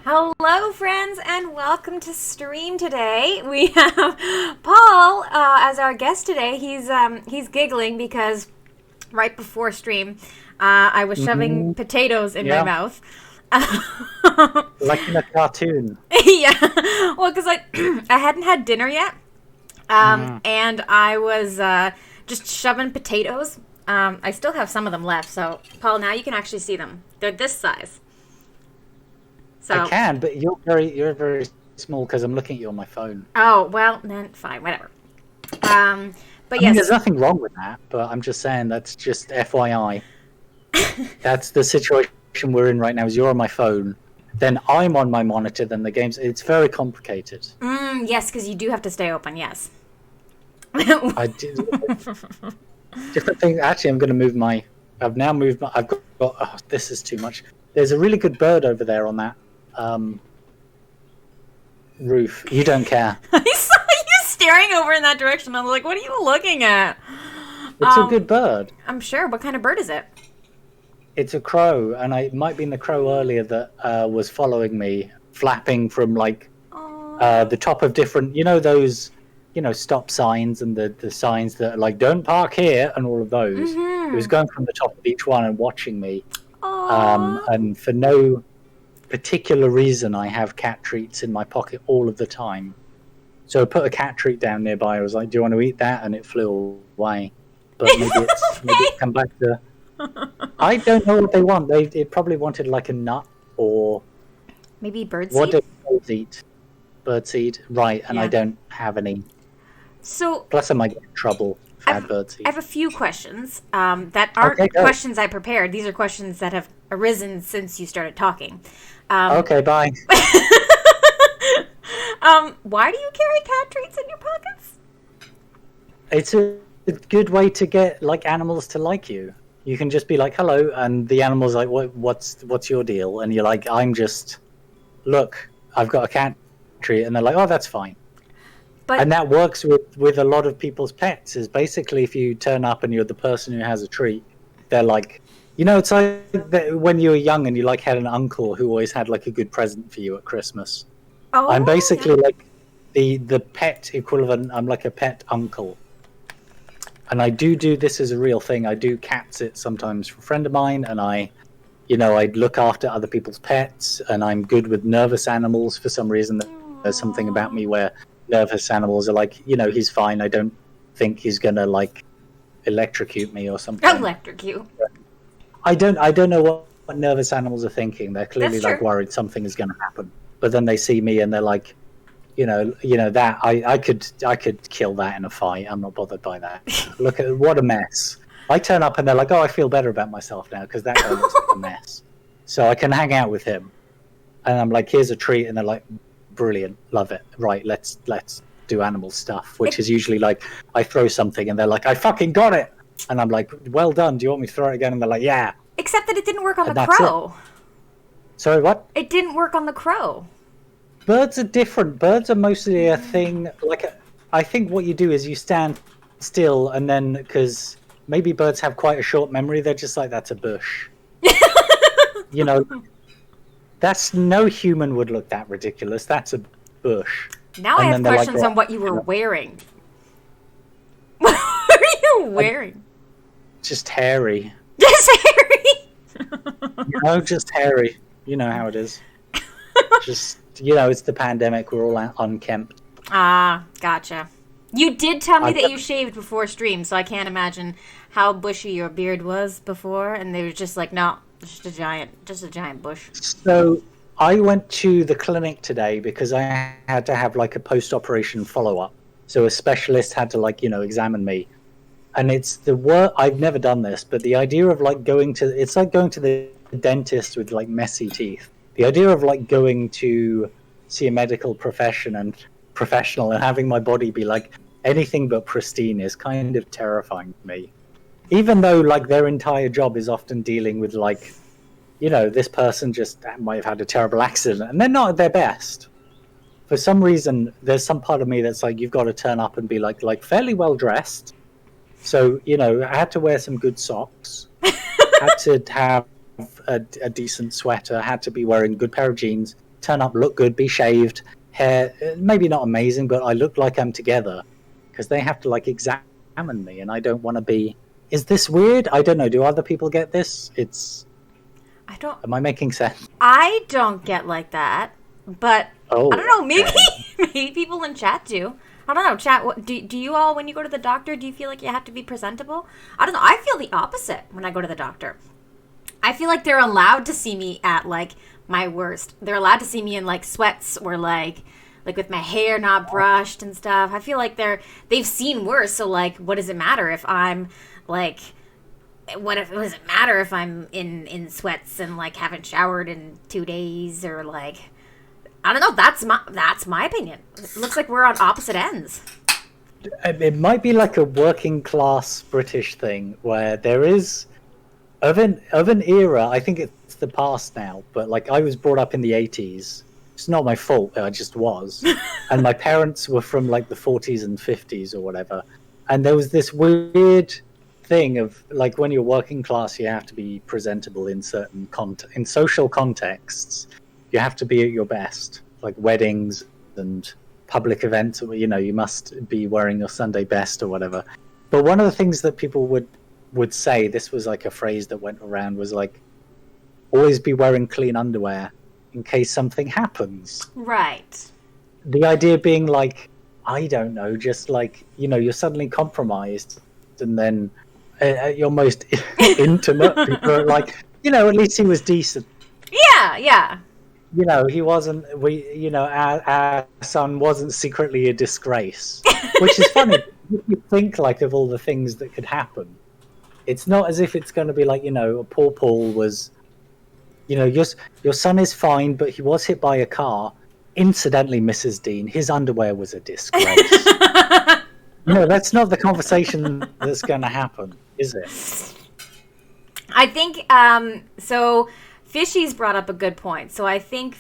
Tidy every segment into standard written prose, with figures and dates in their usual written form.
Hello, friends, and welcome to stream today. We have Paul as our guest today. He's giggling because right before stream, I was shoving potatoes in my mouth. Like in a cartoon. Yeah, well, because I hadn't had dinner yet, and I was just shoving potatoes. I still have some of them left, so Paul, now you can actually see them. They're this size. So, I can, but you're very small because I'm looking at you on my phone. oh, well, then fine, whatever. But I yes. mean, there's nothing wrong with that, but I'm just saying that's just FYI. That's the situation we're in right now. Is you're on my phone, then I'm on my monitor, then the game's. It's very complicated. Yes, because you do have to stay open, yes. I do. Different thing. Actually, I'm going to move my. I've now moved my. I've got. Oh, this is too much. There's a really good bird over there on that roof. You don't care. I saw you staring over in that direction. I was like, what are you looking at? It's a good bird. I'm sure. What kind of bird is it? It's a crow, and it might be the crow earlier that was following me, flapping from the top of different, those, stop signs and the signs that are like, don't park here, and all of those. It was going from the top of each one and watching me. And for no particular reason, I have cat treats in my pocket all of the time. So I put a cat treat down nearby. I was like, do you want to eat that? And it flew away. But maybe it's come back to... I don't know what they want. It probably wanted like a nut or... Maybe birdseed? What do birds eat? Birdseed, right, and Yeah. I don't have any. So... Plus I might get in trouble if I had birdseed. I have a few questions that aren't questions I prepared. These are questions that have arisen since you started talking. Okay, bye. Why do you carry cat treats in your pockets? It's a good way to get animals to like you. You can just be like, hello, and the animal's like, what's your deal? And you're like, look, I've got a cat treat, and they're like, oh, that's fine. And that works with a lot of people's pets, is basically if you turn up and you're the person who has a treat, they're like, it's like when you were young and you had an uncle who always had a good present for you at Christmas. Oh, I'm basically the pet equivalent. I'm like a pet uncle. And I do this as a real thing. I do cat sit sometimes for a friend of mine, and I look after other people's pets, and I'm good with nervous animals for some reason. There's something about me where nervous animals are like, he's fine. I don't think he's gonna electrocute me or something. Electrocute. I don't know what nervous animals are thinking. They're clearly worried something is gonna happen. But then they see me and they're like, that I could kill that in a fight. I'm not bothered by that. Look at what a mess. I turn up and they're like, oh, I feel better about myself now because that guy looks like a mess. So I can hang out with him. And I'm like, here's a treat, and they're like, brilliant, love it. Right, let's do animal stuff, which is usually I throw something and they're like, I fucking got it. And I'm like, well done. Do you want me to throw it again? And they're like, yeah. Except that it didn't work on the crow. Sorry, what? It didn't work on the crow. Birds are different. Birds are mostly a thing. I think what you do is you stand still, and then because maybe birds have quite a short memory, they're just like, that's a bush. That's no human would look that ridiculous. That's a bush. Now I have questions on what you were wearing. What are you wearing? Just hairy. Just hairy. Just hairy. You know how it is. Just it's the pandemic. We're all unkempt. Ah, gotcha. You did tell me that you shaved before stream, so I can't imagine how bushy your beard was before. And they were just like, no, just a giant bush. So I went to the clinic today because I had to have a post-operation follow-up. So a specialist had to examine me. And it's the work. I've never done this, but the idea of it's like going to the dentist with messy teeth. The idea of going to see a medical professional and having my body be anything but pristine is kind of terrifying to me. Even though their entire job is often dealing with this person just might have had a terrible accident and they're not at their best. For some reason, there's some part of me that's you've got to turn up and be fairly well dressed. So I had to wear some good socks. Had to have a decent sweater, had to be wearing a good pair of jeans, turn up, look good, be shaved, hair, maybe not amazing, but I look like I'm together, because they have to like examine me, and I don't want to be. Is this weird? I don't know. Do other people get this? I don't. Am I making sense? I don't get like that, but I don't know. Maybe maybe people in chat do. I don't know. Chat. Do you all, when you go to the doctor, do you feel like you have to be presentable? I don't know. I feel the opposite when I go to the doctor. I feel like they're allowed to see me at like my worst. They're allowed to see me in like sweats or like with my hair not brushed and stuff. I feel like they've seen worse. So like, what does it matter if I'm like? What does it matter if I'm in sweats and like haven't showered in 2 days or like, I don't know. That's my opinion. It looks like we're on opposite ends. It might be like a working class British thing where there is of an era. I think it's the past now, but like I was brought up in the 80s. It's not my fault. I just was, and my parents were from like the 40s and 50s or whatever. And there was this weird thing of like when you're working class, you have to be presentable in certain in social contexts. You have to be at your best, like weddings and public events. You know, you must be wearing your Sunday best or whatever. But one of the things that people would say, this was like a phrase that went around, was like, always be wearing clean underwear in case something happens. Right. The idea being like, I don't know, just like, you know, you're suddenly compromised, and then at your most intimate, people are like, you know, at least he was decent. Yeah. You know, he wasn't. Our son wasn't secretly a disgrace, which is funny. You think like of all the things that could happen. It's not as if it's going to be like, you know, poor Paul was. You know, your son is fine, but he was hit by a car. Incidentally, Mrs. Dean, his underwear was a disgrace. No, that's not the conversation that's going to happen, is it? I think so. Fishy's brought up a good point. So I think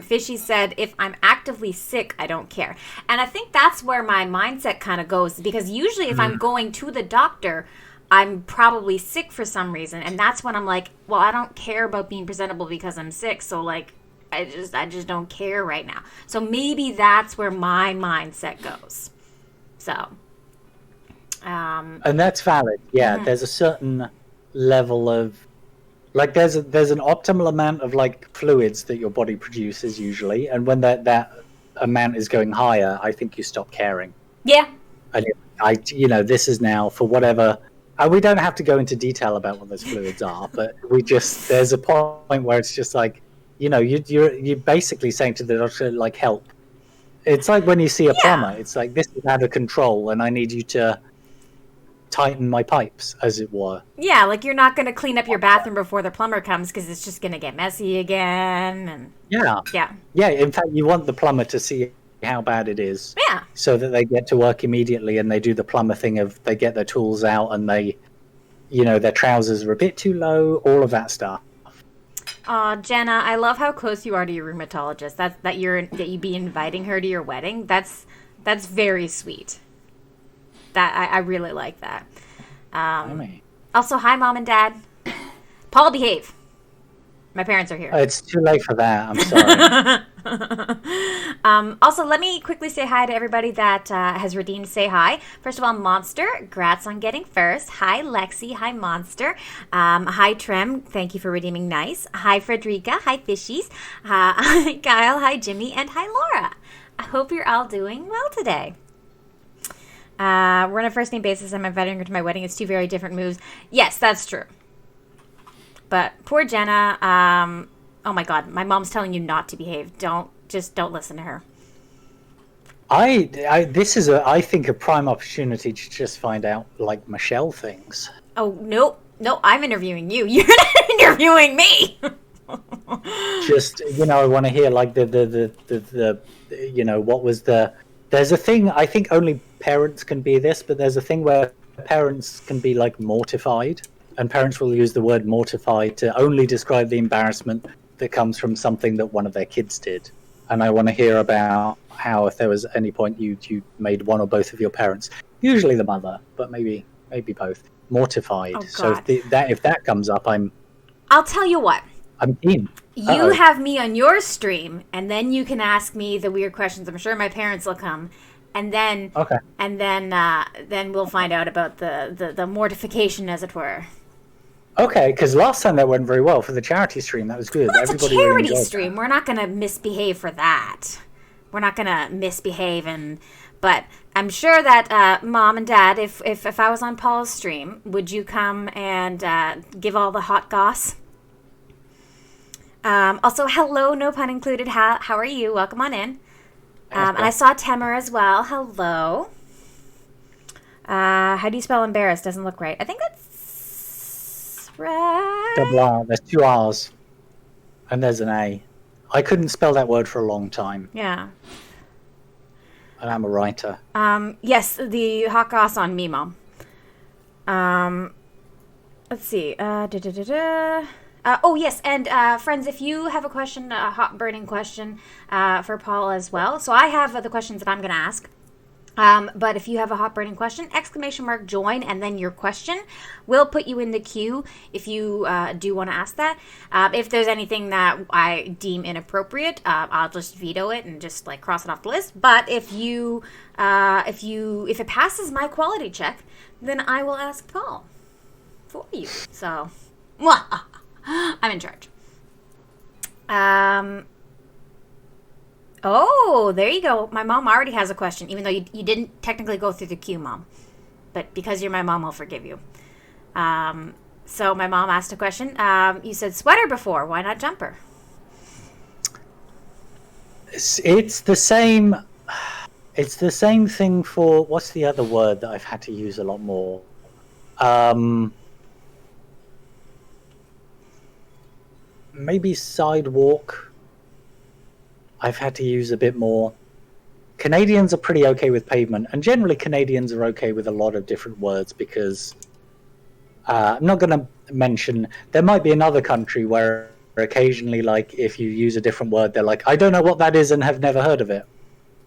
Fishy said, if I'm actively sick, I don't care. And I think that's where my mindset kind of goes, because usually if I'm going to the doctor, I'm probably sick for some reason. And that's when I'm like, well, I don't care about being presentable because I'm sick. So like, I just don't care right now. So maybe that's where my mindset goes. So. And that's valid. Yeah, there's a certain level of, like, there's an optimal amount of like fluids that your body produces usually, and when that amount is going higher, I think you stop caring. Yeah. And this is now for whatever. We don't have to go into detail about what those fluids are, but there's a point where it's just like, you know, you're basically saying to the doctor, like, help. It's like when you see a plumber. It's like, this is out of control, and I need you to tighten my pipes, as it were. Yeah, like you're not going to clean up your bathroom before the plumber comes because it's just going to get messy again. And yeah. In fact, you want the plumber to see how bad it is. Yeah. So that they get to work immediately, and they do the plumber thing of they get their tools out and they, you know, their trousers are a bit too low, all of that stuff. Jenna, I love how close you are to your rheumatologist. That you be inviting her to your wedding. That's very sweet. That I really like that. Also, hi, Mom and Dad. Paul, behave. My parents are here. It's too late for that. I'm sorry. Also, let me quickly say hi to everybody that has redeemed Say Hi. First of all, Monster, grats on getting first. Hi, Lexi. Hi, Monster. Hi, Trem. Thank you for redeeming Nice. Hi, Frederica. Hi, Fishies. Hi, Kyle. Hi, Jimmy. And hi, Laura. I hope you're all doing well today. We're on a first name basis. I'm inviting her to my wedding. It's two very different moves. Yes, that's true. But poor Jenna. Oh my God, my mom's telling you not to behave. Don't listen to her. This is I think a prime opportunity to just find out like Michelle things. Oh no, I'm interviewing you. You're not interviewing me. Just, you know, I want to hear like the you know, what was the. There's a thing, I think only parents can be this, but there's a thing where parents can be like mortified, and parents will use the word mortified to only describe the embarrassment that comes from something that one of their kids did. And I want to hear about how, if there was any point you made one or both of your parents, usually the mother, but maybe both, mortified. Oh, so if that comes up, I'll tell you what. I'm keen. You have me on your stream, and then you can ask me the weird questions. I'm sure my parents will come, and then then we'll find out about the mortification, as it were. Okay, because last time that went very well for the charity stream. That was good. Well, it's Everybody a charity really stream. We're not going to misbehave for that. We're not going to misbehave, but I'm sure that Mom and Dad, if I was on Paul's stream, would you come and give all the hot goss? Also, hello, no pun included. How are you? Welcome on in. And I saw Temer as well. Hello. How do you spell embarrassed? Doesn't look right. I think that's right. Double R. There's 2 R's. And there's an A. I couldn't spell that word for a long time. Yeah. And I'm a writer. Yes, the hot goss on me, Mom. Let's see. Oh, yes, and friends, if you have a question, a hot burning question for Paul as well. So I have the questions that I'm going to ask. But if you have a hot burning question, !join and then your question. We'll put you in the queue if you do want to ask that. If there's anything that I deem inappropriate, I'll just veto it and just like cross it off the list. But if it passes my quality check, then I will ask Paul for you. So, I'm in charge. Oh, there you go. My mom already has a question, even though you didn't technically go through the queue, Mom. But because you're my mom, I'll forgive you. So my mom asked a question. You said sweater before. Why not jumper? It's the same. It's the same thing for what's the other word that I've had to use a lot more. Maybe sidewalk. I've had to use a bit more. Canadians are pretty okay with pavement, and generally Canadians are okay with a lot of different words because I'm not going to mention. There might be another country where occasionally, like, if you use a different word, they're like, I don't know what that is and have never heard of it.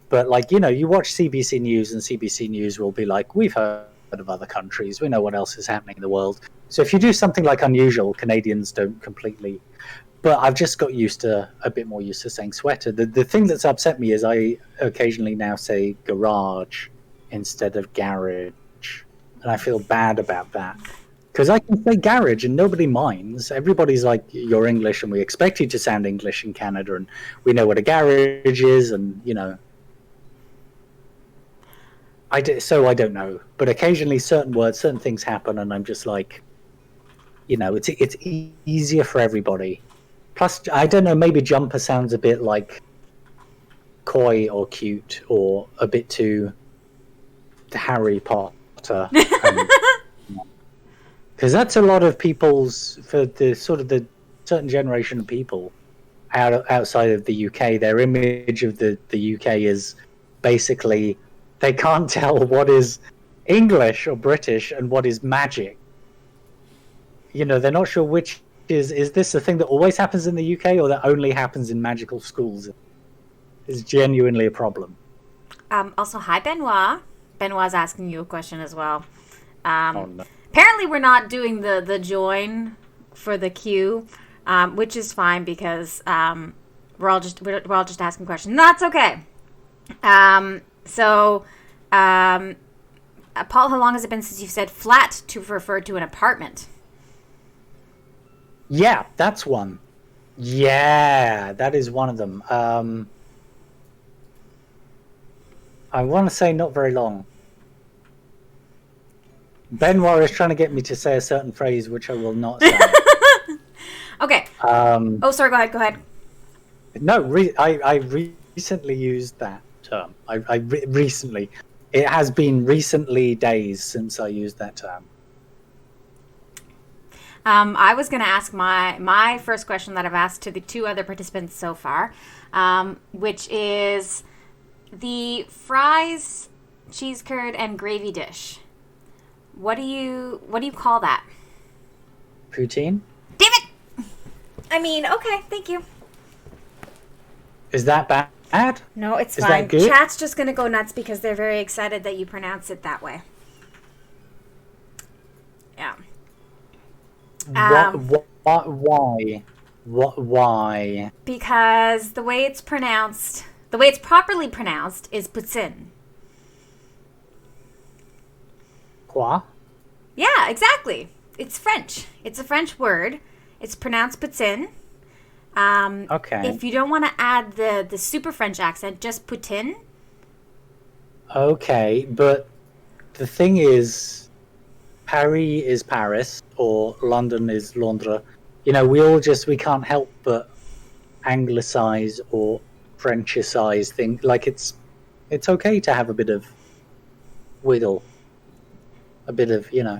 But, like, you watch CBC News, and CBC News will be like, we've heard of other countries. We know what else is happening in the world. So if you do something like unusual, Canadians don't completely. But I've just got a bit more used to saying sweater. The thing that's upset me is I occasionally now say garage instead of garage. And I feel bad about that. Because I can say garage and nobody minds. Everybody's like, you're English and we expect you to sound English in Canada. And we know what a garage is and, So I don't know. But occasionally certain words, certain things happen and I'm just like, it's easier for everybody. Plus, I don't know, maybe jumper sounds a bit like coy or cute or a bit too Harry Potter. Because that's a lot of people's, for the sort of the certain generation of people outside of the UK, their image of the UK is basically they can't tell what is English or British and what is magic. They're not sure which is this a thing that always happens in the UK or that only happens in magical schools? Is genuinely a problem. Also, hi, Benoit. Benoit's asking you a question as well. Oh, no. Apparently, we're not doing the join for the queue, which is fine because we're all just asking questions. That's okay. Paul, how long has it been since you've said flat to refer to an apartment? Yeah, that's one. Yeah, that is one of them. I want to say not very long. Benoit is trying to get me to say a certain phrase, which I will not say. Okay. Sorry, go ahead. No, I recently used that term. Recently. It has been recently days since I used that term. I was going to ask my first question that I've asked to the 2 other participants so far, which is the fries, cheese curd, and gravy dish. What do you call that? Poutine? Damn it! I mean, okay, thank you. Is that bad? No, it's is fine. That good? Chat's just going to go nuts because they're very excited that you pronounce it that way. Yeah. Why? What? Why? Because the way it's properly pronounced is poutine. Quoi? Yeah, exactly. It's French. It's a French word. It's pronounced poutine. Okay. If you don't want to add the super French accent, just poutine. Okay, but the thing is, Paris is Paris, or London is Londres. You know, we can't help but anglicize or Frenchicize things. Like it's okay to have a bit of wiggle, a bit of Yeah,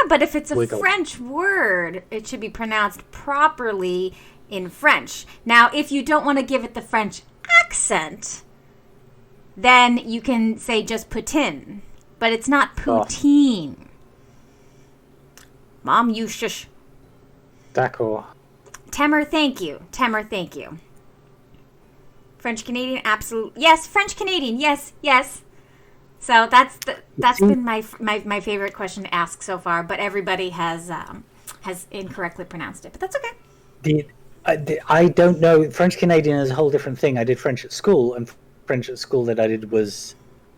but if it's a wiggle. French word, it should be pronounced properly in French. Now, if you don't want to give it the French accent, then you can say just poutine. But it's not poutine. Mom, you shush. D'accord. Temer, thank you. Temer, thank you. French Canadian, absolute. Yes, French Canadian. Yes, yes. So that's been my favorite question to ask so far. But everybody has incorrectly pronounced it. But that's okay. I don't know. French Canadian is a whole different thing. I did French at school, and French at school that I did was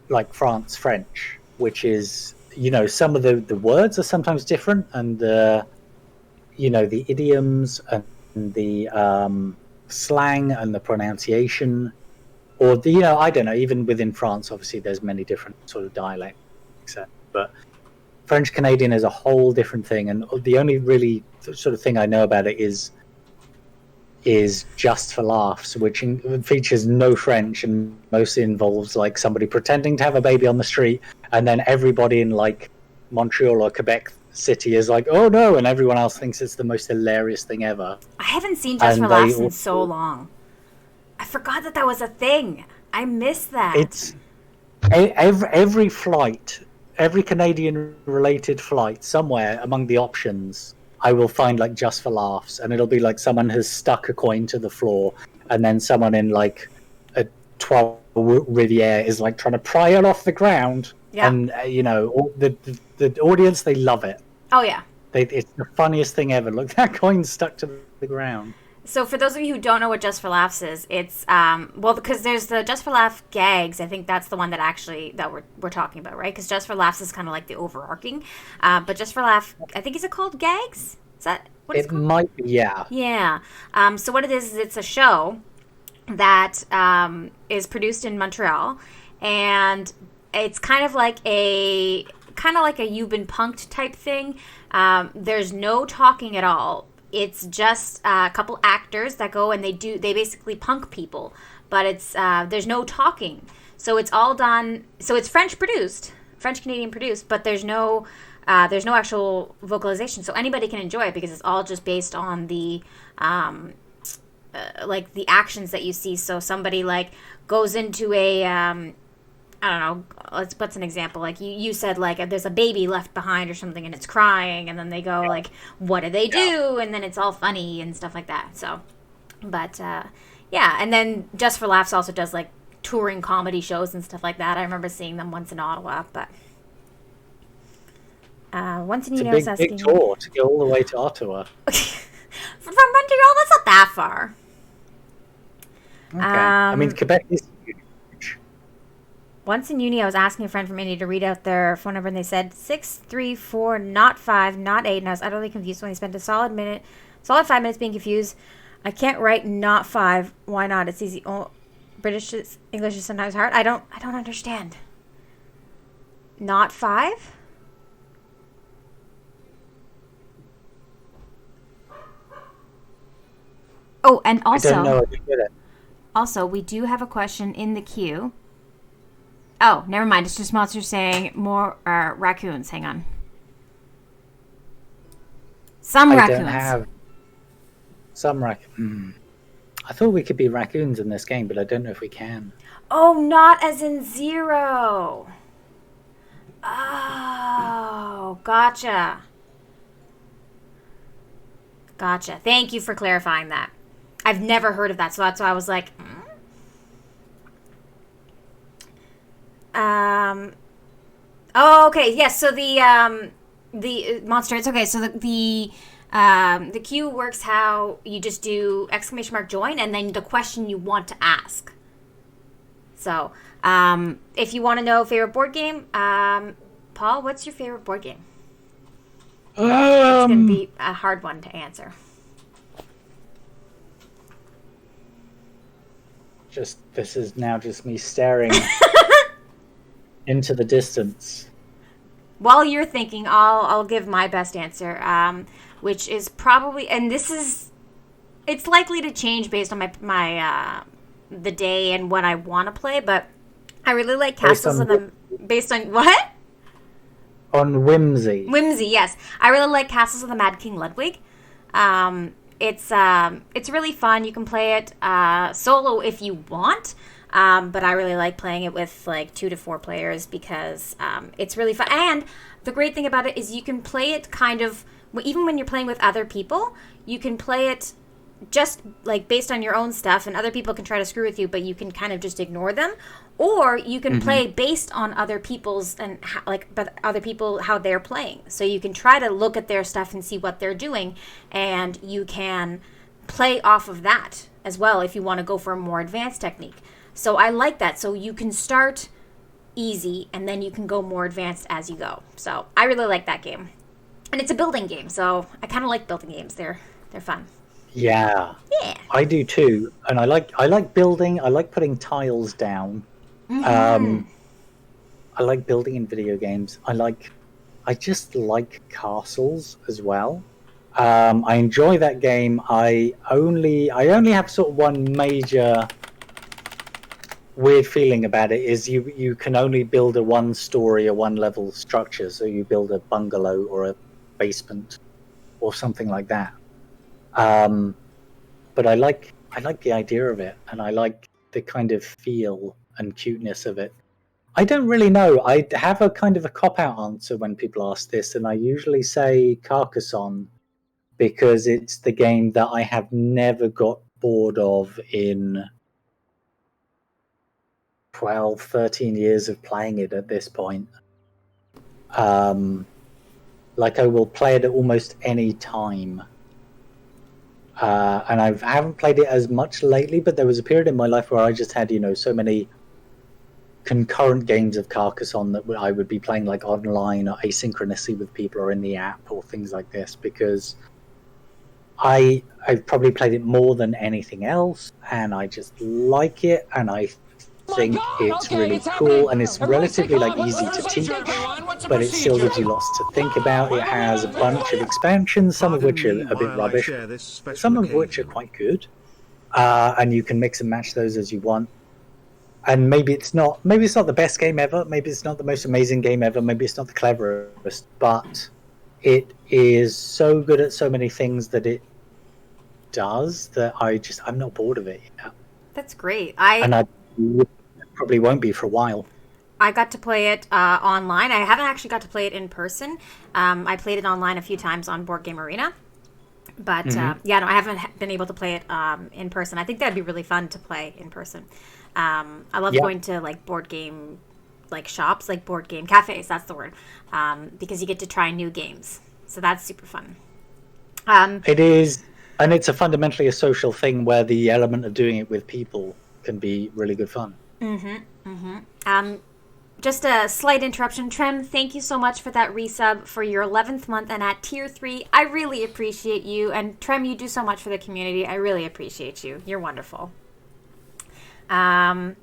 like France French, which is some of the words are sometimes different, and the idioms and the slang and the pronunciation, or I don't know. Even within France, obviously, there's many different sort of dialects, but French Canadian is a whole different thing, and the only really sort of thing I know about it is Just for Laughs, which features no French and mostly involves like somebody pretending to have a baby on the street, and then everybody in like Montreal or Quebec City is like, oh no, and everyone else thinks it's the most hilarious thing ever. I haven't seen Just for Laughs in so long. I forgot that was a thing. I missed that. It's every flight, every Canadian related flight, somewhere among the options, I will find like Just for Laughs, and it'll be like someone has stuck a coin to the floor, and then someone in like a 12 Riviere is like trying to pry it off the ground. Yeah. And the audience, they love it. Oh yeah. It's the funniest thing ever. Look, that coin's stuck to the ground. So for those of you who don't know what Just for Laughs is, it's because there's the Just for Laugh gags. I think that's the one that we're talking about, right? Because Just for Laughs is kind of like the overarching, but Just for Laugh, I think, is it called gags? Is that what it's called? It might be, yeah. Yeah. So what it is it's a show that is produced in Montreal, and it's kind of like a You've Been Punked type thing. There's no talking at all. It's just a couple actors that go and they basically punk people, but it's there's no talking. So it's all done. So it's French Canadian produced, but there's no actual vocalization. So anybody can enjoy it because it's all just based on the like the actions that you see. So somebody like goes into a I don't know, what's an example? Like you said, like there's a baby left behind or something and it's crying, and then they go like, what do they do? And then it's all funny and stuff like that. So, but yeah, and then Just for Laughs also does like touring comedy shows and stuff like that. I remember seeing them once in Ottawa, but once in It's a big tour to go all the way to Ottawa. From Montreal, that's not that far. Okay. I mean, Quebec is huge. Once in uni, I was asking a friend from India to read out their phone number, and they said 634, not 5, not 8, and I was utterly confused when they spent a solid 5 minutes being confused. I can't write not 5. Why not? It's easy. Oh, English is sometimes hard. I don't understand. Not 5? Oh, and also, I don't know if you get it. Also, we do have a question in the queue. Oh, never mind. It's just monsters saying more raccoons. Hang on. Some raccoons. Don't have some raccoons. I thought we could be raccoons in this game, but I don't know if we can. Oh, not as in 0. Oh, gotcha. Gotcha. Thank you for clarifying that. I've never heard of that, so that's why I was like, Oh, okay. Yes. So the monster. It's okay. So the The queue works how you just do !join and then the question you want to ask. So, if you want to know favorite board game, Paul, what's your favorite board game? It's going to be a hard one to answer. This is now just me staring into the distance. While you're thinking, I'll give my best answer, which is probably, and it's likely to change based on my the day and what I want to play, but I really like Castles of the... Based on what? On whimsy. Whimsy, yes. I really like Castles of the Mad King Ludwig. It's really fun. You can play it solo if you want, but I really like playing it with like 2 to 4 players because it's really fun. And the great thing about it is you can play it kind of, even when you're playing with other people, you can play it just like based on your own stuff, and other people can try to screw with you, but you can kind of just ignore them. Or you can play based on other people's and other people how they're playing. So you can try to look at their stuff and see what they're doing, and you can play off of that as well if you want to go for a more advanced technique. So I like that. So you can start easy and then you can go more advanced as you go. So I really like that game, and it's a building game. So I kind of like building games. They're fun. Yeah, I do too, and I like building. I like putting tiles down. I like building in video games. I just like castles as well. I enjoy that game. I only have sort of one major weird feeling about it is you can only build a 1-story or 1-level structure. So you build a bungalow or a basement or something like that. But I like the idea of it, and I like the kind of feel and cuteness of it. I don't really know. I have a kind of a cop-out answer when people ask this, and I usually say Carcassonne because it's the game that I have never got bored of in 12, 13 years of playing it at this point. Like I will play it at almost any time. And I haven't played it as much lately, but there was a period in my life where I just had, so many concurrent games of Carcassonne that I would be playing like online or asynchronously with people or in the app or things like this, because I've probably played it more than anything else, and I just like it, and I think it's really cool, and it's relatively like easy to teach, but it still gives you lots to think about. It has a bunch of expansions, some of which are a bit rubbish, some of which are quite good, and you can mix and match those as you want. And maybe it's not the best game ever, maybe it's not the most amazing game ever, maybe it's not the cleverest, but it is so good at so many things that it does that I'm not bored of it. That's great. I probably won't be for a while. I got to play it online. I haven't actually got to play it in person. I played it online a few times on Board Game Arena. But, I haven't been able to play it in person. I think that'd be really fun to play in person. I love going to, like, board game, like, shops, like board game cafes, that's the word, because you get to try new games. So that's super fun. It is, and it's fundamentally a social thing where the element of doing it with people can be really good fun. Just a slight interruption. Trem, thank you so much for that resub for your 11th month and at tier 3. I really appreciate you. And Trem, you do so much for the community. I really appreciate you. You're wonderful. I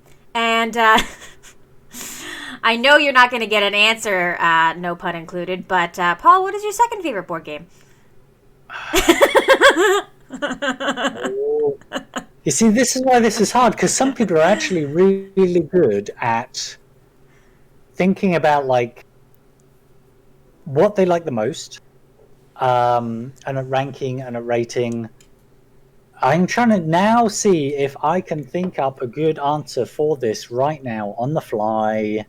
know you're not going to get an answer, no pun included, but Paul, what is your second favorite board game? You see, this is why this is hard, because some people are actually really good at thinking about like what they like the most, and a ranking and a rating. I'm trying to now see if I can think up a good answer for this right now on the fly.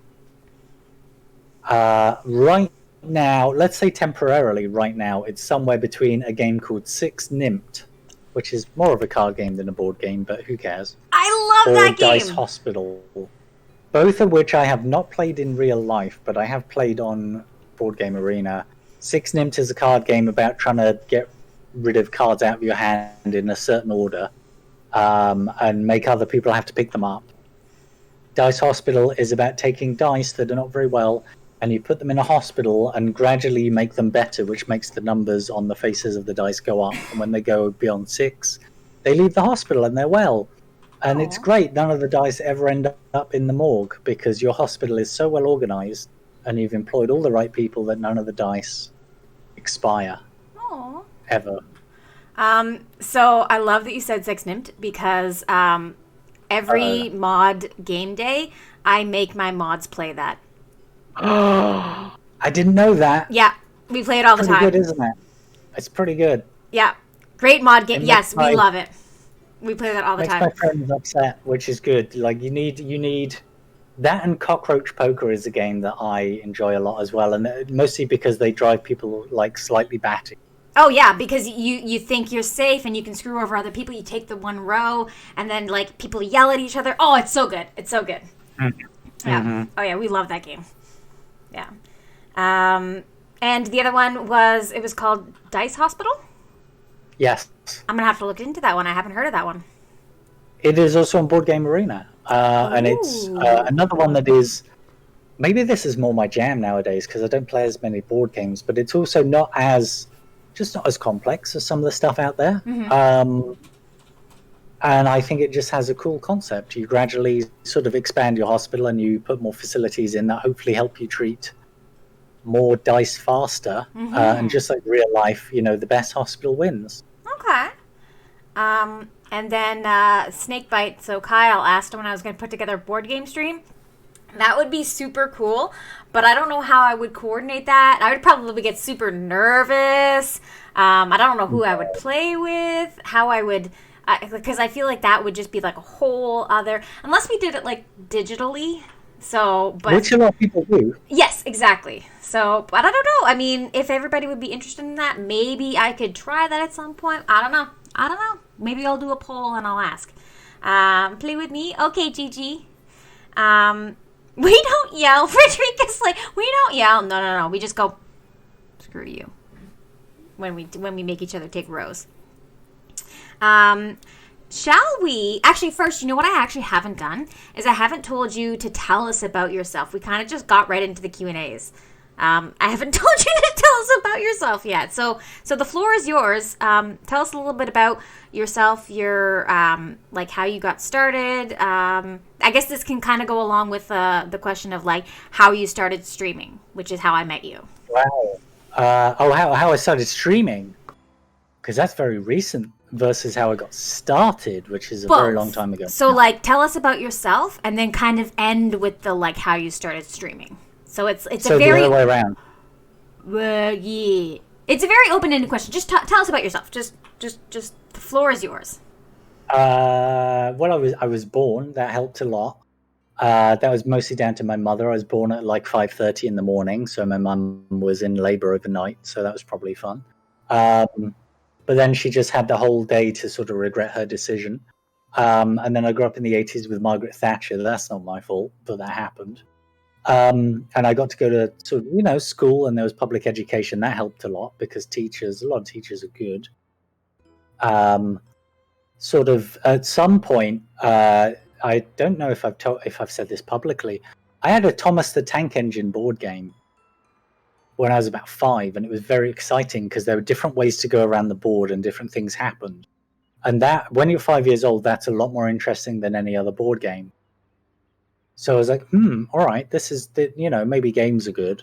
Right now, let's say temporarily right now, it's somewhere between a game called Six Nimmt, which is more of a card game than a board game, but who cares? I love that game! Or Dice Hospital. Both of which I have not played in real life, but I have played on Board Game Arena. Six Nimmt is a card game about trying to get rid of cards out of your hand in a certain order, and make other people have to pick them up. Dice Hospital is about taking dice that are not very well, and you put them in a hospital, and gradually you make them better, which makes the numbers on the faces of the dice go up. And when they go beyond 6, they leave the hospital and they're well. And it's great. None of the dice ever end up in the morgue because your hospital is so well organized and you've employed all the right people that none of the dice expire. Aww. Ever. So I love that you said Sex Nimmt because every mod game day, I make my mods play that. I didn't know that. Yeah, we play it all the time. Pretty good, isn't it? It's pretty good. Yeah, great mod game. Yes, we my- love it. We play that all the Makes time. my friends upset, which is good. Like you need that, and Cockroach Poker is a game that I enjoy a lot as well, and mostly because they drive people like slightly batty. Oh yeah, because you think you're safe and you can screw over other people. You take the one row, and then like people yell at each other. Oh, it's so good. It's so good. Mm-hmm. Yeah. Oh yeah, we love that game. Yeah. And the other one was called Dice Hospital. Yes. I'm gonna have to look into that one. I haven't heard of that one. It is also on Board Game Arena, and it's another one that is. Maybe this is more my jam nowadays because I don't play as many board games, but it's also not as complex as some of the stuff out there. Mm-hmm. And I think it just has a cool concept. You gradually sort of expand your hospital and you put more facilities in that hopefully help you treat more dice faster. Mm-hmm. And just like real life, the best hospital wins. Okay. And then Snakebite. So Kyle asked when I was going to put together a board game stream. That would be super cool, but I don't know how I would coordinate that. I would probably get super nervous. I don't know who I would play with, how I would, because I feel like that would just be like a whole other, unless we did it like digitally. So, but which a lot of people do. Yes, exactly. So, but I don't know. I mean, if everybody would be interested in that, maybe I could try that at some point. I don't know. Maybe I'll do a poll and I'll ask. Play with me? Okay, Gigi. We don't yell. Frederica's like, we don't yell. No. We just go, screw you. When we make each other take rows. Shall we? Actually, first, you know what I actually haven't done? Is I haven't told you to tell us about yourself. We kind of just got right into the Q&As. I haven't told you to tell us about yourself yet. So the floor is yours. Tell us a little bit about yourself, your like how you got started. I guess this can kind of go along with the question of like how you started streaming, which is how I met you. Wow. How I started streaming, because that's very recent versus how I got started, which is a very long time ago. So like tell us about yourself and then kind of end with the like how you started streaming. So it's a very the other way around. Yeah, it's a very open-ended question. Just tell us about yourself. Just the floor is yours. Well, I was born. That helped a lot. That was mostly down to my mother. I was born at like 5:30 in the morning, so my mum was in labor overnight. So that was probably fun. But then she just had the whole day to sort of regret her decision. And then I grew up in the 80s with Margaret Thatcher. That's not my fault, but that happened. And I got to go to sort of, school, and there was public education. That helped a lot because a lot of teachers are good. Sort of at some point, I don't know if I've said this publicly. I had a Thomas the Tank Engine board game when I was about 5, and it was very exciting because there were different ways to go around the board and different things happened. And that, when you're 5 years old, that's a lot more interesting than any other board game. So I was like, all right, this is, maybe games are good.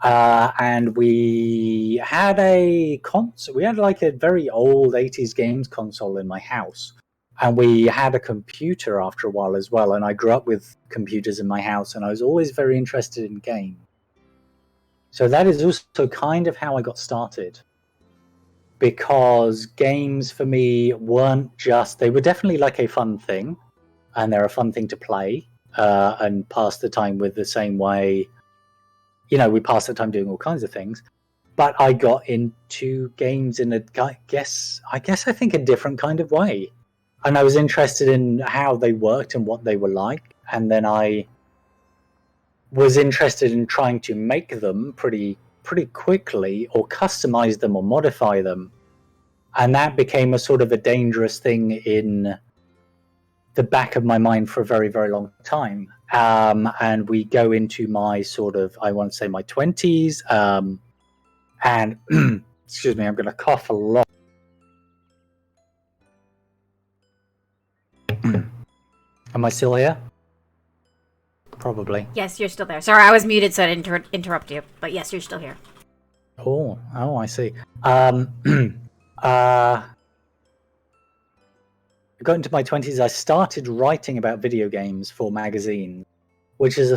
And we had we had like a very old 80s games console in my house. And we had a computer after a while as well. And I grew up with computers in my house, and I was always very interested in games. So that is also kind of how I got started. Because games for me weren't they were definitely like a fun thing. And they're a fun thing to play. And pass the time with the same way. We pass the time doing all kinds of things. But I got into games in I think a different kind of way. And I was interested in how they worked and what they were like. And then I was interested in trying to make them pretty quickly, or customize them or modify them And that became a sort of a dangerous thing in the back of my mind for a very, very long time. And we go into my sort of, I want to say my 20s. And excuse me, I'm going to cough a lot. Am I still here? Probably. Yes, you're still there. Sorry, I was muted, so I didn't interrupt you. But yes, you're still here. Oh, I see. Got into my 20s, I started writing about video games for magazines, which is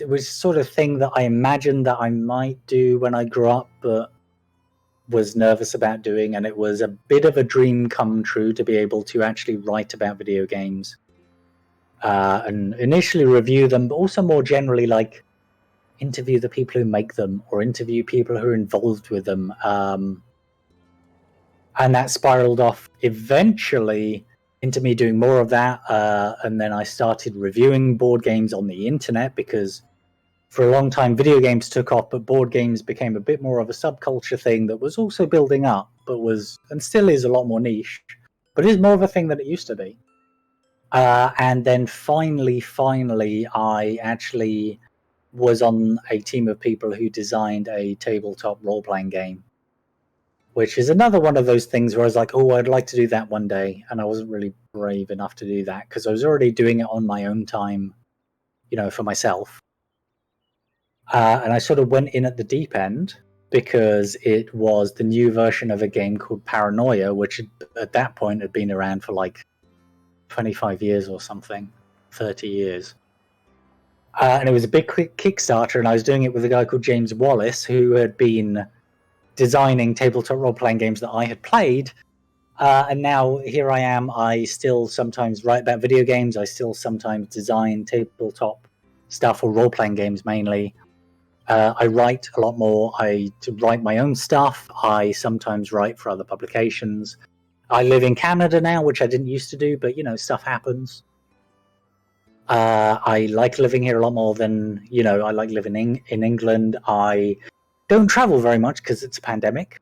which sort of thing that I imagined that I might do when I grew up, but was nervous about doing, and it was a bit of a dream come true to be able to actually write about video games. And initially review them, but also more generally, like, interview the people who make them, or interview people who are involved with them. And that spiraled off eventually into me doing more of that, and then I started reviewing board games on the internet, because for a long time video games took off, but board games became a bit more of a subculture thing that was also building up, but was, and still is, a lot more niche, but is more of a thing than it used to be. And then finally, I actually was on a team of people who designed a tabletop role-playing game, which is another one of those things where I was like, oh, I'd like to do that one day. And I wasn't really brave enough to do that because I was already doing it on my own time, for myself. And I sort of went in at the deep end because it was the new version of a game called Paranoia, which at that point had been around for like 25 years or something, 30 years. And it was a big Kickstarter, and I was doing it with a guy called James Wallace, who had been designing tabletop role-playing games that I had played, and now here I am. I still sometimes write about video games. I still sometimes design tabletop stuff, or role-playing games mainly. I write a lot more. I write my own stuff. I sometimes write for other publications. I live in Canada now, which I didn't used to do, but stuff happens. I like living here a lot more than I like living in England. I don't travel very much because it's a pandemic,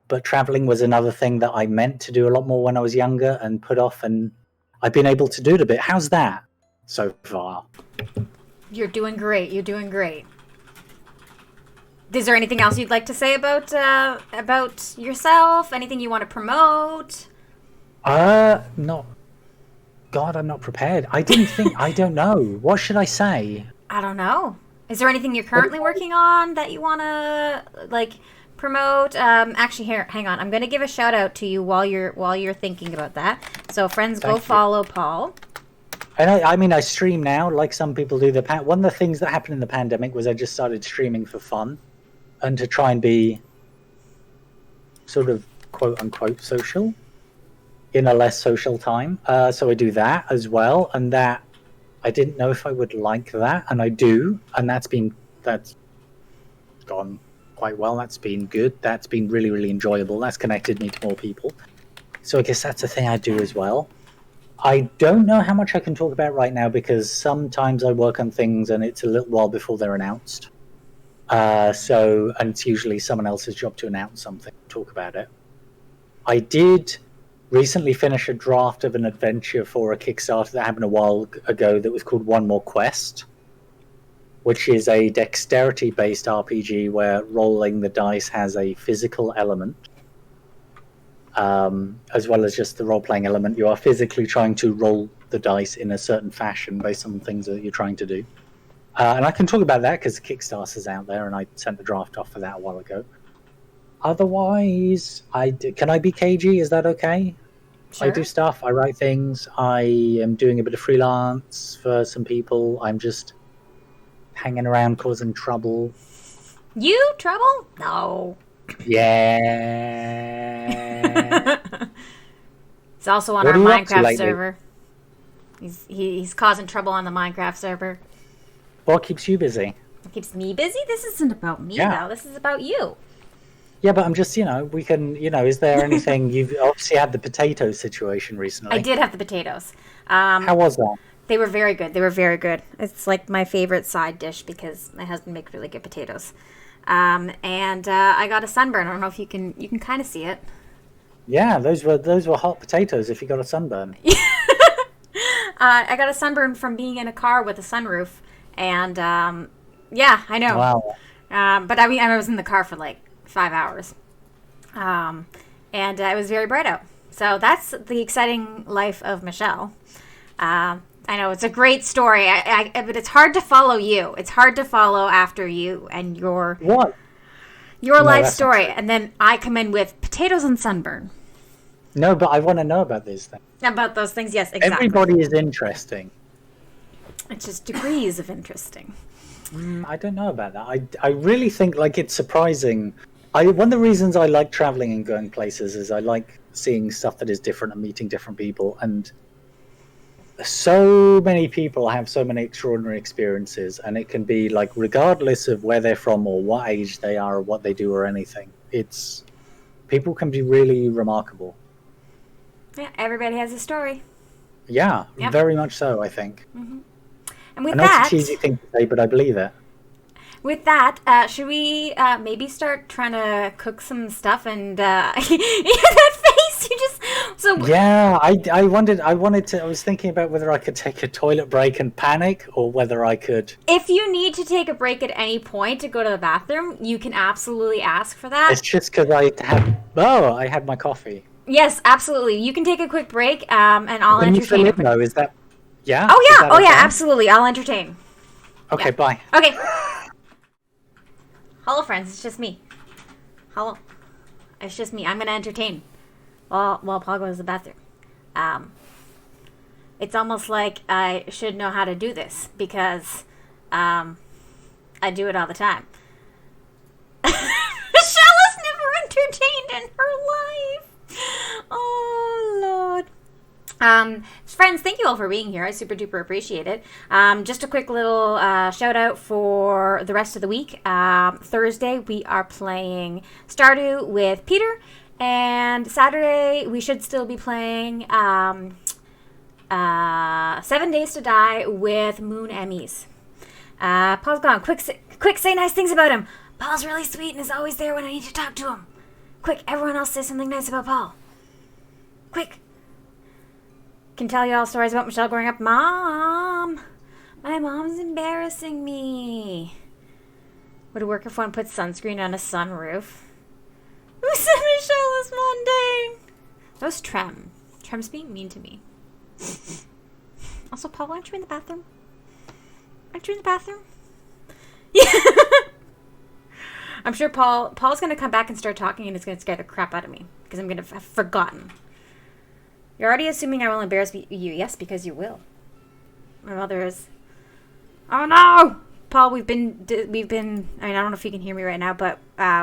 but traveling was another thing that I meant to do a lot more when I was younger and put off, and I've been able to do it a bit. How's that so far? You're doing great. Is there anything else you'd like to say about yourself? Anything you want to promote? No. God, I'm not prepared. I don't know. What should I say? I don't know. Is there anything you're currently working on that you want to promote? Actually, here, hang on. I'm going to give a shout out to you while you're thinking about that. So, friends, go follow Paul. And I stream now, like some people do. One of the things that happened in the pandemic was I just started streaming for fun and to try and be sort of quote unquote social in a less social time. So I do that as well, and that I didn't know if I would like that, and I do, and that's gone quite well. That's been good. That's been really, really enjoyable. That's connected me to more people. So I guess that's a thing I do as well. I don't know how much I can talk about right now because sometimes I work on things and it's a little while before they're announced. And it's usually someone else's job to announce something, talk about it. I did recently finish a draft of an adventure for a Kickstarter that happened a while ago that was called One More Quest, which is a dexterity-based RPG where rolling the dice has a physical element, as well as just the role-playing element. You are physically trying to roll the dice in a certain fashion based on things that you're trying to do. And I can talk about that because the Kickstarter's out there, and I sent the draft off for that a while ago. Otherwise, can I be cagey? Is that okay? Sure. I do stuff. I write things. I am doing a bit of freelance for some people. I'm just hanging around causing trouble. You trouble? No. Yeah. He's also on our Minecraft server. He's causing trouble on the Minecraft server. What keeps you busy? What keeps me busy? This isn't about me, though. This is about you. Yeah, but I'm just, we can, is there anything? You've obviously had the potato situation recently. I did have the potatoes. How was that? They were very good. It's like my favorite side dish because my husband makes really good potatoes. And I got a sunburn. I don't know if you can kind of see it. Yeah, those were hot potatoes if you got a sunburn. I got a sunburn from being in a car with a sunroof, and yeah, I know. Wow. But I mean, I was in the car for like 5 hours, and it was very bright out. So that's the exciting life of Michelle. I know it's a great story, but it's hard to follow you. It's hard to follow after you and your What? your No, life that's not story, true. and then I come in with potatoes and sunburn. No, but I want to know about these things. About those things, yes, exactly. Everybody is interesting. It's just degrees of interesting. I don't know about that. I really think like it's surprising. One of the reasons I like traveling and going places is I like seeing stuff that is different and meeting different people. And so many people have so many extraordinary experiences, and it can be like regardless of where they're from or what age they are or what they do or anything. It's people can be really remarkable. Yeah, everybody has a story. Yeah, Yep. very much so. I think. And with I know that, it's a cheesy thing to say, but I believe it. should we maybe start trying to cook some stuff? And yeah, that face you just Yeah, I was thinking about whether I could take a toilet break and panic, or whether I could. If you need to take a break at any point to go to the bathroom, you can absolutely ask for that. It's just because I had my coffee. Yes, absolutely. You can take a quick break, and I'll When you fill entertain in, everybody. though, is that? Yeah. Oh Is yeah, that oh yeah, okay? absolutely. I'll entertain. Okay, Yeah. bye. Okay. Hello, friends. It's just me. Hello. It's just me. I'm gonna entertain while Paul goes to the bathroom. It's almost like I should know how to do this because I do it all the time. Michelle has never entertained in her life. Oh Lord. Friends, thank you all for being here. I super duper appreciate it. Just a quick little shout out for the rest of the week. Thursday we are playing Stardew with Peter, and Saturday we should still be playing 7 Days to Die with Moon Emmys. Paul's gone. Quick, say nice things about him. Paul's really sweet and is always there when I need to talk to him. Quick, everyone else say something nice about Paul. Quick. Can tell you all stories about Michelle growing up. Mom! My mom's embarrassing me. Would it work if one put sunscreen on a sunroof? Who said Michelle is mundane? That was Trem. Trem's being mean to me. Also, Paul, aren't you in the bathroom? Aren't you in the bathroom? Yeah. I'm sure Paul's going to come back and start talking, and it's going to scare the crap out of me because I'm going to have forgotten. You're already assuming I will embarrass you. Yes, because you will. My mother is. Oh no, Paul. We've been. I mean, I don't know if you can hear me right now, but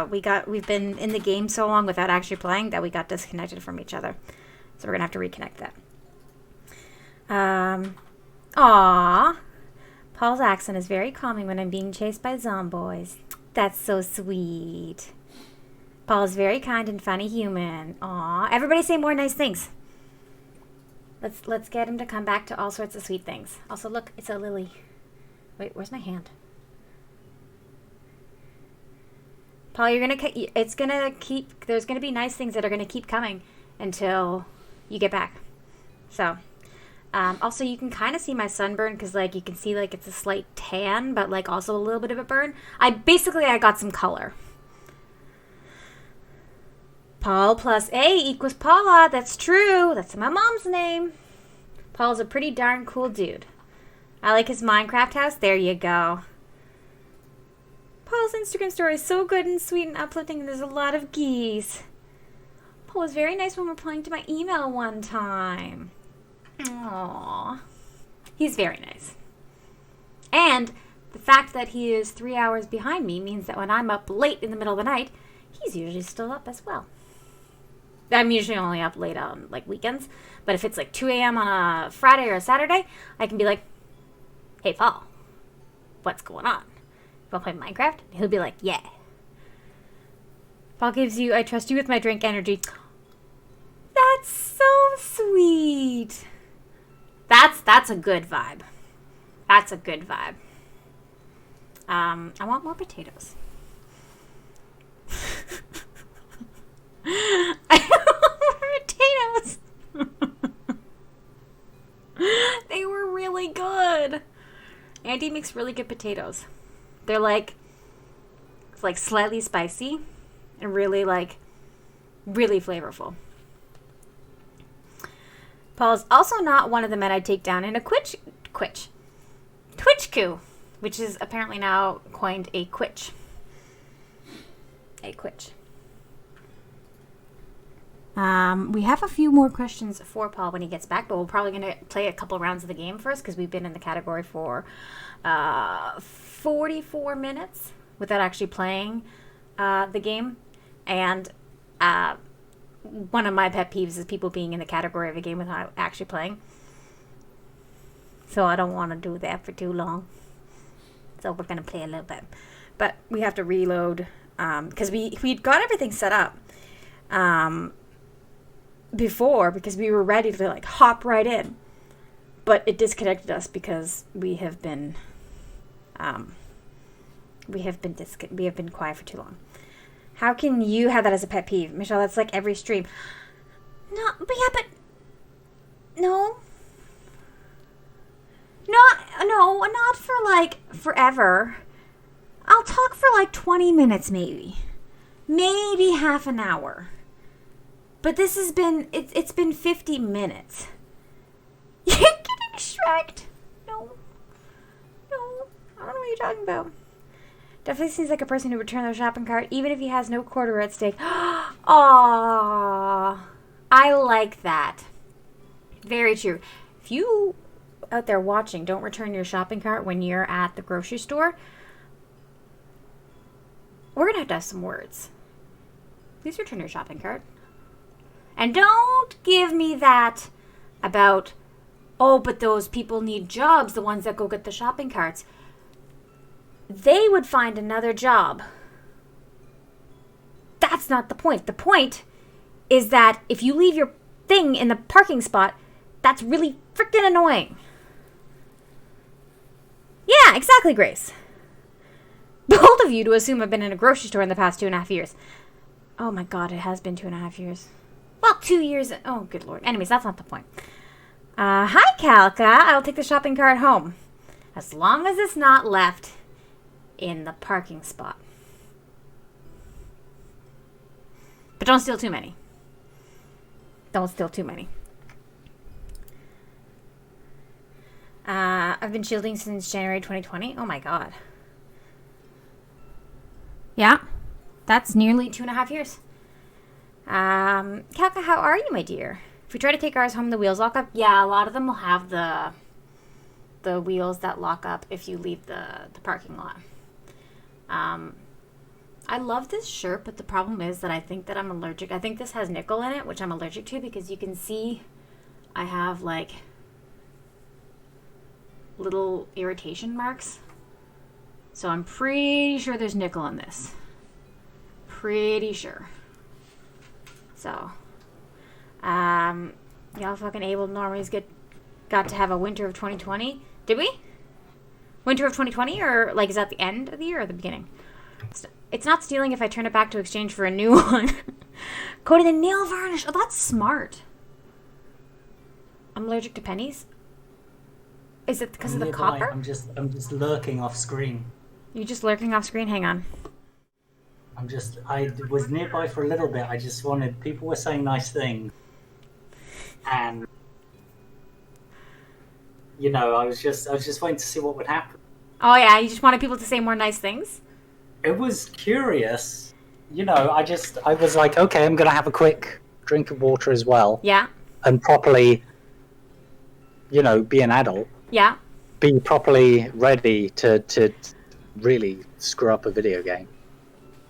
we've been in the game so long without actually playing that we got disconnected from each other. So we're gonna have to reconnect that. Aww. Paul's accent is very calming when I'm being chased by zomboys. That's so sweet. Paul is very kind and funny human. Aww. Everybody say more nice things. Let's get him to come back to all sorts of sweet things. Also, look, it's a lily. Wait, where's my hand? Paul, there's gonna be nice things that are gonna keep coming until you get back. So, also you can kind of see my sunburn because like you can see like it's a slight tan, but like also a little bit of a burn. I got some color. Paul plus A equals Paula. That's true. That's my mom's name. Paul's a pretty darn cool dude. I like his Minecraft house. There you go. Paul's Instagram story is so good and sweet and uplifting, and there's a lot of geese. Paul was very nice when we were replying to my email one time. Aww. He's very nice. And the fact that he is 3 hours behind me means that when I'm up late in the middle of the night, he's usually still up as well. I'm usually only up late on like weekends, but if it's like 2 a.m. on a Friday or a Saturday, I can be like, hey, Paul, what's going on? You want to play Minecraft? And he'll be like, yeah. Paul gives you, I trust you with my drink energy. That's so sweet. That's a good vibe. That's a good vibe. I want more potatoes. I want potatoes. They were really good. Andy makes really good potatoes. They're like slightly spicy and really flavorful. Paul's also not one of the men I'd take down in a Twitch coup, which is apparently now coined a quitch. A quitch. We have a few more questions for Paul when he gets back, but we're probably going to play a couple rounds of the game first because we've been in the category for 44 minutes without actually playing the game. And one of my pet peeves is people being in the category of a game without actually playing. So I don't want to do that for too long. So we're going to play a little bit. But we have to reload because we'd got everything set up before because we were ready to like hop right in. But it disconnected us because we have been quiet for too long. How can you have that as a pet peeve? Michelle, that's like every stream. No, not for like forever. I'll talk for like 20 minutes maybe. Maybe half an hour. But this has been, it's been 50 minutes. You're getting shreked. No, I don't know what you're talking about. Definitely seems like a person who would return their shopping cart, even if he has no quarter at stake. Aww. I like that. Very true. If you out there watching don't return your shopping cart when you're at the grocery store, we're going to have some words. Please return your shopping cart. And don't give me that about, oh, but those people need jobs, the ones that go get the shopping carts. They would find another job. That's not the point. The point is that if you leave your thing in the parking spot, that's really freaking annoying. Yeah, exactly, Grace. Bold of you to assume I've been in a grocery store in the past 2.5 years. Oh my god, it has been 2.5 years. Well, 2 years. Oh, good lord. Anyways, that's not the point. Hi, Calca. I'll take the shopping cart home. As long as it's not left in the parking spot. But don't steal too many. Don't steal too many. I've been shielding since January 2020. Oh my god. Yeah. That's nearly 2.5 years. Kalka, how are you, my dear? If we try to take ours home, the wheels lock up? Yeah, a lot of them will have the wheels that lock up if you leave the parking lot. I love this shirt, but the problem is that I think that I'm allergic. I think this has nickel in it, which I'm allergic to because you can see I have like little irritation marks. So I'm pretty sure there's nickel in this. Pretty sure. So, y'all fucking able normies got to have a winter of 2020. Did we? Winter of 2020, or like is that the end of the year or the beginning? It's not stealing if I turn it back to exchange for a new one. Cody, the nail varnish. Oh, that's smart. I'm allergic to pennies. Is it because of the copper? I'm just lurking off screen. You just lurking off screen? Hang on. I was nearby for a little bit. I just wanted, people were saying nice things. And, you know, I was just waiting to see what would happen. Oh yeah, you just wanted people to say more nice things? It was curious. You know, I was like, okay, I'm going to have a quick drink of water as well. Yeah. And properly, you know, be an adult. Yeah. Be properly ready to really screw up a video game.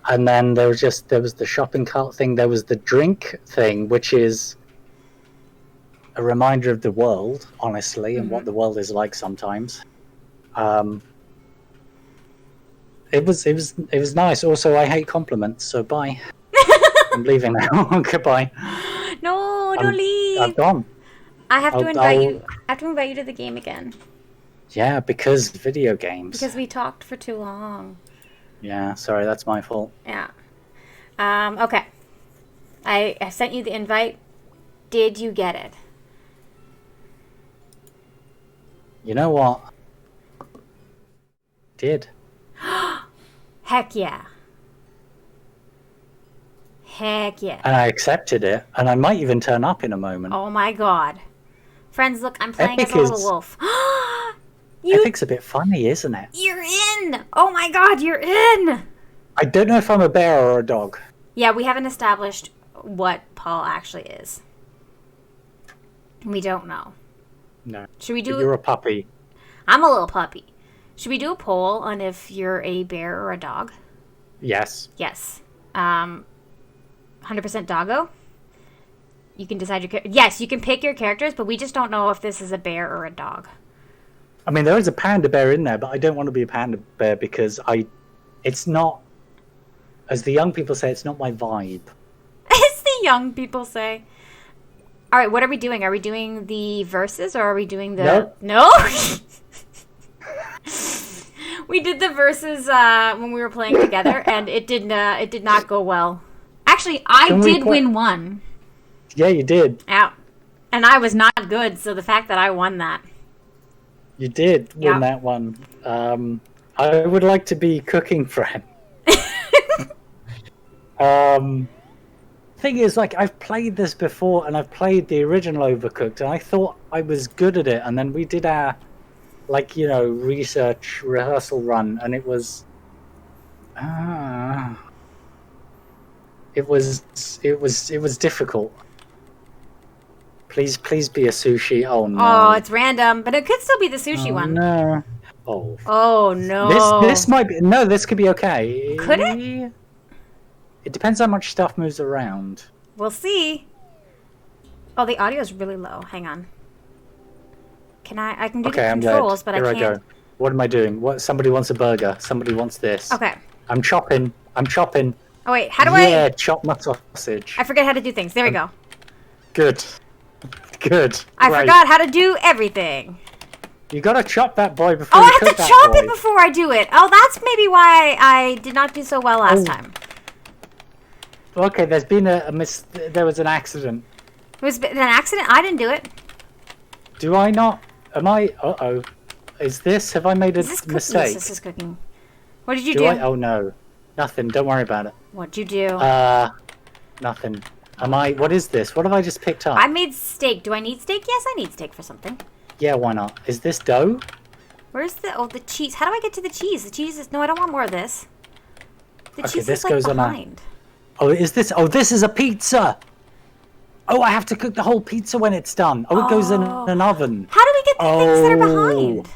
And then there was the shopping cart thing, there was the drink thing, which is a reminder of the world, honestly, and what the world is like sometimes. It was nice. Also, I hate compliments, so bye. I'm leaving now. Goodbye. No, don't leave. I'm gone. I have to invite you. I have to invite you to the game again. Yeah, because video games. Because we talked for too long. Yeah, sorry, that's my fault. Yeah. Okay. I sent you the invite did you get it? You know what? Did. Heck yeah. Heck yeah. And I accepted it, and I might even turn up in a moment. Oh my god. Friends, look, I'm playing Epic as a little wolf. Epic's a bit funny, isn't it? You're in! Oh my god, you're in! I don't know if I'm a bear or a dog. Yeah, we haven't established what Paul actually is. We don't know. No. Should we do... You're a puppy. I'm a little puppy. Should we do a poll on if you're a bear or a dog? Yes. Yes. 100% doggo? You can decide your... Yes, you can pick your characters, but we just don't know if this is a bear or a dog. I mean, there is a panda bear in there, but I don't want to be a panda bear because it's not, as the young people say, it's not my vibe. As the young people say. All right, what are we doing? Are we doing the verses or are we doing the... Nope. No? We did the verses when we were playing together, and it did not go well. Actually, I did win one. Yeah, you did. Out. And I was not good, so the fact that I won that. You did win that one. I would like to be cooking friend. Thing is, like, I've played this before, and I've played the original Overcooked, and I thought I was good at it, and then we did our, like, you know, rehearsal run, and it was... It was difficult. Please be a sushi. Oh no. Oh, it's random, but it could still be the sushi one. No. Oh. Oh no. This might be This could be okay. Could it? It depends how much stuff moves around. We'll see. Oh, the audio is really low. Hang on. I can do the controls, but Here I can't. I go. What am I doing? Somebody wants a burger. Somebody wants this. Okay. I'm chopping. Oh wait, how do I? Yeah, chop my sausage. I forget how to do things. There we go. Good. I forgot how to do everything. You gotta chop that boy before you you cook that boy. Oh, I have to chop it before I do it. Oh, that's maybe why I did not do so well last time. Okay, there's been there was an accident. It was an accident? I didn't do it. Do I not? Am I? Uh-oh. Have I made a mistake? Yes, this is cooking. What did you do? Oh no. Nothing. Don't worry about it. What'd you do? Nothing. What is this? What have I just picked up? I made steak. Do I need steak? Yes, I need steak for something. Yeah, why not? Is this dough? Where's the cheese? How do I get to the cheese? The cheese is... No, I don't want more of this. The cheese is, like, behind. Oh, is this... Oh, this is a pizza! Oh, I have to cook the whole pizza when it's done. Oh, it goes in an oven. How do we get the things that are behind?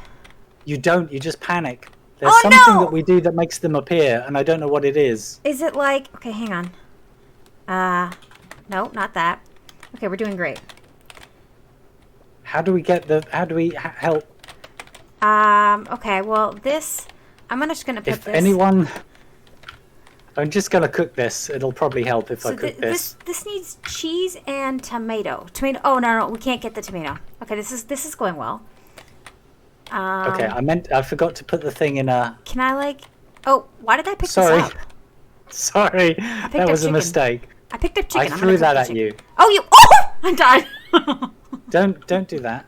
You don't. You just panic. There's something that we do that makes them appear, and I don't know what it is. Is it like... Okay, hang on. No, not that. Okay, we're doing great. How do we help? Okay, well, this... I'm just gonna put this... If anyone... I'm just gonna cook this. It'll probably help if I cook this. This needs cheese and tomato. Oh, no, we can't get the tomato. Okay, this is going well. Okay, I forgot to put the thing in a... Can I, like... Oh, why did I pick this up? Sorry, that was a mistake. I picked up chicken. I threw that at you. Oh, you... Oh! I died. Don't do that.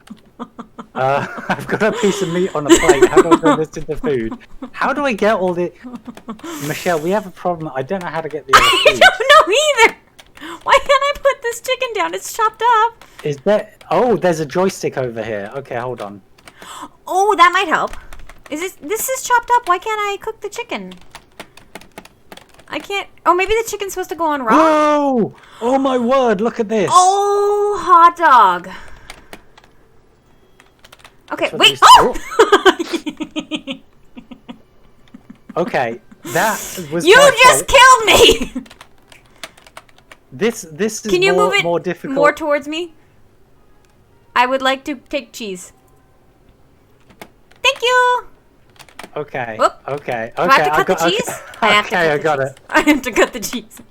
I've got a piece of meat on a plate. How do I throw this in the food? How do I get all the... Michelle, we have a problem. I don't know how to get the other food. I don't know either. Why can't I put this chicken down? It's chopped up. Is there... Oh, there's a joystick over here. Okay, hold on. Oh, that might help. This is chopped up. Why can't I cook the chicken? I can't... Oh, maybe the chicken's supposed to go on raw? Whoa! Oh, my word. Look at this. Oh, hot dog. Okay, wait. Oh! Okay, that was... You just killed me! This is Can you move it more difficult. more towards me? I would like to take cheese. Thank you! Okay. Whoop. Okay. Do I have to cut the cheese? Okay, I got it. I have to cut the cheese.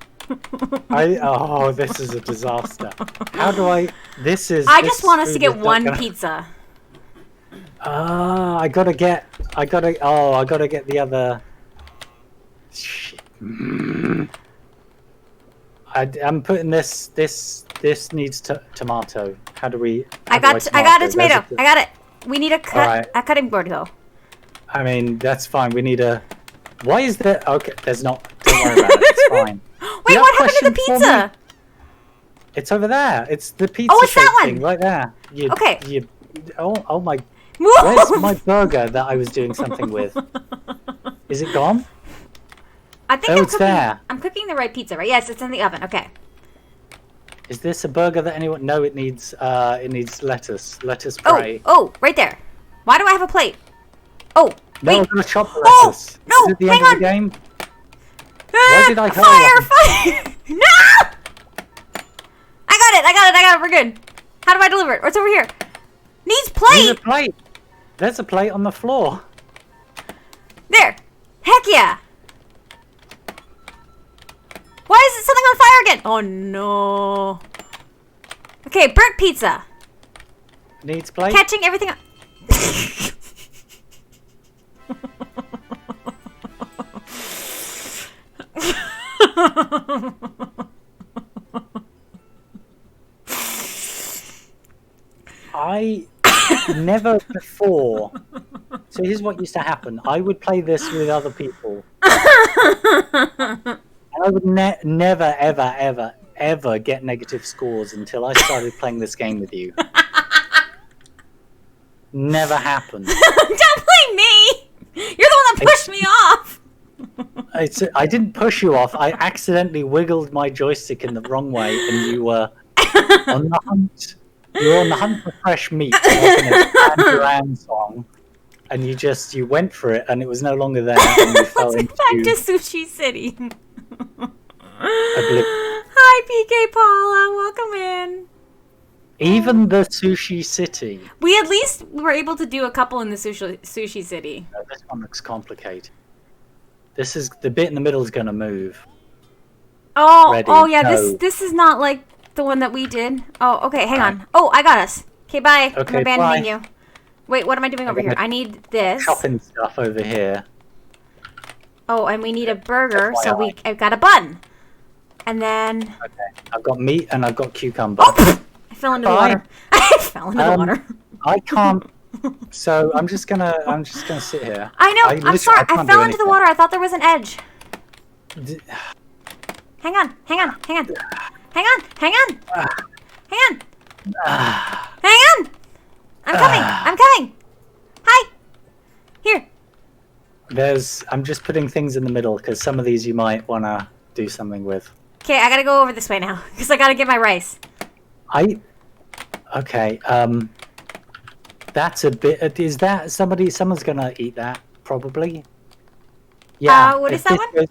Oh, this is a disaster. How do I... I just want us to get one pizza. I gotta get the other... Shit. I'm putting this This needs tomato. How do we? I got a tomato. I got it. We need a cutting board though. I mean, that's fine. We need a. Why is there? Okay, there's not. Don't worry about it. It's fine. Wait, what happened to the pizza? It's over there. It's the pizza. Oh, it's that one. Thing right there. Okay. Oh my. Where's my burger that I was doing something with? Is it gone? I think it's there. I'm cooking the right pizza, right? Yes, it's in the oven. Okay. Is this a burger that anyone? No, it needs lettuce. Lettuce spray. Oh, right there. Why do I have a plate? Oh, no, wait. I'm gonna chop the lettuce. No, is it the hang end on. Of the game? Why did I fire? No! I got it. We're good. How do I deliver it? What's over here? Needs plate. Needs a plate. There's a plate on the floor. There. Heck yeah. Why is it something on fire again? Oh no. Okay, burnt pizza. Needs plate. Catching everything up. I never before. So here's what used to happen. I would play this with other people. And I would never, ever get negative scores until I started playing this game with you. Never happened. Don't blame me! You're the one that pushed me off! I didn't push you off. I accidentally wiggled my joystick in the wrong way, and you were on the hunt. You were on the hunt for fresh meat, like in a Duran Duran song, and you went for it, and it was no longer there. And you fell Let's into get back to Sushi City. oblivion. Hi, PK Paula. Welcome in. Even the Sushi City. We at least were able to do a couple in the Sushi City. No, this one looks complicated. This is the bit in the middle is going to move. Oh, Ready? Yeah. No. This is not like the one that we did. Oh, okay. Hang on. Oh, I got us. Okay, bye. Okay, I'm abandoning bye. you. Wait, what am I doing over here? I need this. Chopping stuff over here. Oh, and we need a burger, so I've got a bun. And then... Okay, I've got meat and I've got cucumber. Oh! I fell into the water. I fell into the water. I can't... So, I'm just gonna sit here. I know, I'm sorry. I fell into the water. I thought there was an edge. Hang on. Hang on. I'm coming. Hi. Here. I'm just putting things in the middle because some of these you might want to do something with. Okay, I gotta go over this way now because I gotta get my rice. Okay, that's a bit... Is that someone's gonna eat that, probably? Yeah. What is that one?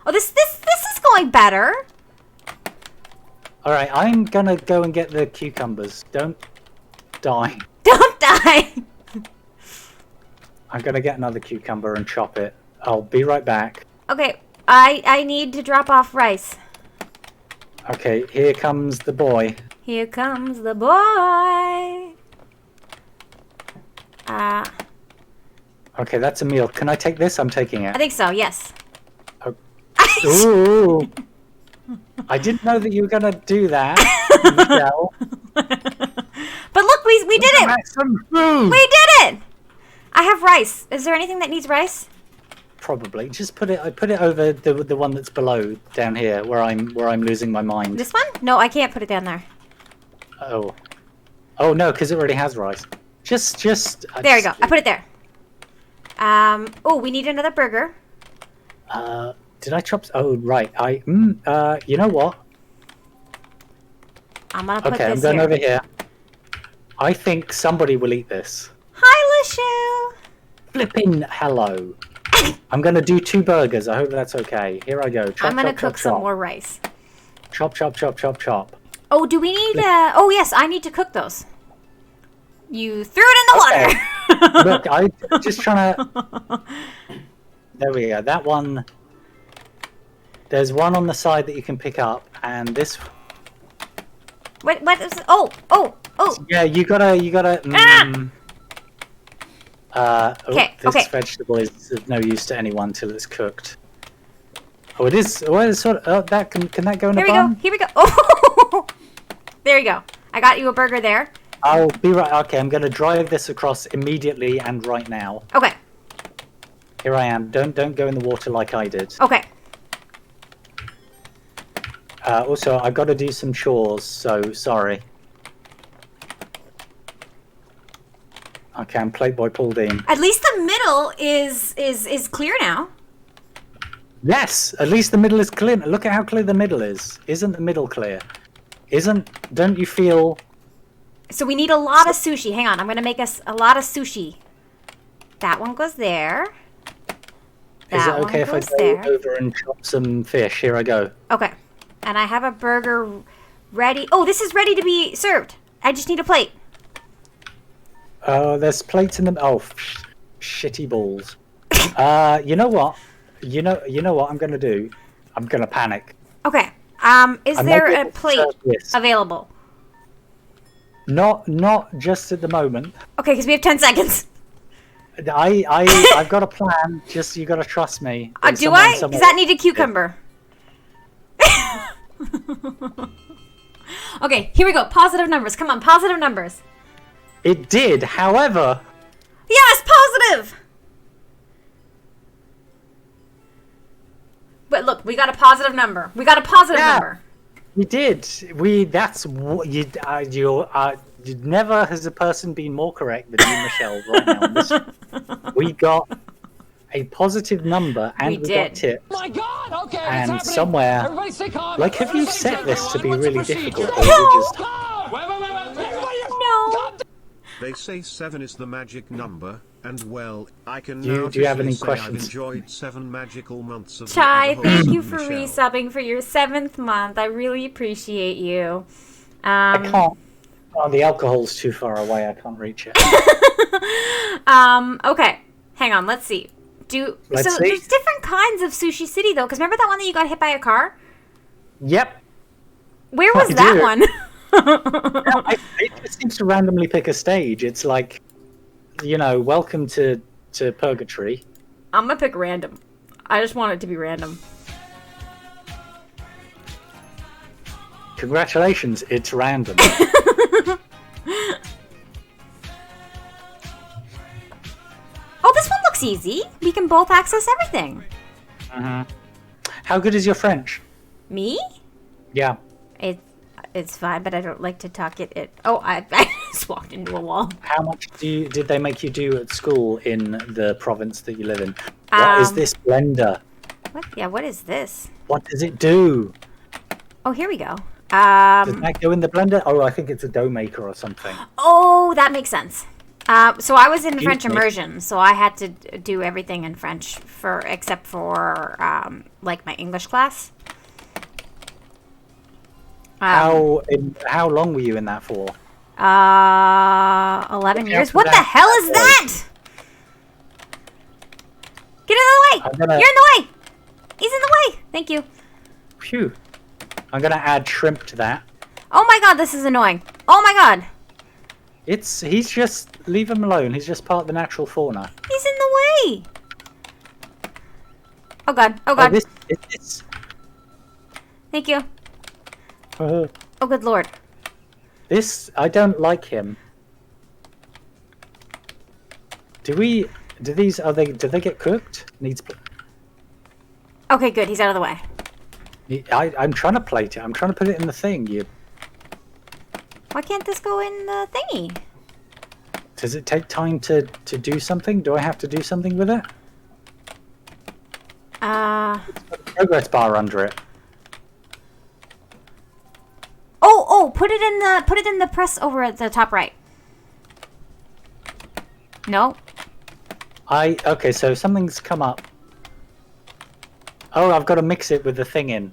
Oh, this is going better. Alright, I'm gonna go and get the cucumbers. Don't die. Don't die! I'm gonna get another cucumber and chop it. I'll be right back. Okay, I need to drop off rice. Okay, here comes the boy. Here comes the boy. Okay, that's a meal. Can I take this? I'm taking it. I think so, yes. Oh. Ooh. I didn't know that you were gonna do that, Michelle. But look, we did it! Some food. We did it! I have rice. Is there anything that needs rice? Probably. Just put it. I put it over the one that's below down here, where I'm losing my mind. This one? No, I can't put it down there. Oh no, because it already has rice. Just. There you go. I put it there. Oh, we need another burger. Did I chop? Oh right. You know what? I'm gonna put this I'm going over here. I think somebody will eat this. Hi, Lishu. Flipping hello. I'm going to do 2 burgers. I hope that's okay. Here I go. Chop, I'm going to chop, cook chop, some chop. more rice. Chop, chop, chop, chop, chop. Oh, do we need... Oh, yes, I need to cook those. You threw it in the water. Look, I'm just trying to... There we go. That one... There's one on the side that you can pick up, and this... What is... Oh! Yeah, you gotta... This vegetable is of no use to anyone till it's cooked. Oh, it is. Well, it's sort of. Oh, can that go in a bun? Here we go. Oh! There you go. I got you a burger there. I'll be right. Okay, I'm going to drive this across immediately and right now. Okay. Here I am. Don't go in the water like I did. Okay. Also, I've got to do some chores, so sorry. Okay, I'm Playboy Pauline. At least the middle is clear now. Yes, at least the middle is clear. Look at how clear the middle is. Isn't the middle clear? Don't you feel... So we need a lot of sushi. Hang on, I'm gonna make us a lot of sushi. That one goes there. Is it okay if I go over and chop some fish? Here I go. Okay. And I have a burger ready. Oh, this is ready to be served. I just need a plate. There's plates in them. Oh, shitty balls. You know what? You know what I'm gonna do? I'm gonna panic. Okay. Is there a plate available? Not just at the moment. Okay, because we have 10 seconds. I've got a plan. Just you gotta trust me. Do I? Does that need a cucumber? Okay, here we go. Positive numbers. Come on, positive numbers. It did, however. Yes, positive. But look, we got a positive number. We got a positive number. We did. That's what you. Never has a person been more correct than you, Michelle. Right now, we got a positive number, and we got tips. Oh my God! Okay, and somewhere, everybody stay calm. Like, have you set this to be really difficult, or just... No. They say 7 is the magic number, and well, I can do you have any questions? I've enjoyed 7 magical months of Chai, thank you for resubbing for your 7th month. I really appreciate you. I can't. Oh, the alcohol's too far away. I can't reach it. Okay. Hang on. Let's see. Let's see. There's different kinds of Sushi City, though. Because remember that one that you got hit by a car? Yep. Where was that one? It just seems to randomly pick a stage. It's like, welcome to Purgatory. I'm going to pick random. I just want it to be random. Congratulations, it's random. Oh, this one looks easy. We can both access everything. How good is your French? Me? Yeah. It's fine, but I don't like to talk it. Oh, I just walked into a wall. How much did they make you do at school in the province that you live in? What is this blender? What? Yeah, what is this? What does it do? Oh, here we go. Does that go in the blender? Oh, I think it's a dough maker or something. Oh, that makes sense. So I was in French immersion, so I had to do everything in French except for like my English class. How long were you in that for? 11 years. What the hell is that? Get out of the way! You're in the way! He's in the way! Thank you. Phew. I'm gonna add shrimp to that. Oh my god, this is annoying. Oh my god. He's just... Leave him alone. He's just part of the natural fauna. He's in the way! Oh god. Oh god. This. Thank you. Oh good lord. I don't like him. Do they get cooked? Okay, good. He's out of the way. I'm trying to plate it. I'm trying to put it in the thing. Why can't this go in the thingy? Does it take time to do something? Do I have to do something with it? It's got a progress bar under it. Oh, put it in the press over at the top right. No. Okay, so something's come up. Oh, I've got to mix it with the thing in.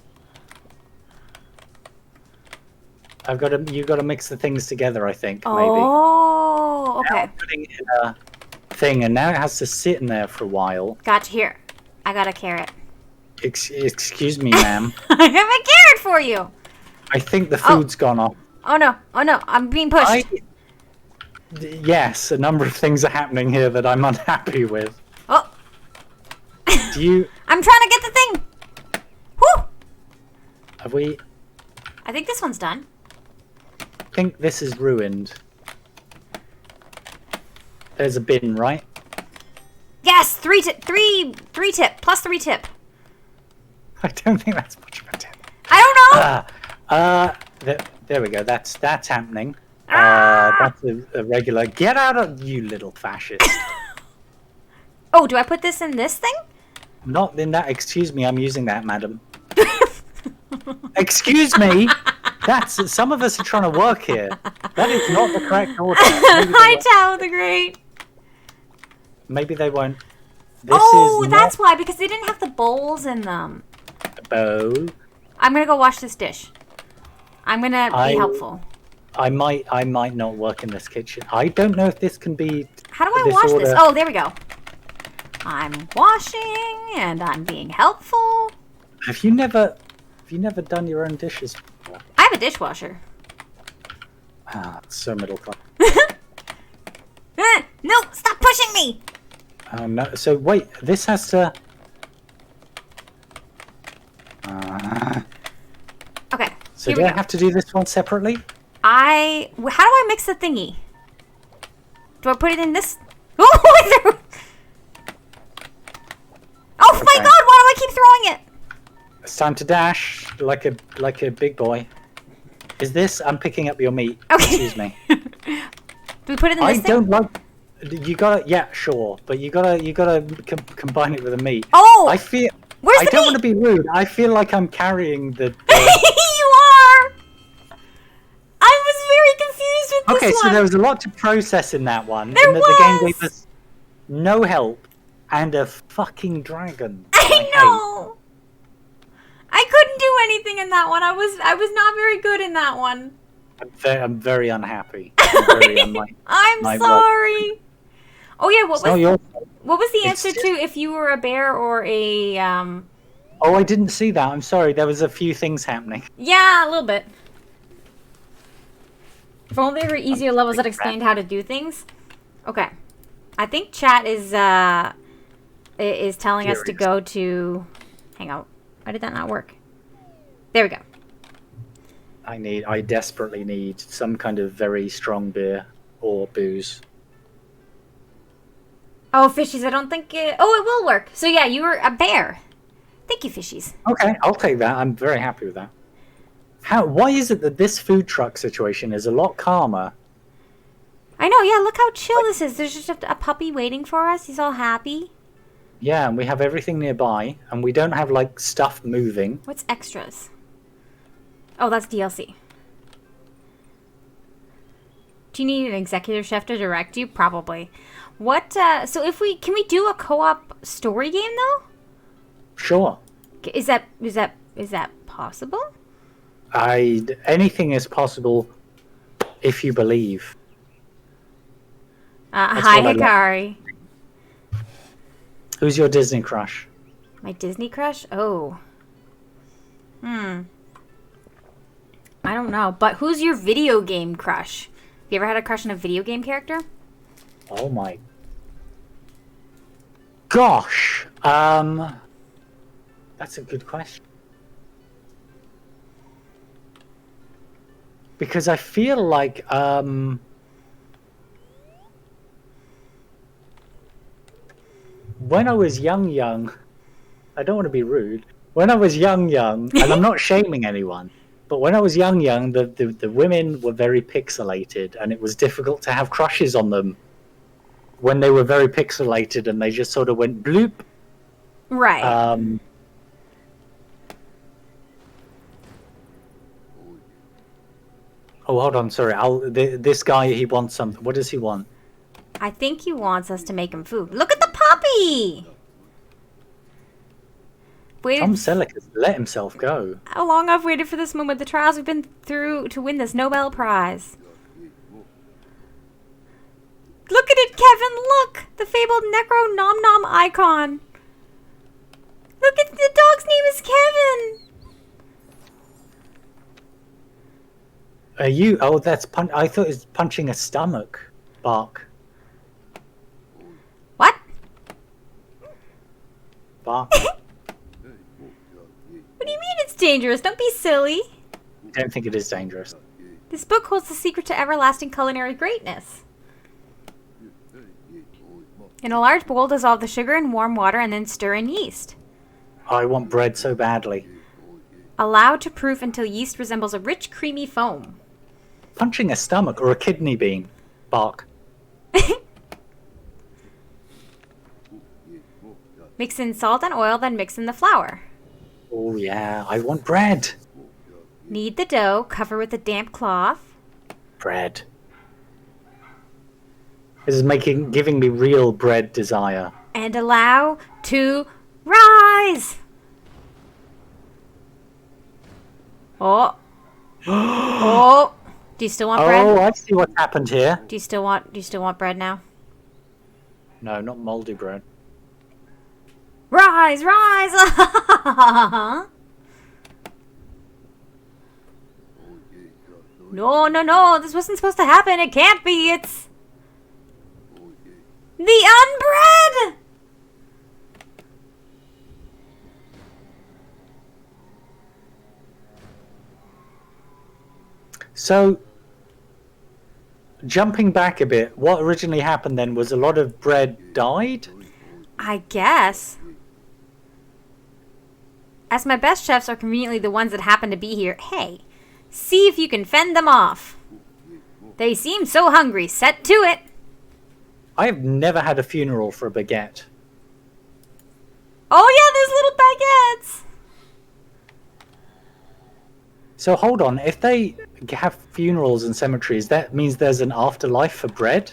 You've got to mix the things together, I think, maybe. Oh, okay. Now I'm putting it in a thing, and now it has to sit in there for a while. Gotcha. Here, I got a carrot. Excuse me, ma'am. I have a carrot for you. I think the food's gone off. Oh no, I'm being pushed. Yes, a number of things are happening here that I'm unhappy with. Oh. I'm trying to get the thing. Whew. Have we... I think this one's done. think this is ruined. There's a bin, right? Yes, 3 tip, plus 3 tip. I don't think that's much of a tip. I don't know. There we go. That's happening. Ah! That's a regular. Get out of you, little fascist. Oh, do I put this in this thing? Not in that. Excuse me, I'm using that, madam. Excuse me. That's some of us are trying to work here. That is not the correct order. Hi, Tao the Great. Maybe they won't. That's why, because they didn't have the bowls in them. A bowl. I'm gonna go wash this dish. I'm gonna be helpful. I might not work in this kitchen. I don't know if this can be. How do I wash this? Oh, there we go. I'm washing and I'm being helpful. Have you never done your own dishes before? I have a dishwasher. Ah, it's so middle class. No, stop pushing me! Oh no! So wait, this has to. Okay. So do I have to do this one separately? How do I mix the thingy? Do I put it in this? Oh my god! Why do I keep throwing it? It's time to dash like a big boy. Is this? I'm picking up your meat. Okay. Excuse me. Do we put it in this thing? I don't like. You gotta. Yeah, sure, but you gotta combine it with the meat. Oh. I feel. Where's I the don't meat? want to be rude. I feel like I'm carrying the. You are. I was very confused with this one. Okay, so there was a lot to process in that one. There The game was. gave us no help and a fucking dragon. I know. I couldn't do anything in that one. I was not very good in that one. I'm very unhappy. I'm sorry. Oh yeah, what was the It's answer to if you were a bear or a Oh, I didn't see that. I'm sorry. There was a few things happening. Yeah, a little bit. If only there were easier levels that explained how to do things. Okay. I think chat is telling us to go to... Hang on. Why did that not work? There we go. I desperately need some kind of very strong beer or booze. Oh, fishies, I don't think it... Oh, it will work. So yeah, you were a bear. Thank you, fishies. Okay, I'll take that. I'm very happy with that. Why is it that this food truck situation is a lot calmer? I know, yeah, look how chill this is. There's just a puppy waiting for us. He's all happy. Yeah, and we have everything nearby, and we don't have, like, stuff moving. What's extras? Oh, that's DLC. Do you need an executive chef to direct you? Probably. What, so if can we do a co-op story game, though? Sure. Is that possible? Anything is possible if you believe. Hi, Hikari. Who's your Disney crush? My Disney crush? Oh. I don't know. But who's your video game crush? Have you ever had a crush on a video game character? Oh my gosh. That's a good question. Because I feel like when I was young, I don't want to be rude. When I was young, and I'm not shaming anyone, but when I was young, the women were very pixelated, and it was difficult to have crushes on them when they were very pixelated, and they just sort of went bloop. Right. Oh, hold on, sorry. This guy, he wants something. What does he want? I think he wants us to make him food. Look at the puppy! Tom Selleck has let himself go. How long I've waited for this moment. The trials we've been through to win this Nobel Prize. Look at it, Kevin! Look! The fabled Necro Nom Nom icon. Look at the dog's name is Kevin! Are you? Oh, that's I thought it was punching a stomach. Bark. What? Bark. What do you mean it's dangerous? Don't be silly. I don't think it is dangerous. This book holds the secret to everlasting culinary greatness. In a large bowl, dissolve the sugar in warm water and then stir in yeast. I want bread so badly. Allow to proof until yeast resembles a rich, creamy foam. Punching a stomach or a kidney bean. Bark. Mix in salt and oil, then mix in the flour. Oh yeah, I want bread. Knead the dough, cover with a damp cloth. Bread. This is giving me real bread desire. And allow to rise. Oh. Oh. Do you still want bread? Oh, I see what's happened here. Do you still want bread now? No, not moldy bread. Rise, rise. No, no, no. This wasn't supposed to happen. It can't be. It's the unbread. So, jumping back a bit, what originally happened then was a lot of bread died? I guess. As my best chefs are conveniently the ones that happen to be here, hey, see if you can fend them off. They seem so hungry. Set to it. I have never had a funeral for a baguette. Oh yeah, there's little baguettes. So hold on, if they have funerals and cemeteries, that means there's an afterlife for bread?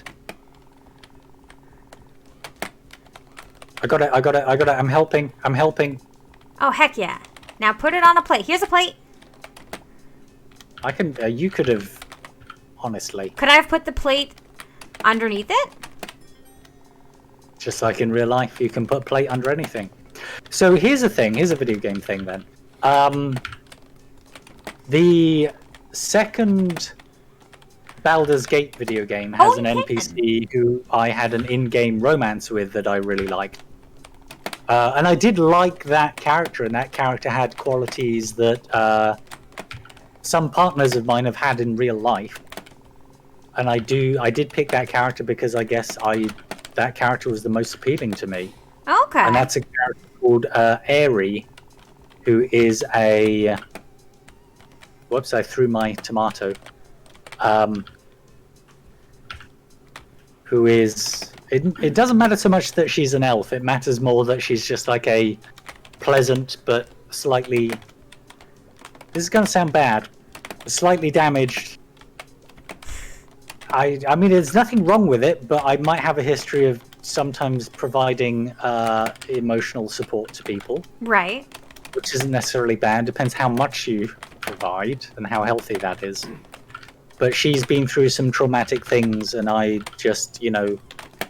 I got it, I'm helping. Oh heck yeah. Now put it on a plate. Here's a plate. I can, you could have, honestly. Could I have put the plate underneath it? Just like in real life, you can put a plate under anything. So here's a video game thing then. The second Baldur's Gate video game has an NPC who I had an in-game romance with that I really liked. And I did like that character, and that character had qualities that some partners of mine have had in real life. And I did pick that character because I guess that character was the most appealing to me. Okay. And that's a character called Aerie, who is a... Whoops, I threw my tomato. Who is... It doesn't matter so much that she's an elf. It matters more that she's just like a pleasant but slightly... This is going to sound bad. Slightly damaged... I mean, there's nothing wrong with it, but I might have a history of sometimes providing emotional support to people. Right. Which isn't necessarily bad. Depends how much you provide and how healthy that is. But she's been through some traumatic things, and I just,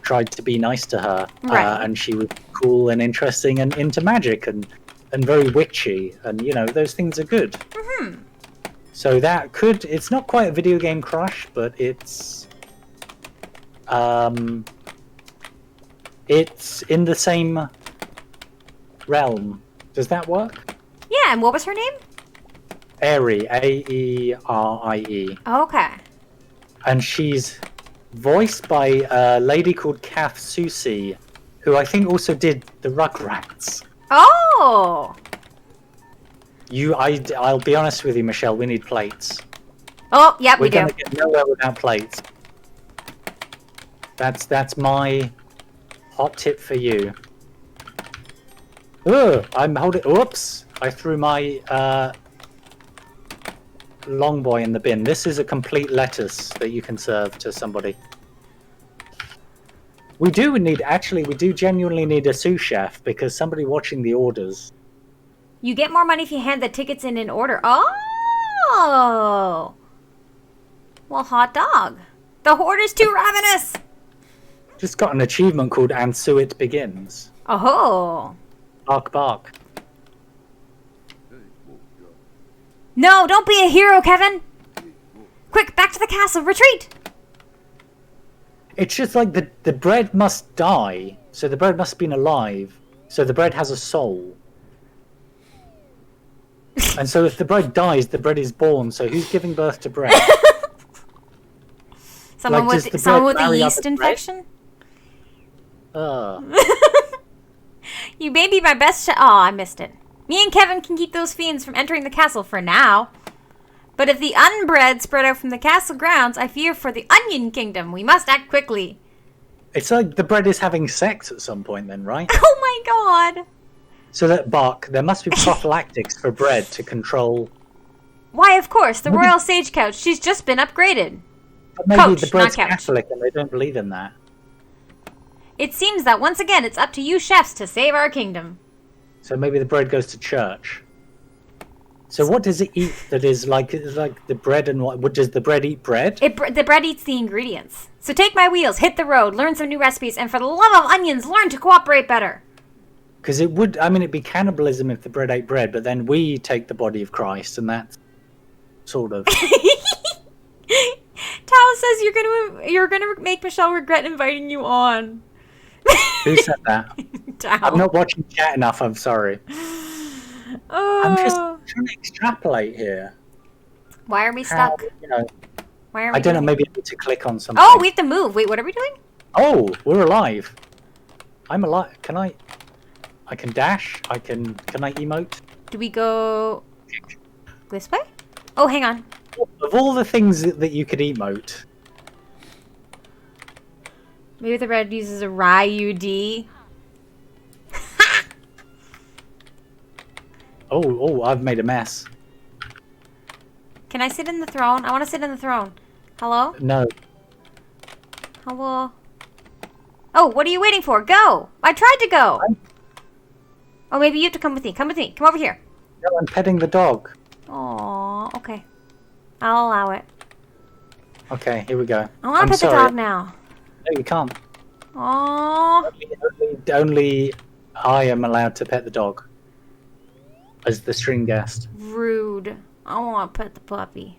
tried to be nice to her. Right. And she was cool and interesting and into magic and very witchy. And, those things are good. Mm-hmm. So it's not quite a video game crush, but it's in the same realm. Does that work? Yeah, and what was her name? Aerie, Aerie. Okay. And she's voiced by a lady called Kath Soucie, who I think also did the Rugrats. Oh! I'll be honest with you, Michelle, we need plates. Oh, yep, we do. We're going to get nowhere without plates. That's my hot tip for you. Oh, I'm holding... Whoops! I threw my long boy in the bin. This is a complete lettuce that you can serve to somebody. We do genuinely need a sous chef because somebody watching the orders... You get more money if you hand the tickets in order. Oh! Well, hot dog. The horde is too ravenous! Just got an achievement called And So It Begins. Oh! Bark, bark. No, don't be a hero, Kevin! Quick, back to the castle, retreat! It's just like the bread must die, so the bread must have been alive, so the bread has a soul. And so if the bread dies, the bread is born, so who's giving birth to bread? Someone Like, with does the someone with bread a marry up yeast with bread? infection? Ugh. You may be my best shot. Oh, I missed it. Me and Kevin can keep those fiends from entering the castle for now. But if the unbred spread out from the castle grounds, I fear for the Onion Kingdom. We must act quickly. It's like the bread is having sex at some point then, right? Oh my god. So that bark, there must be prophylactics for bread to control... Why, of course, the royal sage couch. She's just been upgraded. But maybe Coach, the bread's not couch. Catholic and they don't believe in that. It seems that once again it's up to you chefs to save our kingdom. So maybe the bread goes to church. So what does it eat that is like the bread and what does the bread eat bread? The bread eats the ingredients. So take my wheels, hit the road, learn some new recipes, and for the love of onions, learn to cooperate better. Because it would, I mean, it'd be cannibalism if the bread ate bread, but then we take the body of Christ, and that's sort of... Tal says you're gonna make Michelle regret inviting you on. Who said that? Tal. I'm not watching chat enough, I'm sorry. Oh. I'm just trying to extrapolate here. Why are we How, stuck? you know, Why are we I don't know, doing- maybe I need to click on something. Oh, we have to move. Wait, what are we doing? Oh, we're alive. I'm alive. Can I can dash? Can I emote? Do we go this way? Oh, hang on. Of all the things that you could emote, Maybe the red uses a Ryud. oh, I've made a mess. Can I sit in the throne? I want to sit in the throne. Hello? No. Hello? Oh, what are you waiting for? Go! I tried to go! Oh, maybe you have to come with me. Come with me. Come over here. No, I'm petting the dog. Oh, okay. I'll allow it. Okay, here we go. I want to pet the dog now. No, you can't. Oh. Only I am allowed to pet the dog. As the stream guest. Rude. I want to pet the puppy.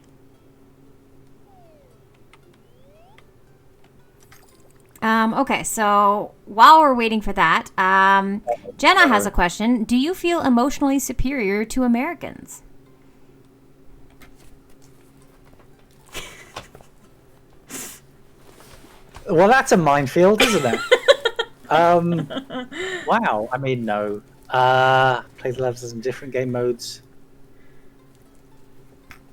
Okay, so while we're waiting for that, Jenna has a question. Do you feel emotionally superior to Americans? Well, that's a minefield, isn't it? Wow. I mean, no. Play the levels in different game modes.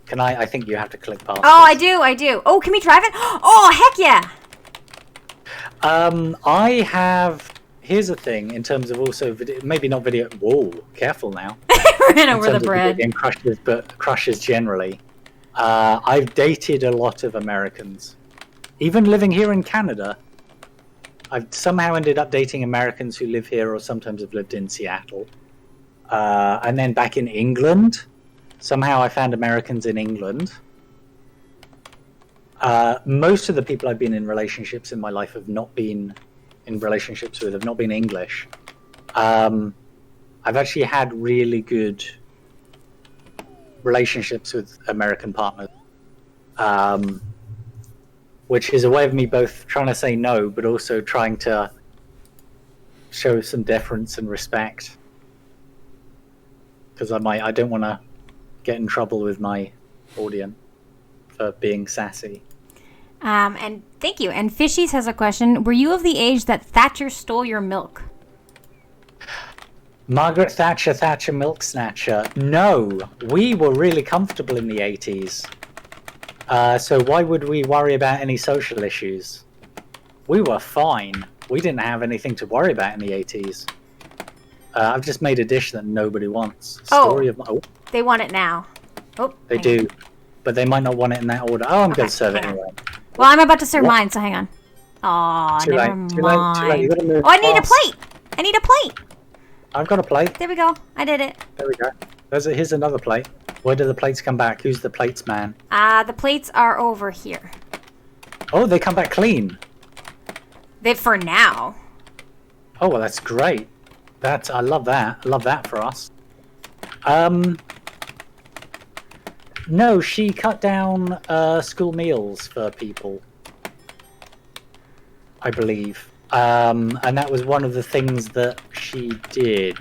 Can I think you have to click past. Oh, I do. Oh, can we drive it? Oh, heck yeah! I have. Here's the thing in terms of also video, maybe not video. Whoa, careful now. Ran over the In terms of bread. video game crushes, but crushes generally. I've dated a lot of Americans. Even living here in Canada, I've somehow ended up dating Americans who live here or sometimes have lived in Seattle. And then back in England, somehow I found Americans in England. Most of the people I've been in relationships in my life have not been in relationships with, have not been English. I've actually had really good relationships with American partners. Which is a way of me both trying to say no, but also trying to show some deference and respect. Because I don't want to get in trouble with my audience for being sassy. And thank you. And Fishies has a question. Were you of the age that Thatcher stole your milk? Margaret Thatcher milk snatcher. No, we were really comfortable in the 80s. So why would we worry about any social issues? We were fine. We didn't have anything to worry about in the 80s. I've just made a dish that nobody wants. Story of my... Oh, They want it now. Oh, they hang on. do. But they might not want it in that order. Oh, I'm going Okay, to serve it hang on. anyway. Well, I'm about to serve What? mine, so hang on. Aw, Too never late. mind. Too late. You gotta move Oh, I need a fast. plate. I need a plate. I've got a plate. There we go. I did it. There we go. Here's another plate. Where do the plates come back? Who's the plates man? The plates are over here. Oh, they come back clean. For now. Oh, well, that's great. I love that. I love that for us. No, she cut down school meals for people, I believe. And that was one of the things that she did.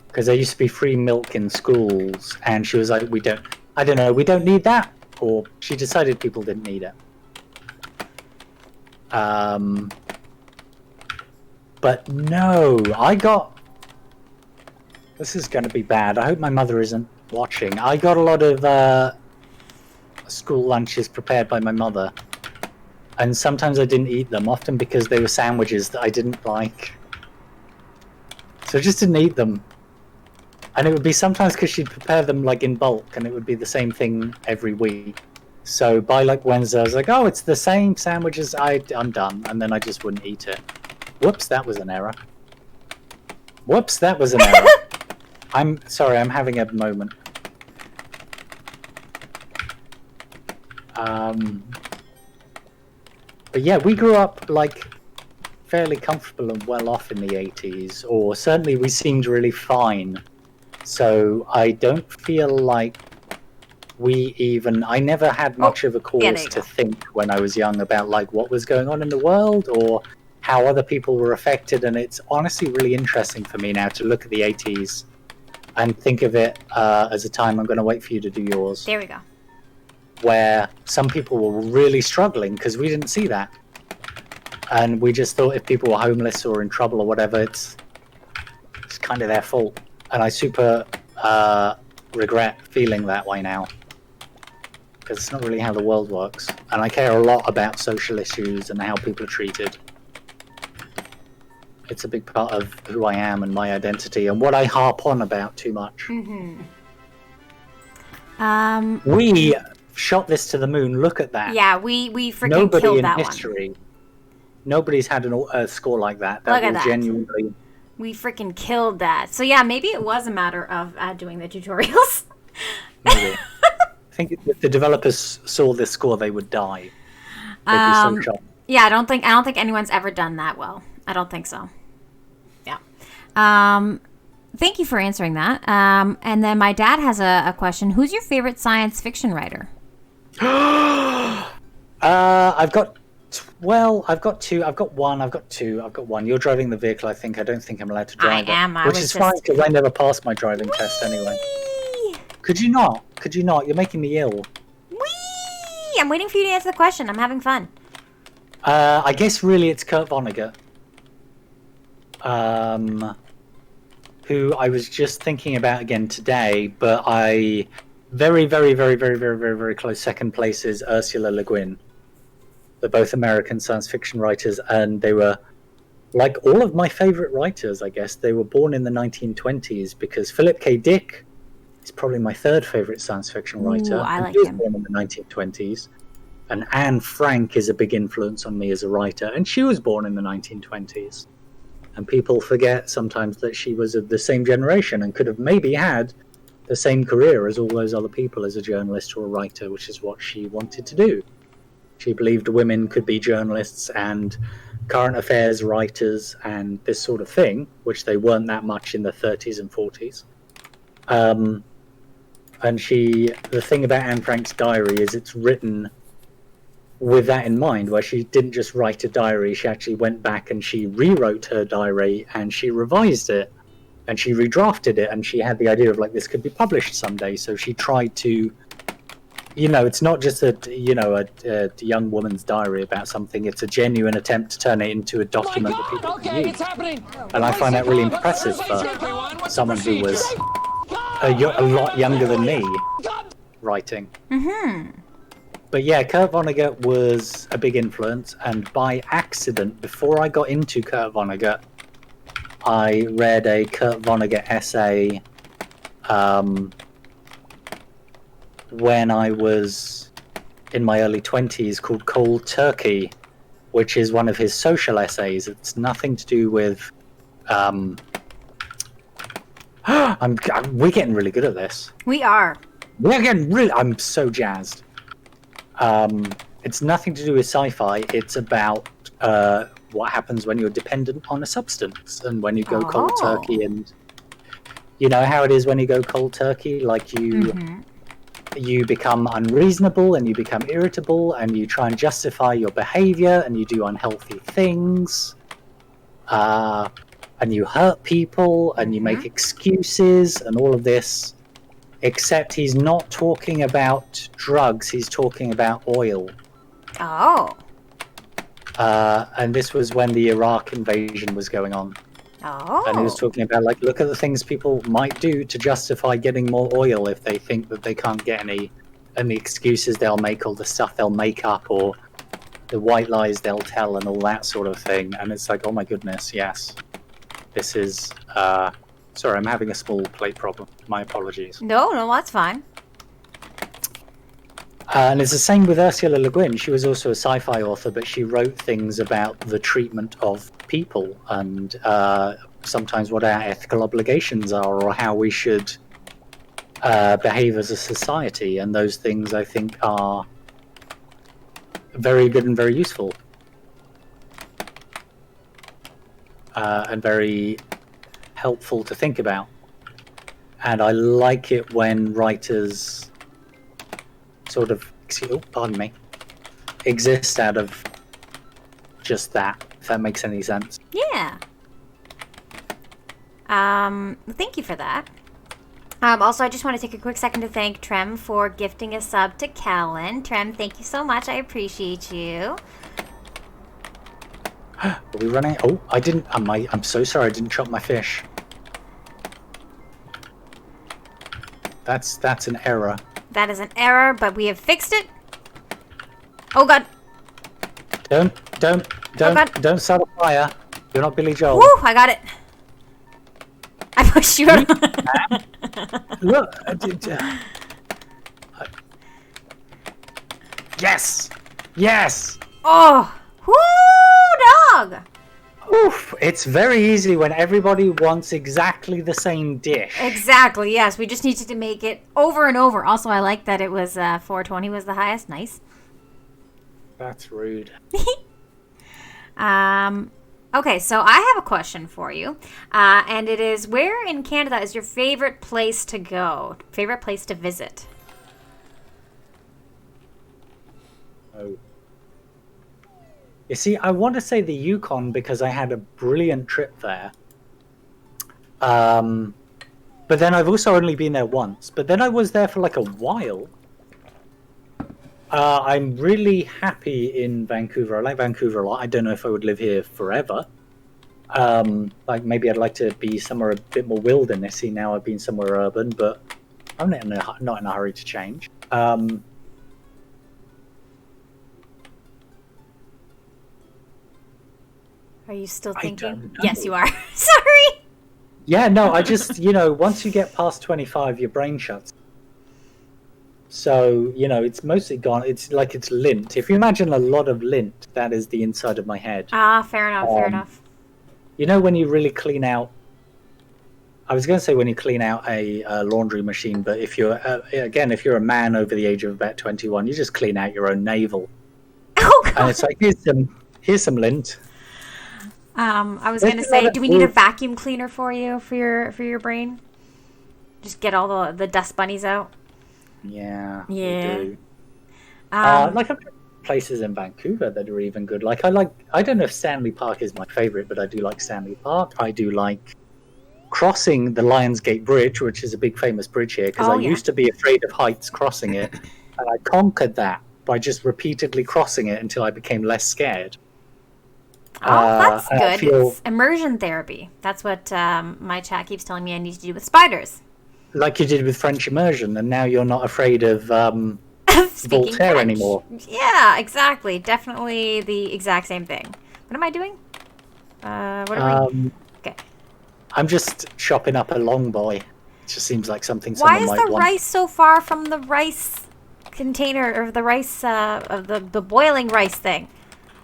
Because there used to be free milk in schools, and she was like, we don't need that. Or she decided people didn't need it. But no, this is going to be bad. I hope my mother isn't watching. I got a lot of school lunches prepared by my mother. And sometimes I didn't eat them, often because they were sandwiches that I didn't like. So I just didn't eat them. And it would be sometimes because she'd prepare them like in bulk, and it would be the same thing every week. So by like Wednesday, I was like, oh, it's the same sandwiches, I'm done. And then I just wouldn't eat it. Whoops, that was an error. Whoops, that was an error. I'm sorry, I'm having a moment. But yeah, we grew up like fairly comfortable and well off in the 80s, or certainly we seemed really fine. So I don't feel like I never had much of a cause to think when I was young about like what was going on in the world or how other people were affected. And it's honestly really interesting for me now to look at the 80s and think of it as a time. I'm going to wait for you to do yours. There we go. Where some people were really struggling because we didn't see that. And we just thought if people were homeless or in trouble or whatever, it's kind of their fault. And I super regret feeling that way now. Because it's not really how the world works. And I care a lot about social issues and how people are treated. It's a big part of who I am and my identity and what I harp on about too much. Mm-hmm. We shot this to the moon. Look at that. Yeah, we freaking killed that one. Nobody's had a score like that. Look at was that. Genuinely... We freaking killed that. So yeah, maybe it was a matter of doing the tutorials. Maybe. I think if the developers saw this score, they would die. They'd be so shocked. Yeah, I don't think anyone's ever done that well. I don't think so. Yeah. Thank you for answering that. And then my dad has a question. Who's your favorite science fiction writer? I've got two. I've got one. You're driving the vehicle, I think. I don't think I'm allowed to drive it. I am. Which is fine, because I never passed my driving test anyway. Could you not? You're making me ill. Whee! I'm waiting for you to answer the question. I'm having fun. I guess really it's Kurt Vonnegut. Who I was just thinking about again today, but very, very, very, very, very, very, very close second place is Ursula Le Guin. They're both American science fiction writers, and they were, like all of my favorite writers, I guess, they were born in the 1920s, because Philip K. Dick is probably my third favorite science fiction writer. Ooh, I like he was him. born in the 1920s. And Anne Frank is a big influence on me as a writer, and she was born in the 1920s. And people forget sometimes that she was of the same generation and could have maybe had the same career as all those other people as a journalist or a writer, which is what she wanted to do. She believed women could be journalists and current affairs writers and this sort of thing, which they weren't that much in the 30s and 40s. And the thing about Anne Frank's diary is it's written with that in mind, where she didn't just write a diary, she actually went back and she rewrote her diary and she revised it and she redrafted it, and she had the idea of like this could be published someday. So she tried to, it's not just a young woman's diary about something, it's a genuine attempt to turn it into a document that people can use. And I find that really impressive for someone who was a lot younger than me writing. Mm-hmm. But yeah, Kurt Vonnegut was a big influence, and by accident, before I got into Kurt Vonnegut, I read a Kurt Vonnegut essay when I was in my early 20s called Cold Turkey, which is one of his social essays. It's nothing to do with... we're getting really good at this. We are. We're getting really... I'm so jazzed. It's nothing to do with sci-fi. It's about what happens when you're dependent on a substance and when you go cold turkey. And you know how it is when you go cold turkey, like you become unreasonable and you become irritable and you try and justify your behavior and you do unhealthy things, and you hurt people and you make excuses and all of this. Except he's not talking about drugs, he's talking about oil. Oh. and this was when the Iraq invasion was going on. Oh. And he was talking about, like, look at the things people might do to justify getting more oil if they think that they can't get any, and the excuses they'll make, or the stuff they'll make up, or the white lies they'll tell, and all that sort of thing. And it's like, oh my goodness, yes. This is... sorry, I'm having a small plate problem. My apologies. No, that's fine. And it's the same with Ursula Le Guin. She was also a sci-fi author, but she wrote things about the treatment of people and sometimes what our ethical obligations are, or how we should behave as a society. And those things, I think, are very good and very useful. And very helpful to think about. And I like it when writers sort of, pardon me, exist out of just that, if that makes any sense. Yeah. Thank you for that. Also, I just want to take a quick second to thank Trem for gifting a sub to Callan. Trem, thank you so much. I appreciate you. Are we running? Oh, I didn't. I'm so sorry. I didn't chop my fish. That's an error. That is an error, but we have fixed it. Oh god. Don't start a fire. You're not Billy Joel. Woo! I got it. I pushed you out. Look. Yes. Yes. Oh. Whoo, dog. Oof, it's very easy when everybody wants exactly the same dish. Exactly, yes. We just needed to make it over and over. Also, I like that it was 420 was the highest. Nice. That's rude. Okay, so I have a question for you. And it is, where in Canada is your favorite place to go? Favorite place to visit? Oh. You see, I want to say the Yukon because I had a brilliant trip there. But then I've also only been there once. But then I was there for like a while. I'm really happy in Vancouver. I like Vancouver a lot. I don't know if I would live here forever. Like maybe I'd like to be somewhere a bit more wildernessy now I've been somewhere urban, but I'm not in a hurry to change. Are you still I thinking? don't know. Yes, you are. Sorry. Yeah, no, I just, once you get past 25, your brain shuts. So, it's mostly gone. It's like it's lint. If you imagine a lot of lint, that is the inside of my head. Ah, fair enough, fair enough. When you really clean out... I was going to say when you clean out a laundry machine, but if you're, if you're a man over the age of about 21, you just clean out your own navel. Oh, God. And it's like, here's some lint. I was gonna say, do we need a vacuum cleaner for you for your brain? Just get all the dust bunnies out. Yeah. Yeah. We do. Like I've been places in Vancouver that are even good. Like I don't know if Stanley Park is my favorite, but I do like Stanley Park. I do like crossing the Lionsgate Bridge, which is a big famous bridge here, because I used to be afraid of heights crossing it, and I conquered that by just repeatedly crossing it until I became less scared. Oh, that's good. It's immersion therapy. That's what my chat keeps telling me I need to do with spiders. Like you did with French immersion, and now you're not afraid of Voltaire French anymore. Yeah, exactly. Definitely the exact same thing. What am I doing? What are we... Okay. I'm just chopping up a long boy. It just seems like something Why someone might want. is the rice so far from the rice container, or the rice, of the boiling rice thing?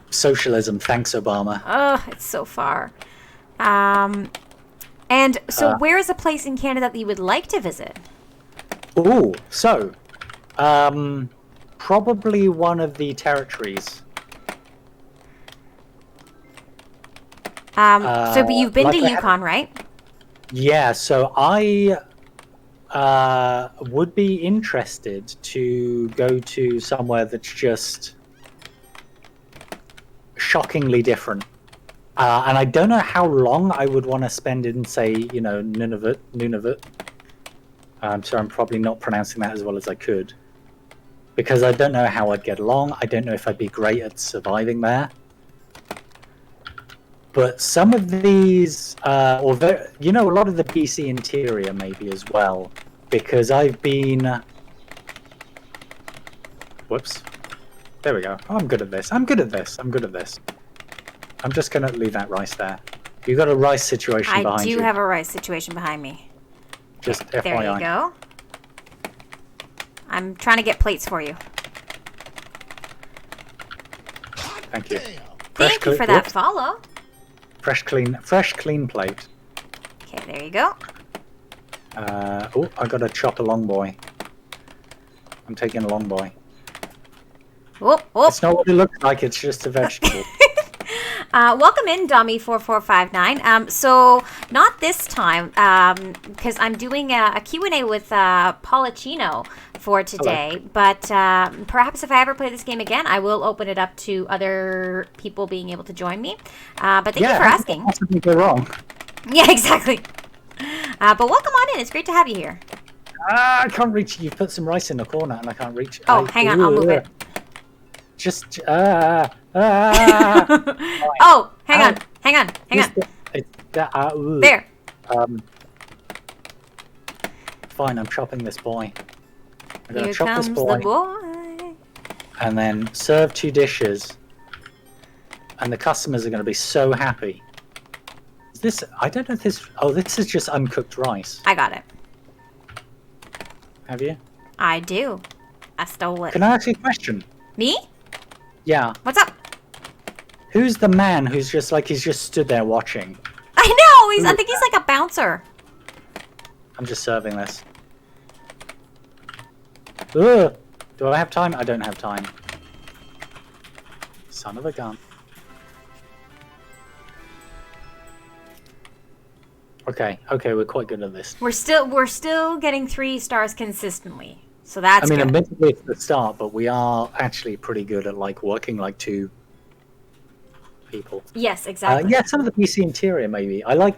Socialism, thanks Obama. Ugh, it's so far. And so where is a place in Canada that you would like to visit? Ooh, so, probably one of the territories. So you've been to Yukon, right? Yeah, so I would be interested to go to somewhere that's just shockingly different. And I don't know how long I would want to spend in, say, Nunavut. I'm sorry, I'm probably not pronouncing that as well as I could. Because I don't know how I'd get along. I don't know if I'd be great at surviving there. But some of these, a lot of the PC interior maybe as well, because I've been. Whoops. There we go. Oh, I'm good at this. I'm good at this. I'm just gonna leave that rice there. You got a rice situation behind you. I do have a rice situation behind me. Just FYI. There you go. I'm trying to get plates for you. Thank you. Thank you for that follow. Fresh, clean plate. Okay, there you go. I gotta chop a long boy. I'm taking a long boy. Whoop. It's not what it looks like, it's just a vegetable. Welcome in, Dummy4459. So, not this time, because I'm doing a Q&A with Paullicino for today. Hello. But perhaps if I ever play this game again, I will open it up to other people being able to join me. But thank you for asking. How could go wrong? Yeah, exactly. But welcome on in. It's great to have you here. I can't reach. You've put some rice in the corner and I can't reach. Oh, hang on. I'll move it. Just. Oh, hang on. There. Fine, I'm chopping this boy. I'm gonna Here chop comes this boy, the boy. and then serve 2 dishes, and the customers are gonna be so happy. Is this? I don't know if this. Oh, this is just uncooked rice. I got it. Have you? I do. I stole it. Can I ask you a question? Me? Yeah. What's up? Who's the man who's just like he's just stood there watching? I know. I think he's like a bouncer. I'm just serving this. Ugh. Do I have time? I don't have time. Son of a gun. Okay, we're quite good at this. We're still getting 3 stars consistently. So that's good. Admittedly it's the start, but we are actually pretty good at like working like 2 people. Yes, exactly. Yeah, some of the PC interior maybe. I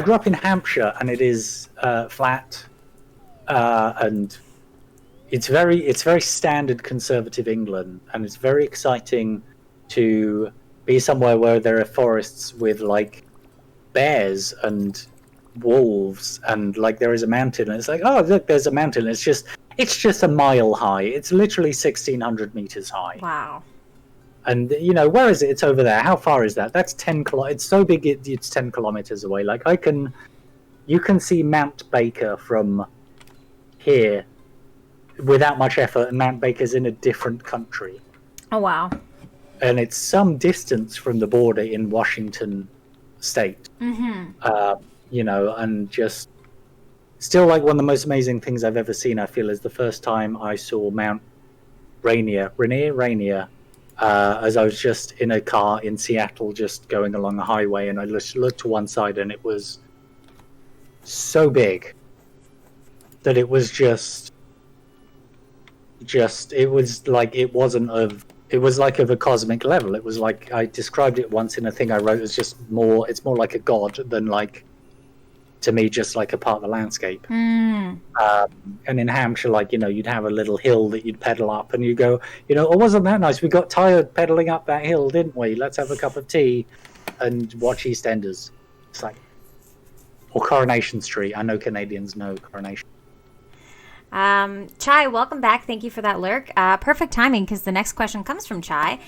grew up in Hampshire and it is flat and it's very standard conservative England, and it's very exciting to be somewhere where there are forests with like bears and wolves, and like there is a mountain and it's like, oh look, there's a mountain. It's just a mile high. It's literally 1,600 meters high. Wow. And where is it? It's over there. How far is that? That's 10 kilometers. It's so big it's 10 kilometers away. Like you can see Mount Baker from here without much effort, and Mount Baker's in a different country. Oh wow. And it's some distance from the border in Washington State. Mm-hmm. And just still like one of the most amazing things I've ever seen, I feel, is the first time I saw Mount Rainier, as I was just in a car in Seattle, just going along a highway, and I just looked to one side, and it was so big that it was it was like it was like of a cosmic level. It was like, I described it once in a thing I wrote as it's more like a god than like, to me, just like a part of the landscape. Mm. And in Hampshire, like, you'd have a little hill that you'd pedal up, and you go, oh, wasn't that nice? We got tired pedaling up that hill, didn't we? Let's have a cup of tea and watch EastEnders. It's like, or Coronation Street. I know Canadians know Coronation. Chai, welcome back. Thank you for that lurk. Perfect timing, because the next question comes from Chai.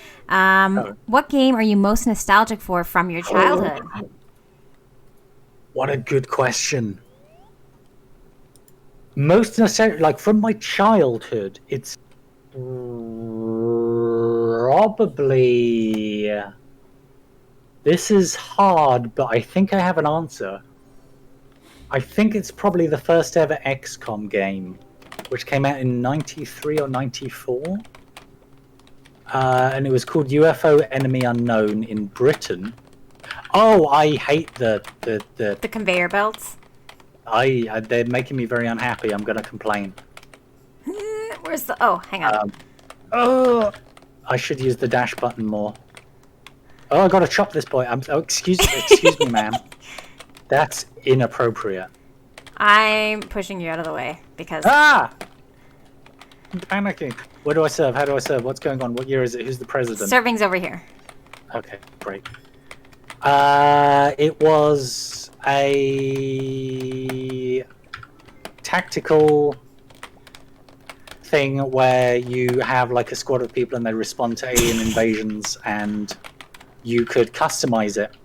What game are you most nostalgic for from your childhood? Oh, what a good question. Most nostalgic, like from my childhood, it's probably... This is hard, but I think I have an answer. I think it's probably the first ever XCOM game, which came out in 93 or 94. And it was called UFO Enemy Unknown in Britain. Oh, I hate the conveyor belts. They're making me very unhappy. I'm going to complain. Where's the... Oh, hang on. I should use the dash button more. Oh, I got to chop this boy. Excuse me, ma'am. That's inappropriate. I'm pushing you out of the way because... I'm panicking. Where do I serve? How do I serve? What's going on? What year is it? Who's the president? Serving's over here. Okay, great. It was a tactical thing where you have like a squad of people and they respond to alien invasions, and you could customize it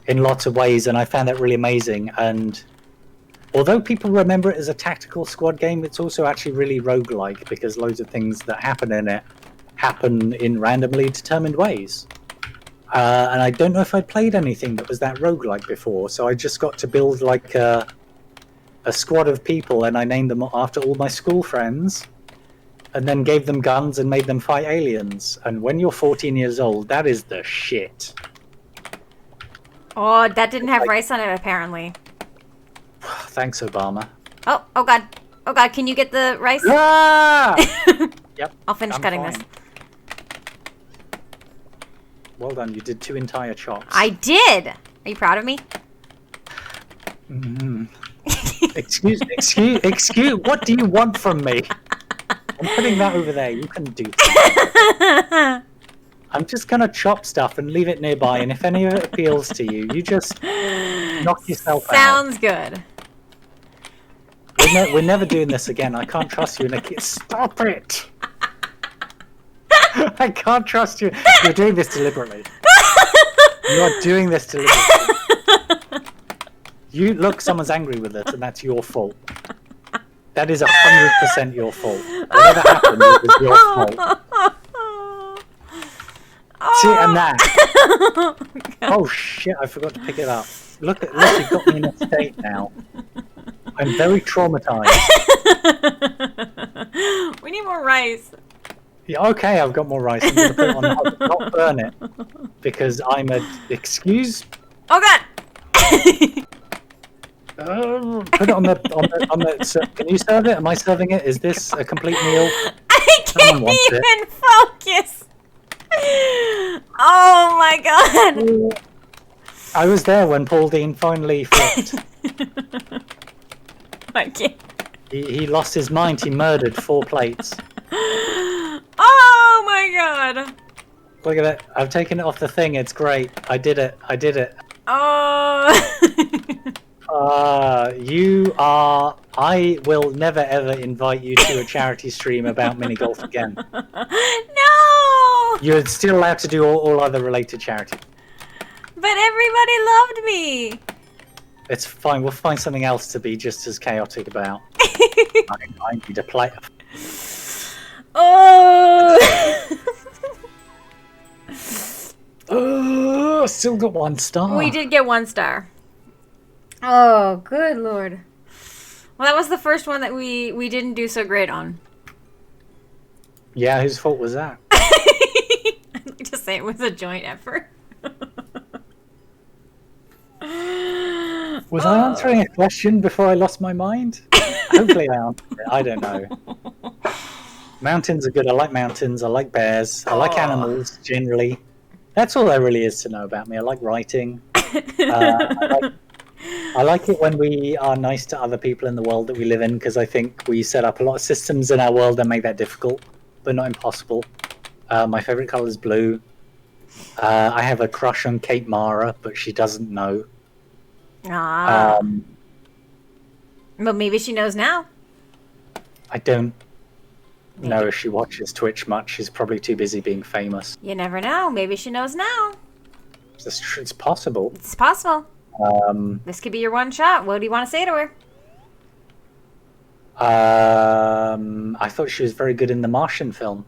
in lots of ways, and I found that really amazing. And although people remember it as a tactical squad game, it's also actually really roguelike, because loads of things that happen in it happen in randomly determined ways. And I don't know if I'd played anything that was that roguelike before, so I just got to build like a squad of people, and I named them after all my school friends, and then gave them guns and made them fight aliens. And when you're 14 years old, that is the shit. Oh, that didn't have rice on it, apparently. Thanks, Obama. Oh God. Oh God, can you get the rice? Ah! Yep. I'll finish cutting this. Well done, you did 2 entire chops. I did! Are you proud of me? Excuse, what do you want from me? I'm putting that over there, you can do that. I'm just gonna chop stuff and leave it nearby, and if any of it appeals to you, you just knock yourself out. Sounds good. We're never doing this again. I can't trust you, Nikki. Stop it! I can't trust you. You're doing this deliberately. You are doing this deliberately. You look, someone's angry with us, and that's your fault. That is 100% your fault. Whatever happened, it was your fault. See, and that. Oh shit! I forgot to pick it up. Look, you've got me in a state now. I'm very traumatized. We need more rice. Yeah, okay, I've got more rice. I'm going to put it on hot, not burn it, because I'm a... Excuse? Oh God! Put it on the... can you serve it? Am I serving it? Is this a complete meal? I can't even focus! Oh my God! I was there when Paul Dean finally flipped. I can't. He lost his mind. He murdered 4 plates. Oh my God! Look at it. I've taken it off the thing. It's great. I did it. Oh. You are... I will never ever invite you to a charity stream about mini golf again. No! You're still allowed to do all other related charity. But everybody loved me. It's fine. We'll find something else to be just as chaotic about. I need a play. Oh! Still got 1 star. We did get 1 star. Oh, good Lord. Well, that was the first one that we didn't do so great on. Yeah, whose fault was that? I'd like to say it was a joint effort. Was I answering a question before I lost my mind? Hopefully I answered it. I don't know. Mountains are good. I like mountains. I like bears. I like animals, generally. That's all there really is to know about me. I like writing. I like it when we are nice to other people in the world that we live in, because I think we set up a lot of systems in our world that make that difficult, but not impossible. My favourite colour is blue. I have a crush on Kate Mara, but she doesn't know. Ah. But maybe she knows now. I don't know if she watches Twitch much. She's probably too busy being famous. You never know. Maybe she knows now. It's possible. It's possible. This could be your one shot. What do you want to say to her? I thought she was very good in the Martian film.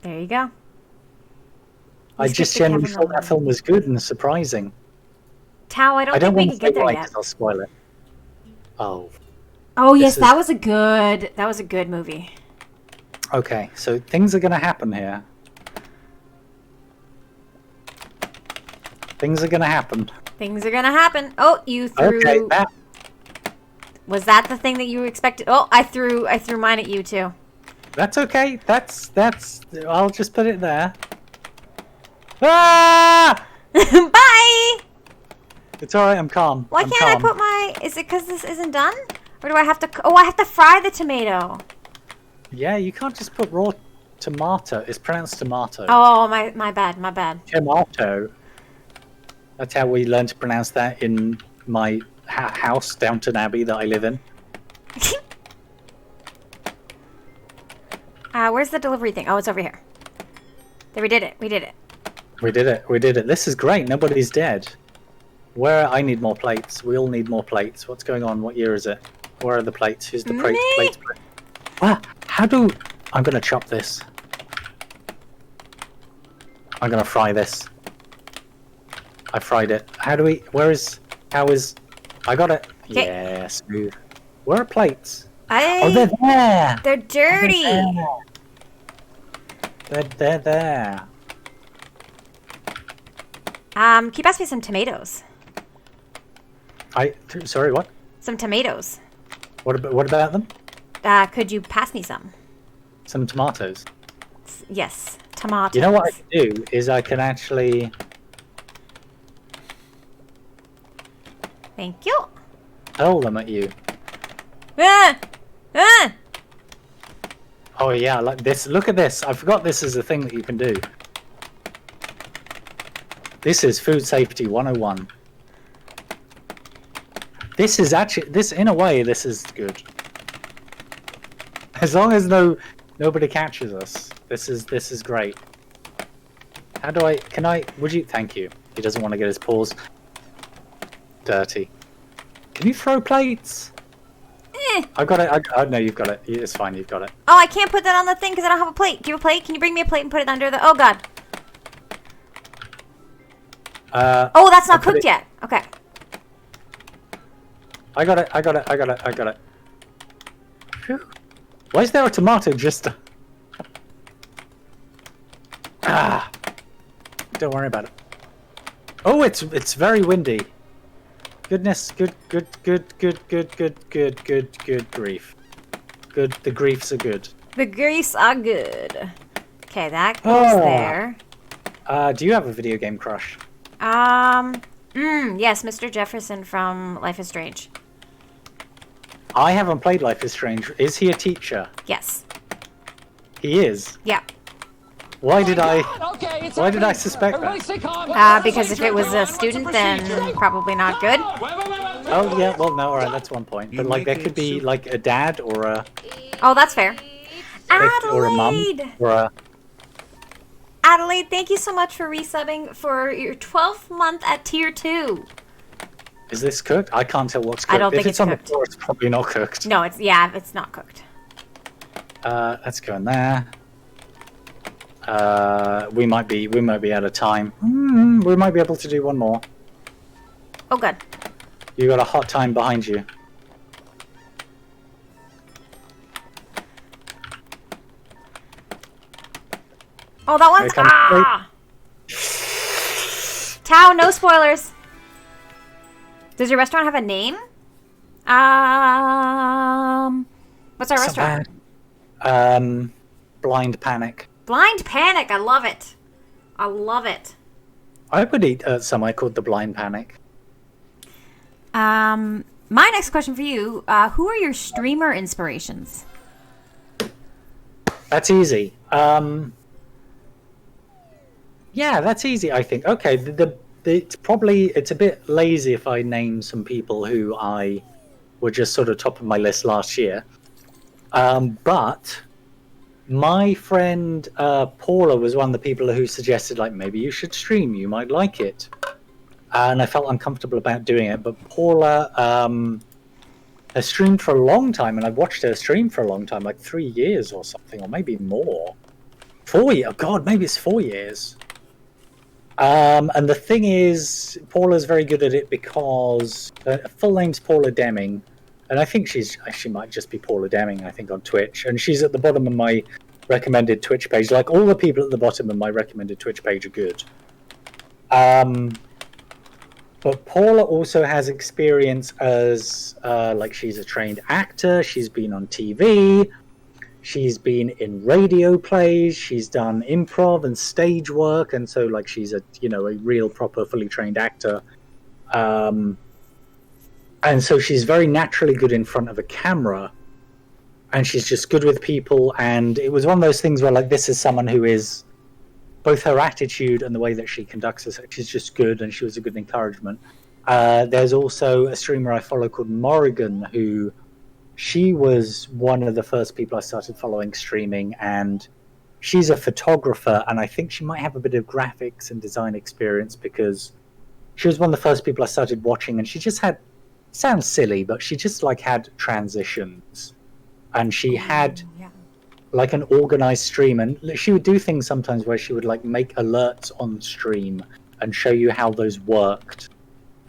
There you go. I just genuinely thought that film was good and surprising. Tao, I don't think we can get there yet. I'll spoil it. Oh. Oh yes, that was a good movie. Okay, so things are going to happen here. Things are going to happen. Things are going to happen. Oh, you threw... Okay, that... Was that the thing that you expected? Oh, I threw mine at you too. That's okay. That's... I'll just put it there. Ah! Bye! It's alright, I'm calm. Why can't I put my... Is it because this isn't done? Or do I have to... Oh, I have to fry the tomato. Yeah, you can't just put raw tomato. It's pronounced tomato. Oh, my bad, my bad. Tomato. That's how we learned to pronounce that in my house, Downton Abbey, that I live in. Where's the delivery thing? Oh, it's over here. There, we did it. We did it. We did it. We did it. This is great. Nobody's dead. I need more plates. We all need more plates. What's going on? What year is it? Where are the plates? Who's the plates? Ah, I'm going to chop this. I'm going to fry this. I fried it. I got it. Okay. Yeah, smooth. Where are plates? Oh, they're there. They're dirty. They're there. Can you pass me some tomatoes? Sorry, what? Some tomatoes. What about them? Could you pass me some? Some tomatoes. Yes, tomatoes. You know what I can do is I can actually... Thank you. hurl them at you. Oh yeah, like this. Look at this. I forgot this is a thing that you can do. This is food safety 101. This is actually, in a way, this is good. As long as nobody catches us, this is great. Thank you. He doesn't want to get his paws dirty. Can you throw plates? I got it. No, you've got it. It's fine. You've got it. Oh, I can't put that on the thing because I don't have a plate. Do you have a plate? Can you bring me a plate and put it under the... Oh, God. Oh, that's not cooked yet. Okay. I got it. Phew. Why is there a tomato just... Don't worry about it. Oh, it's very windy. Goodness, good grief. Good, the griefs are good. The griefs are good. Okay, that goes there. Do you have a video game crush? Yes, Mr. Jefferson from Life is Strange. I haven't played Life is Strange. Is he a teacher? Yes. He is? Yeah. Why did I suspect that? Because if it was a student, then probably not good. Oh, yeah, well, no, alright, that's one point. But, like, there could be, like, a dad or a... Oh, that's fair. Adelaide! Or a mum, or a... Adelaide, thank you so much for resubbing for your 12th month at Tier 2. Is this cooked? I can't tell what's cooked. I don't think it's on cooked. The floor, it's probably not cooked. No, it's not cooked. Let's go in there. We might be out of time. We might be able to do one more. Oh, good. You got a hot time behind you. Oh, that one's... Tao, no spoilers. Does your restaurant have a name? What's our restaurant? Blind Panic. Blind Panic. I love it. I love it. I would eat somewhere called the Blind Panic. My next question for you, who are your streamer inspirations? That's easy. Yeah, that's easy, I think. Okay, it's a bit lazy if I name some people who I were just sort of top of my list last year. But my friend Paula was one of the people who suggested, like, maybe you should stream, you might like it. And I felt uncomfortable about doing it, but Paula has streamed for a long time, and I've watched her stream for a long time, like 3 years or something, or maybe more. 4 years? Oh God, maybe it's 4 years. And the thing is, Paula's very good at it because her full name's Paula Deming, and I think she might just be Paula Deming, I think, on Twitch, and she's at the bottom of my recommended Twitch page. Like, all the people at the bottom of my recommended Twitch page are good. But Paula also has experience as, like, she's a trained actor, she's been on TV, she's been in radio plays, she's done improv and stage work, and so, like, she's a real proper fully trained actor. And so she's very naturally good in front of a camera, and she's just good with people, and it was one of those things where, like, this is someone who is both her attitude and the way that she conducts herself, she's just good, and she was a good encouragement. There's also a streamer I follow called Morrigan, who she was one of the first people I started following streaming, and she's a photographer, and I think she might have a bit of graphics and design experience because she was one of the first people I started watching, and she just had, sounds silly, but she just like had transitions, and she had like an organized stream, and she would do things sometimes where she would like make alerts on stream and show you how those worked,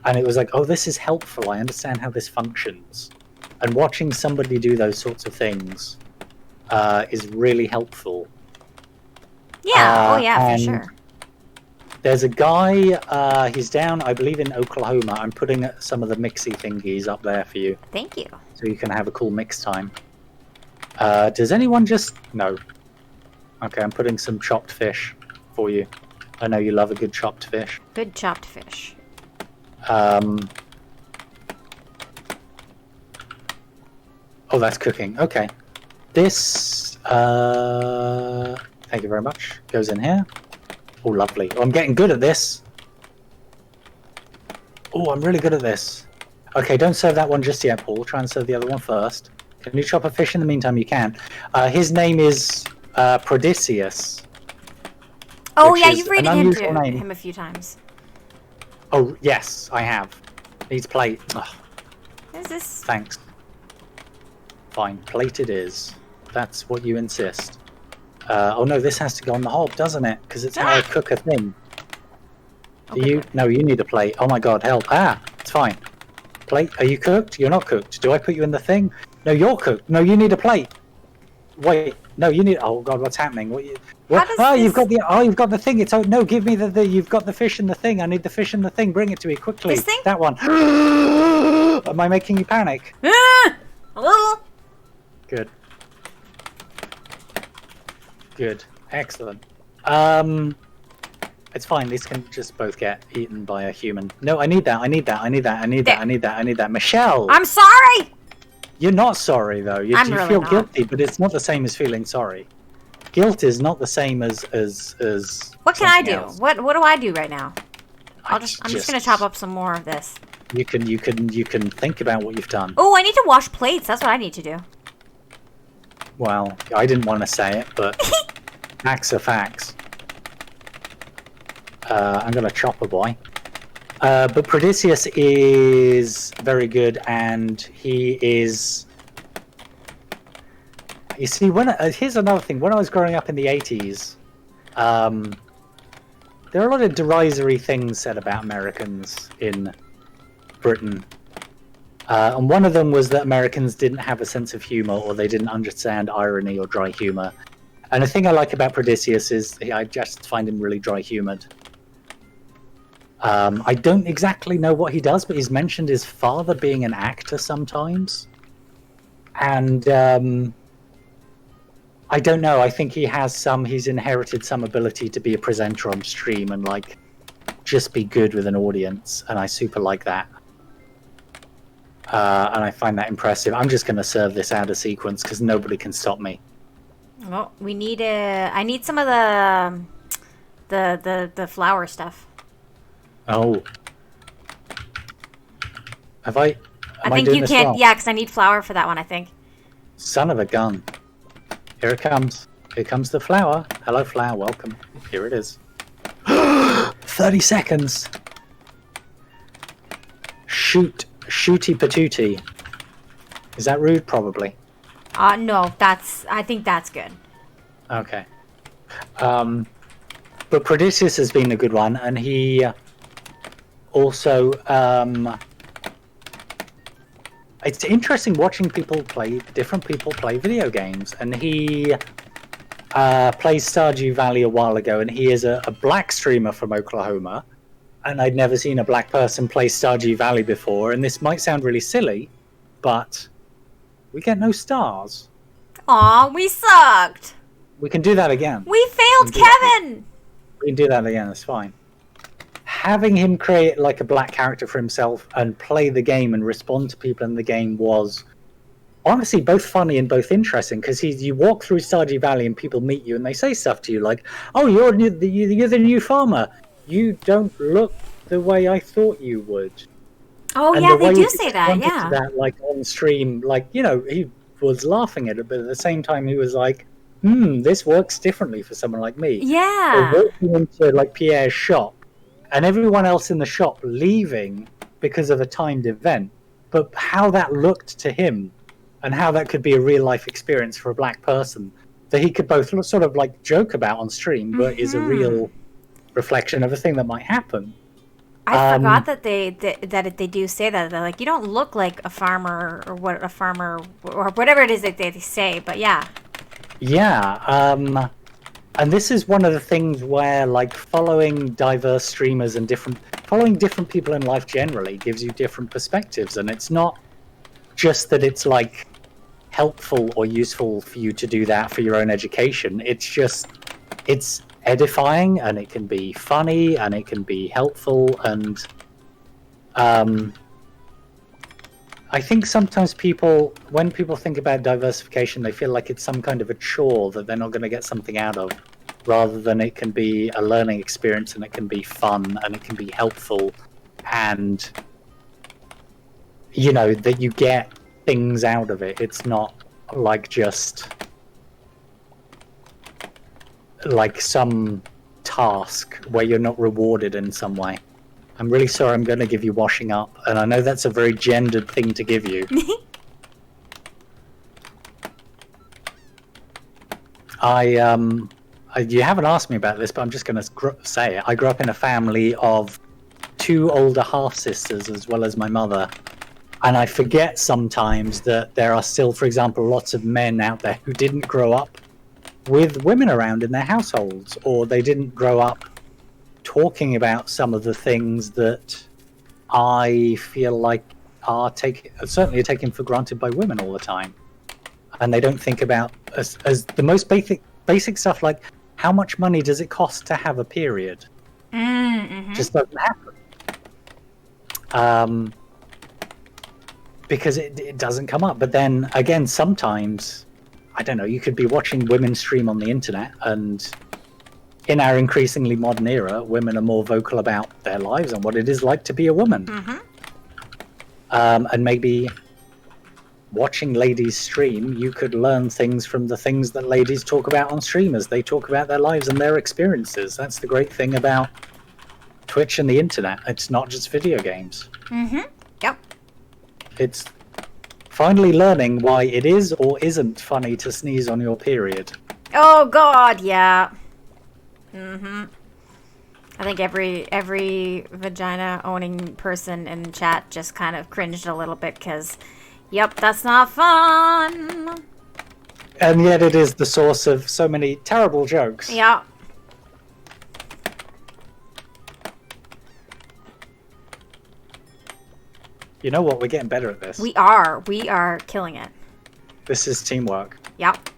and it was like, oh, this is helpful, I understand how this functions. And watching somebody do those sorts of things is really helpful. Yeah, for sure. There's a guy, he's down, I believe, in Oklahoma. I'm putting some of the mixy thingies up there for you. Thank you. So you can have a cool mix time. Does anyone just... No. Okay, I'm putting some chopped fish for you. I know you love a good chopped fish. Good chopped fish. Oh, that's cooking. Okay. This, thank you very much. Goes in here. Oh, lovely. Oh, I'm getting good at this. Oh, I'm really good at this. Okay, don't serve that one just yet, Paul. Try and serve the other one first. Can you chop a fish in the meantime? You can. His name is Prodicius. Oh, yeah, you've rated him a few times. Oh, yes, I have. Needs plate. Oh. What is this? Thanks. Fine, plate it is. That's what you insist. Oh no, this has to go on the hob, doesn't it? Because it's how I cook a thing. Do you? No, you need a plate. Oh my god, help. It's fine. Plate, are you cooked? You're not cooked. Do I put you in the thing? No, you're cooked. No, you need a plate. Wait, no, you need... Oh god, what's happening? What? You've got the... Oh, you've got the thing. It's... Oh, no, give me the... You've got the fish in the thing. I need the fish in the thing. Bring it to me, quickly. This thing? That one. Am I making you panic? Hello? Good. Good. Excellent. It's fine. These can just both get eaten by a human. No, I need that. I need that. I need that. I need that. I need that. I need that. Michelle! I'm sorry! You're not sorry, though. You really feel not. guilty, but it's not the same as feeling sorry. Guilt is not the same as What can I do? else. What do I do right now? I'm just gonna chop up some more of this. You can think about what you've done. Oh, I need to wash plates. That's what I need to do. Well, I didn't want to say it, but facts are facts. I'm gonna chop a boy. But Prodicius is very good, and he is... You see, here's another thing. When I was growing up in the 80s, there are a lot of derisory things said about Americans in Britain. And one of them was that Americans didn't have a sense of humor, or they didn't understand irony or dry humor. And the thing I like about Prodicius is I just find him really dry-humored. I don't exactly know what he does, but he's mentioned his father being an actor sometimes. And I don't know, I think he's inherited some ability to be a presenter on stream and like just be good with an audience, and I super like that. And I find that impressive. I'm just going to serve this out of sequence because nobody can stop me. Well, we need I need some of the flour stuff. Oh. Am I think doing you this can't. wrong? Yeah, because I need flour for that one, I think. Son of a gun. Here it comes. Here comes the flour. Hello, flour. Welcome. Here it is. 30 seconds. Shooty patooty. Is that rude? Probably. No, I think that's good. Okay. But Prodicius has been a good one, and he also it's interesting watching different people play video games, and he played Stardew Valley a while ago, and he is a black streamer from Oklahoma, and I'd never seen a black person play Stardew Valley before, and this might sound really silly, but we get no stars. Aw, we sucked. We can do that again. We failed Kevin. We can do that again, it's fine. Having him create like a black character for himself and play the game and respond to people in the game was honestly both funny and both interesting, because you walk through Stardew Valley and people meet you and they say stuff to you like, "Oh, you're the new farmer. You don't look the way I thought you would." Oh, And yeah, the they way do he say that, responded yeah. to that, like on stream, like, you know, he was laughing at it, but at the same time he was like, this works differently for someone like me. Or Yeah. walking into like Pierre's shop and everyone else in the shop leaving because of a timed event, but how that looked to him and how that could be a real life experience for a black person that he could both sort of like joke about on stream, but is a real reflection of a thing that might happen. I forgot that they do say that. They're like, you don't look like a farmer or whatever it is that they say, but yeah. Yeah, and this is one of the things where, like, following diverse streamers and following different people in life generally gives you different perspectives, and it's not just that it's, like, helpful or useful for you to do that for your own education. It's edifying, and it can be funny, and it can be helpful, and I think sometimes when people think about diversification, they feel like it's some kind of a chore that they're not going to get something out of, rather than it can be a learning experience, and it can be fun, and it can be helpful, and, you know, that you get things out of it. It's not like just like some task where you're not rewarded in some way. I'm really sorry, I'm going to give you washing up, and I know that's a very gendered thing to give you. You haven't asked me about this, but I'm just going to say it. I grew up in a family of 2 older half-sisters as well as my mother, and I forget sometimes that there are still, for example, lots of men out there who didn't grow up with women around in their households, or they didn't grow up talking about some of the things that I feel like are certainly taken for granted by women all the time, and they don't think about as the most basic stuff, like how much money does it cost to have a period. Just doesn't happen, because it doesn't come up. But then again, sometimes, I don't know, you could be watching women stream on the internet, and in our increasingly modern era, women are more vocal about their lives and what it is like to be a woman. And maybe watching ladies stream, you could learn things from the things that ladies talk about on stream as they talk about their lives and their experiences. That's the great thing about Twitch and the internet. It's not just video games. Yep. It's finally learning why it is or isn't funny to sneeze on your period. Oh God, yeah. I think every vagina owning person in chat just kind of cringed a little bit because, yep, that's not fun. And yet it is the source of so many terrible jokes. Yeah. You know what? We're getting better at this. We are killing it. This is teamwork. Yep.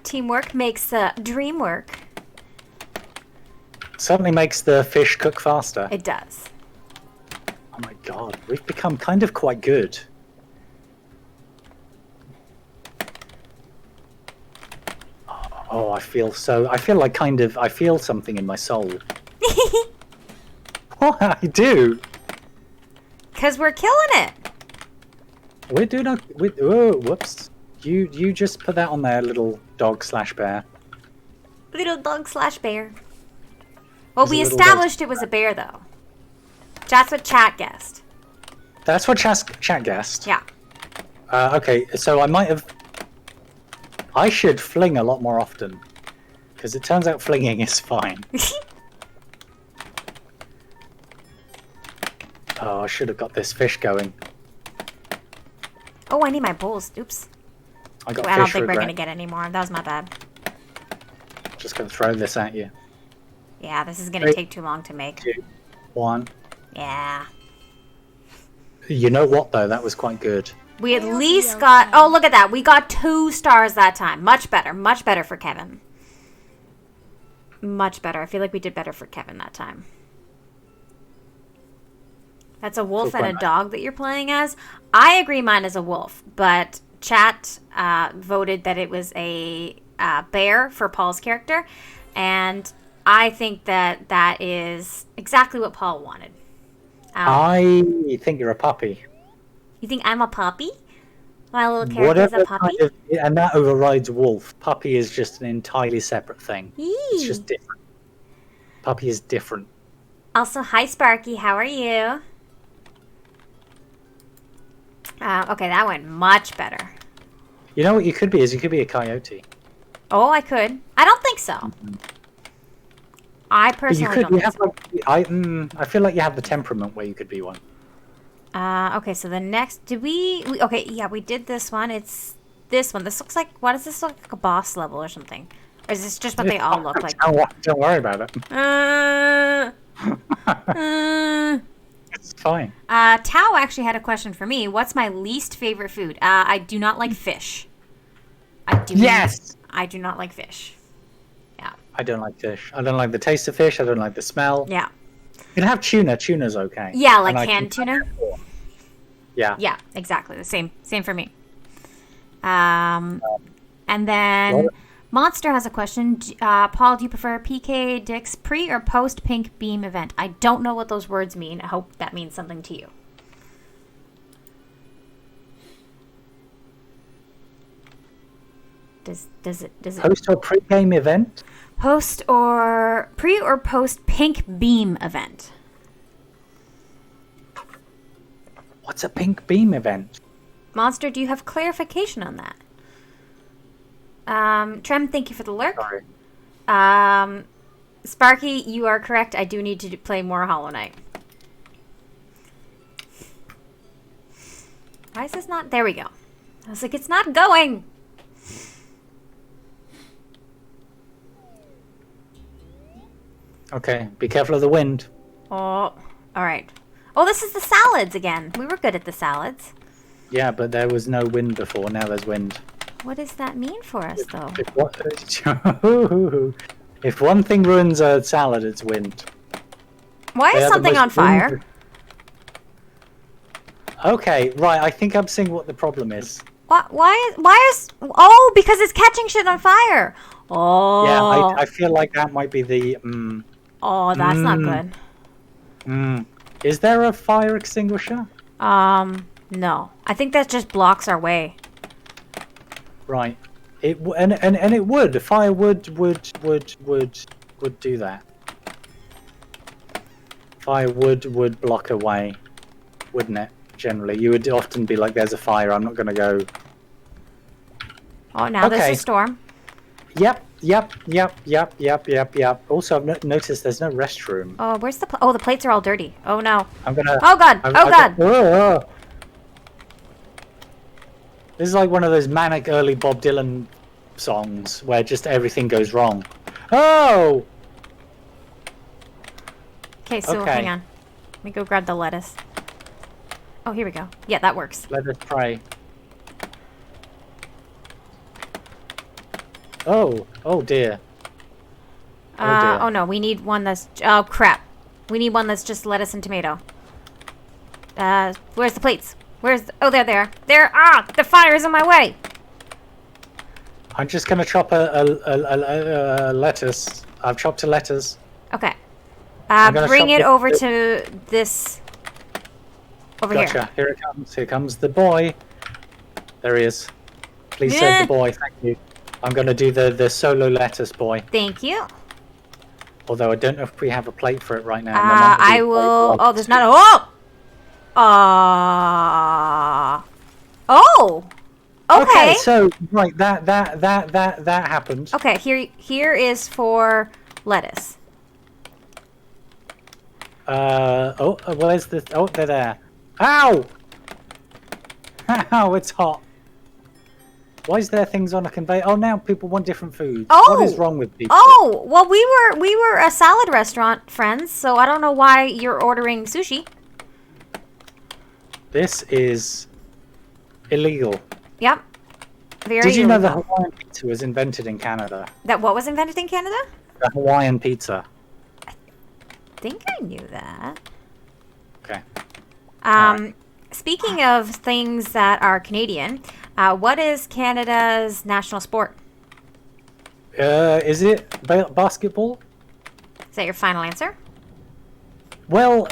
Teamwork makes the dream work. Certainly makes the fish cook faster. It does. Oh my god, we've become kind of quite good. Oh, I feel something in my soul. What? I do. Because we're killing it. We're doing oh, whoops. You just put that on there, little dog/bear. Little dog/bear. Well, It's we a little established it was a bear, though. That's what chat guessed. That's what chat guessed? Yeah. Okay, so I should fling a lot more often. Because it turns out flinging is fine. Oh, I should have got this fish going. Oh, I need my bowls. Oops. I got I don't fish think we're regret. going to get any more. That was my bad. Just going to throw this at you. Yeah, this is going to take too long to make. 2, 1. Yeah. You know what, though? That was quite good. We at least got... Oh, look at that. We got 2 stars that time. Much better. Much better for Kevin. Much better. I feel like we did better for Kevin that time. That's a wolf and a dog that you're playing as. I agree mine is a wolf, but chat voted that it was a bear for Paul's character, and I think that that is exactly what Paul wanted. I think you're a puppy. You think I'm a puppy? My little character is a puppy? And that overrides wolf. Puppy is just an entirely separate thing. It's just different. Puppy is different. Also, hi Sparky, how are you? Okay, that went much better. You know what you could be? You could be a coyote. Oh, I could. I don't think so. Mm-hmm. I personally don't think so. I feel like you have the temperament where you could be one. Okay, so the next... Did we... Okay, yeah, we did this one. It's this one. This looks like... What does this look like? A boss level or something? Or is this just what they all look like? Don't worry about it. It's fine. Tao actually had a question for me. What's my least favorite food? I do not like fish. I do not like fish. Yeah. I don't like fish. I don't like the taste of fish. I don't like the smell. Yeah. You can have tuna. Tuna's okay. Yeah, like canned tuna. Yeah. Yeah, exactly. The same for me. And then Monster has a question. Paul, do you prefer PK Dick's pre or post Pink Beam event? I don't know what those words mean. I hope that means something to you. Does it Post or pre-game event? Post or pre or post Pink Beam event? What's a Pink Beam event? Monster, do you have clarification on that? Trem, thank you for the lurk. Sorry. Sparky, you are correct. I do need to play more Hollow Knight. Why is this not... There we go. I was like, it's not going. Okay, be careful of the wind. Oh, alright. Oh, this is the salads again. We were good at the salads. Yeah, but there was no wind before. Now there's wind. What does that mean for us, though? If one thing ruins a salad, it's wind. Why is something on fire? Okay, right. I think I'm seeing what the problem is. Why is... Oh, because it's catching shit on fire. Oh. Yeah, I feel like that might be the... Oh, that's not good. Is there a fire extinguisher? No. I think that just blocks our way. Right. It would. Fire would do that. Fire would block a way, wouldn't it? Generally, you would often be like, "There's a fire. I'm not going to go." Oh, now there's a storm. Yep. Also, I've noticed there's no restroom. Oh, where's the... Oh, the plates are all dirty. Oh, no. I'm gonna... Oh, God. God. This is like one of those manic early Bob Dylan songs where just everything goes wrong. Oh! Okay, so hang on. Let me go grab the lettuce. Oh, here we go. Yeah, that works. Let us pray. Oh dear. Oh no, we need one that's... Oh, crap. We need one that's just lettuce and tomato. Where's the plates? Oh, there they are. The fire is in my way. I'm just gonna chop a lettuce. I've chopped a lettuce. Okay. Bring it over to this... Over here. Gotcha. Here it comes. Here comes the boy. There he is. Please serve the boy. Thank you. I'm going to do the solo lettuce boy. Thank you. Although I don't know if we have a plate for it right now. I will... Oh, there's not a... Oh! Okay, so, right, that happened. Okay, here is for lettuce. Where's the... Oh, they're there. Ow! Ow, it's hot. Why is there things on a conveyor? Oh, now people want different foods. Oh! What is wrong with people? Oh, well, we were a salad restaurant, friends, so I don't know why you're ordering sushi. This is illegal. Yep. Very Did you know the illegal. Hawaiian pizza was invented in Canada? That what was invented in Canada? The Hawaiian pizza. I think I knew that. Okay. Speaking of things that are Canadian, what is Canada's national sport? Is it basketball? Is that your final answer? Well,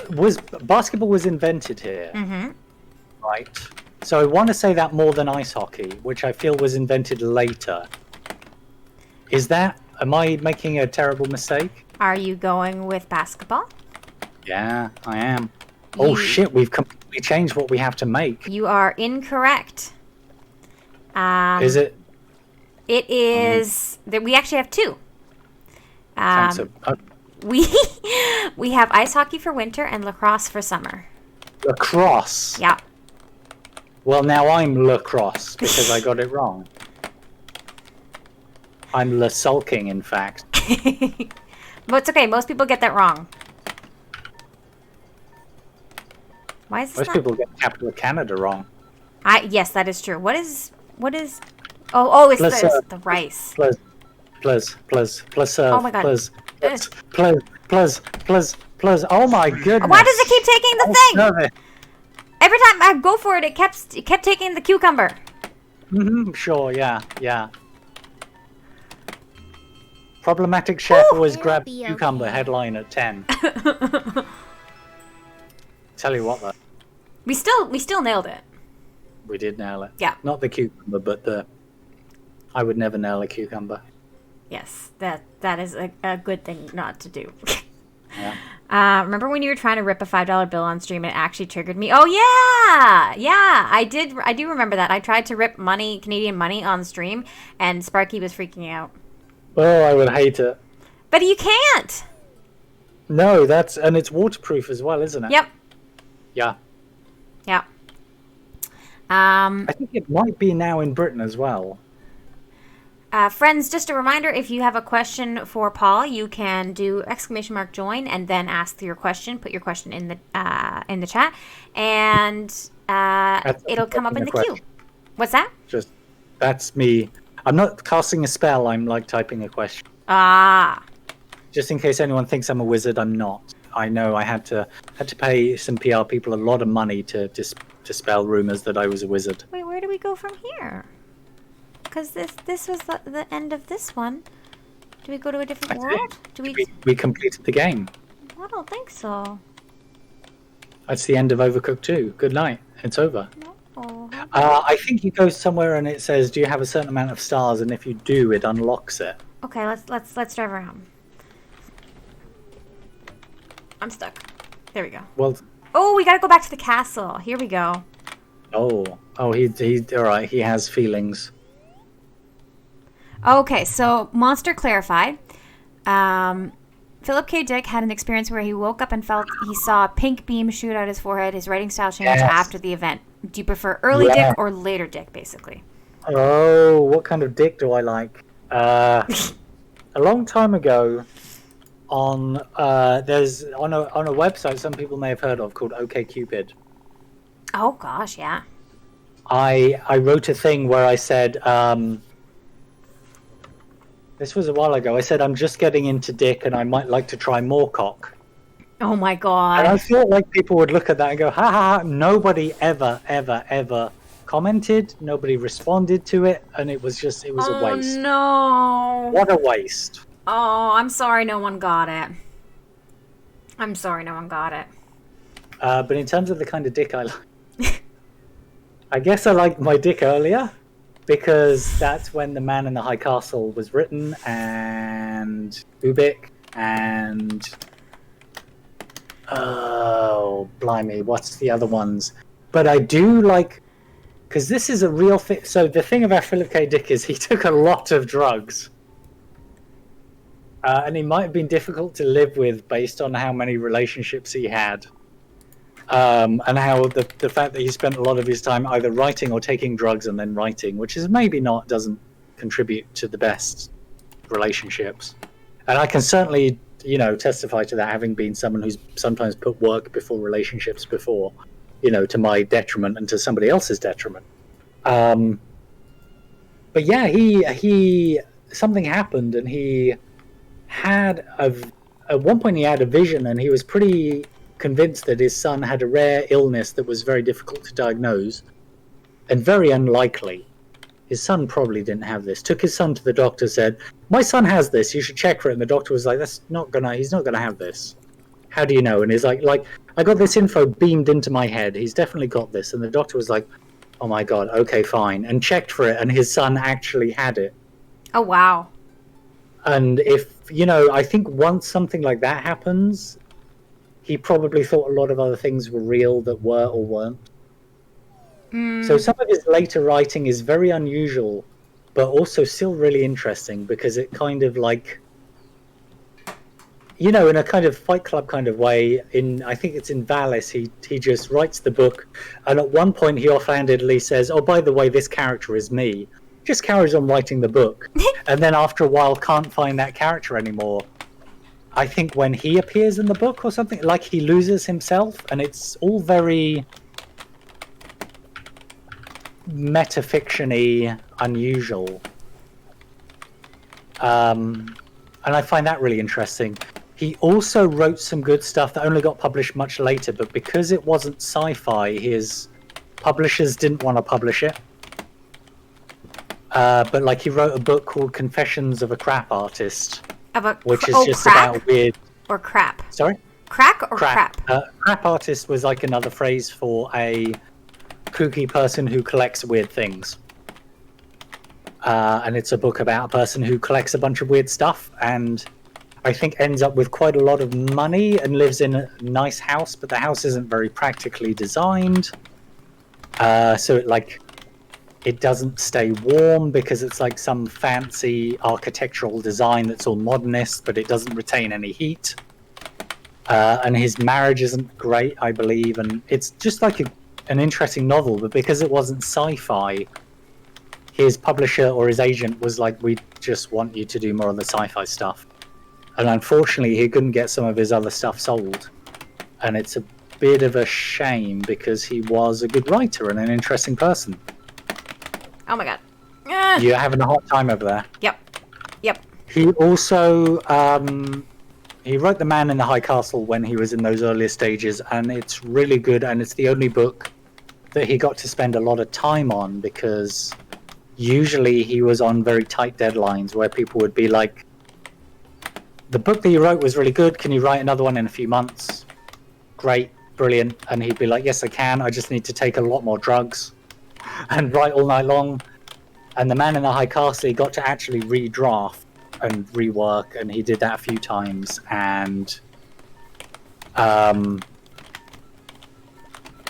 basketball was invented here, right? So I want to say that more than ice hockey, which I feel was invented later. Am I making a terrible mistake? Are you going with basketball? Yeah, I am. Oh shit, we've completely changed what we have to make. You are incorrect. Is it? It is that we actually have two. We have ice hockey for winter and lacrosse for summer. Lacrosse? Yeah. Well, now I'm lacrosse because I got it wrong. I'm la sulking, in fact. But it's okay. Most people get that wrong. Why is this Most people get capital of Canada wrong. Yes, that is true. What is? Oh, it's the rice. Plus. Oh my God. Plus. Oh my goodness. Why does it keep taking the thing? Every time I go for it, it kept taking the cucumber. Sure, yeah. Problematic chef always grab cucumber headline at 10. Tell you what, though. We still nailed it. We did nail it. Yeah. Not the cucumber, but I would never nail a cucumber. Yes, that is a good thing not to do. Yeah. Remember when you were trying to rip a $5 bill on stream and it actually triggered me? Oh yeah, I do remember that. I tried to rip Canadian money on stream, and Sparky was freaking out. Oh, I would hate it. But you can't. No, and it's waterproof as well, isn't it? Yep. Yeah. Yeah. I think it might be now in Britain as well. Friends, just a reminder, if you have a question for Paul, you can do !join and then ask your question. Put your question in the chat, and it'll come up in the queue. What's that? That's me. I'm not casting a spell. I'm like typing a question. Just in case anyone thinks I'm a wizard, I'm not. I know I had to pay some PR people a lot of money to spell rumors that I was a wizard. Wait, where do we go from here? Because this was the end of this one. Do we go to a different world? We completed the game. I don't think so. That's the end of Overcooked 2. Good night. It's over. No. I think you go somewhere and it says, "Do you have a certain amount of stars?" And if you do, it unlocks it. Okay, let's drive around. I'm stuck. There we go. Well. Oh, we gotta go back to the castle. Here we go. Oh, he's all right. He has feelings. Okay, so Monster clarified. Philip K. Dick had an experience where he woke up and felt he saw a pink beam shoot out his forehead. His writing style changed after the event. Do you prefer early Dick or later Dick, basically? Oh, what kind of dick do I like? A long time ago, there's on a website some people may have heard of called OkCupid. Oh gosh, yeah. I wrote a thing where I said, this was a while ago. I said I'm just getting into dick and I might like to try more cock. Oh my god. And I felt like people would look at that and go, ha ha ha. Nobody ever commented. Nobody responded to it, and it was a waste. Oh no. What a waste. Oh, I'm sorry no one got it. But in terms of the kind of dick I like, I guess I liked my dick earlier, because that's when The Man in the High Castle was written, and Ubik, and oh, blimey, what's the other ones? But I do like, because this is a real thing. So the thing about Philip K. Dick is he took a lot of drugs. And he might have been difficult to live with based on how many relationships he had. And how the fact that he spent a lot of his time either writing or taking drugs and then writing, which is maybe doesn't contribute to the best relationships. And I can certainly, testify to that, having been someone who's sometimes put work before relationships before, to my detriment and to somebody else's detriment. But yeah, he something happened, and he had at one point he had a vision, and he was pretty convinced that his son had a rare illness that was very difficult to diagnose and very unlikely. His son probably didn't have this. Took his son to the doctor, said, "My son has this, you should check for it." And the doctor was like, he's not gonna have this. How do you know? And he's like, I got this info beamed into my head. He's definitely got this. And the doctor was like, "Oh my God, okay, fine." And checked for it, and his son actually had it. Oh, wow. And if, I think once something like that happens, he probably thought a lot of other things were real that were or weren't. So some of his later writing is very unusual, but also still really interesting because it kind of in a kind of Fight Club kind of way, I think it's in Valis, he just writes the book, and at one point he offhandedly says, "Oh, by the way, this character is me." Just carries on writing the book, and then after a while can't find that character anymore. I think when he appears in the book or something, like he loses himself, and it's all very metafiction-y, unusual. And I find that really interesting. He also wrote some good stuff that only got published much later, but because it wasn't sci-fi, his publishers didn't want to publish it. But he wrote a book called Confessions of a Crap Artist, which is just crap? about weird... Or crap? Sorry? Crack or crap? Crap artist was another phrase for a kooky person who collects weird things. And it's a book about a person who collects a bunch of weird stuff and I think ends up with quite a lot of money and lives in a nice house, but the house isn't very practically designed. So it doesn't stay warm because it's some fancy architectural design that's all modernist, but it doesn't retain any heat. And his marriage isn't great, I believe, and it's just an interesting novel, but because it wasn't sci-fi, his publisher or his agent was like, "We just want you to do more of the sci-fi stuff." And unfortunately, he couldn't get some of his other stuff sold. And it's a bit of a shame because he was a good writer and an interesting person. Oh my God. You're having a hot time over there. Yep. He also he wrote The Man in the High Castle when he was in those earlier stages, and it's really good, and it's the only book that he got to spend a lot of time on because usually he was on very tight deadlines where people would be like, "The book that you wrote was really good, can you write another one in a few months?" Great, brilliant. And he'd be like, "Yes, I can, I just need to take a lot more drugs and write all night long." And The Man in the High Castle, he got to actually redraft and rework, and he did that a few times, and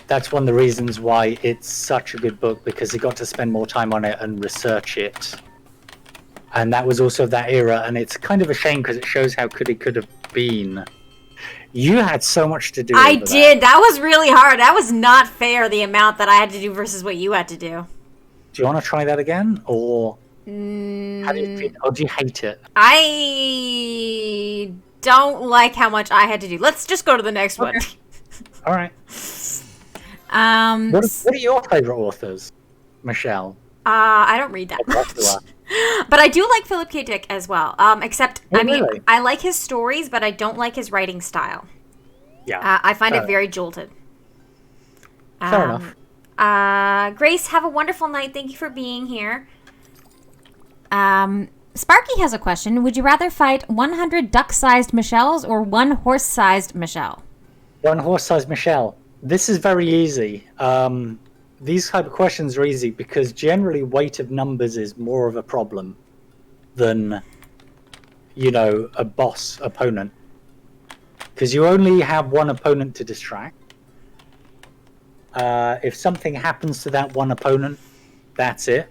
that's one of the reasons why it's such a good book, because he got to spend more time on it and research it. And that was also that era, and it's kind of a shame because it shows how good it could have been. You had so much to do. I did. That was really hard. That was not fair, the amount that I had to do versus what you had to do. Do you want to try that again, or how do you feel? Or do you hate it? I don't like how much I had to do. Let's just go to the next one. All right. What are your favorite authors, Michelle? I don't read that much. But I do like Philip K. Dick as well. Except, really? I like his stories, but I don't like his writing style. Yeah. I find it very jolted. Fair enough. Grace, have a wonderful night. Thank you for being here. Sparky has a question. Would you rather fight 100 duck-sized Michelles or one horse-sized Michelle? One horse-sized Michelle. This is very easy. These type of questions are easy because generally weight of numbers is more of a problem than, a boss opponent. Because you only have one opponent to distract. If something happens to that one opponent, that's it.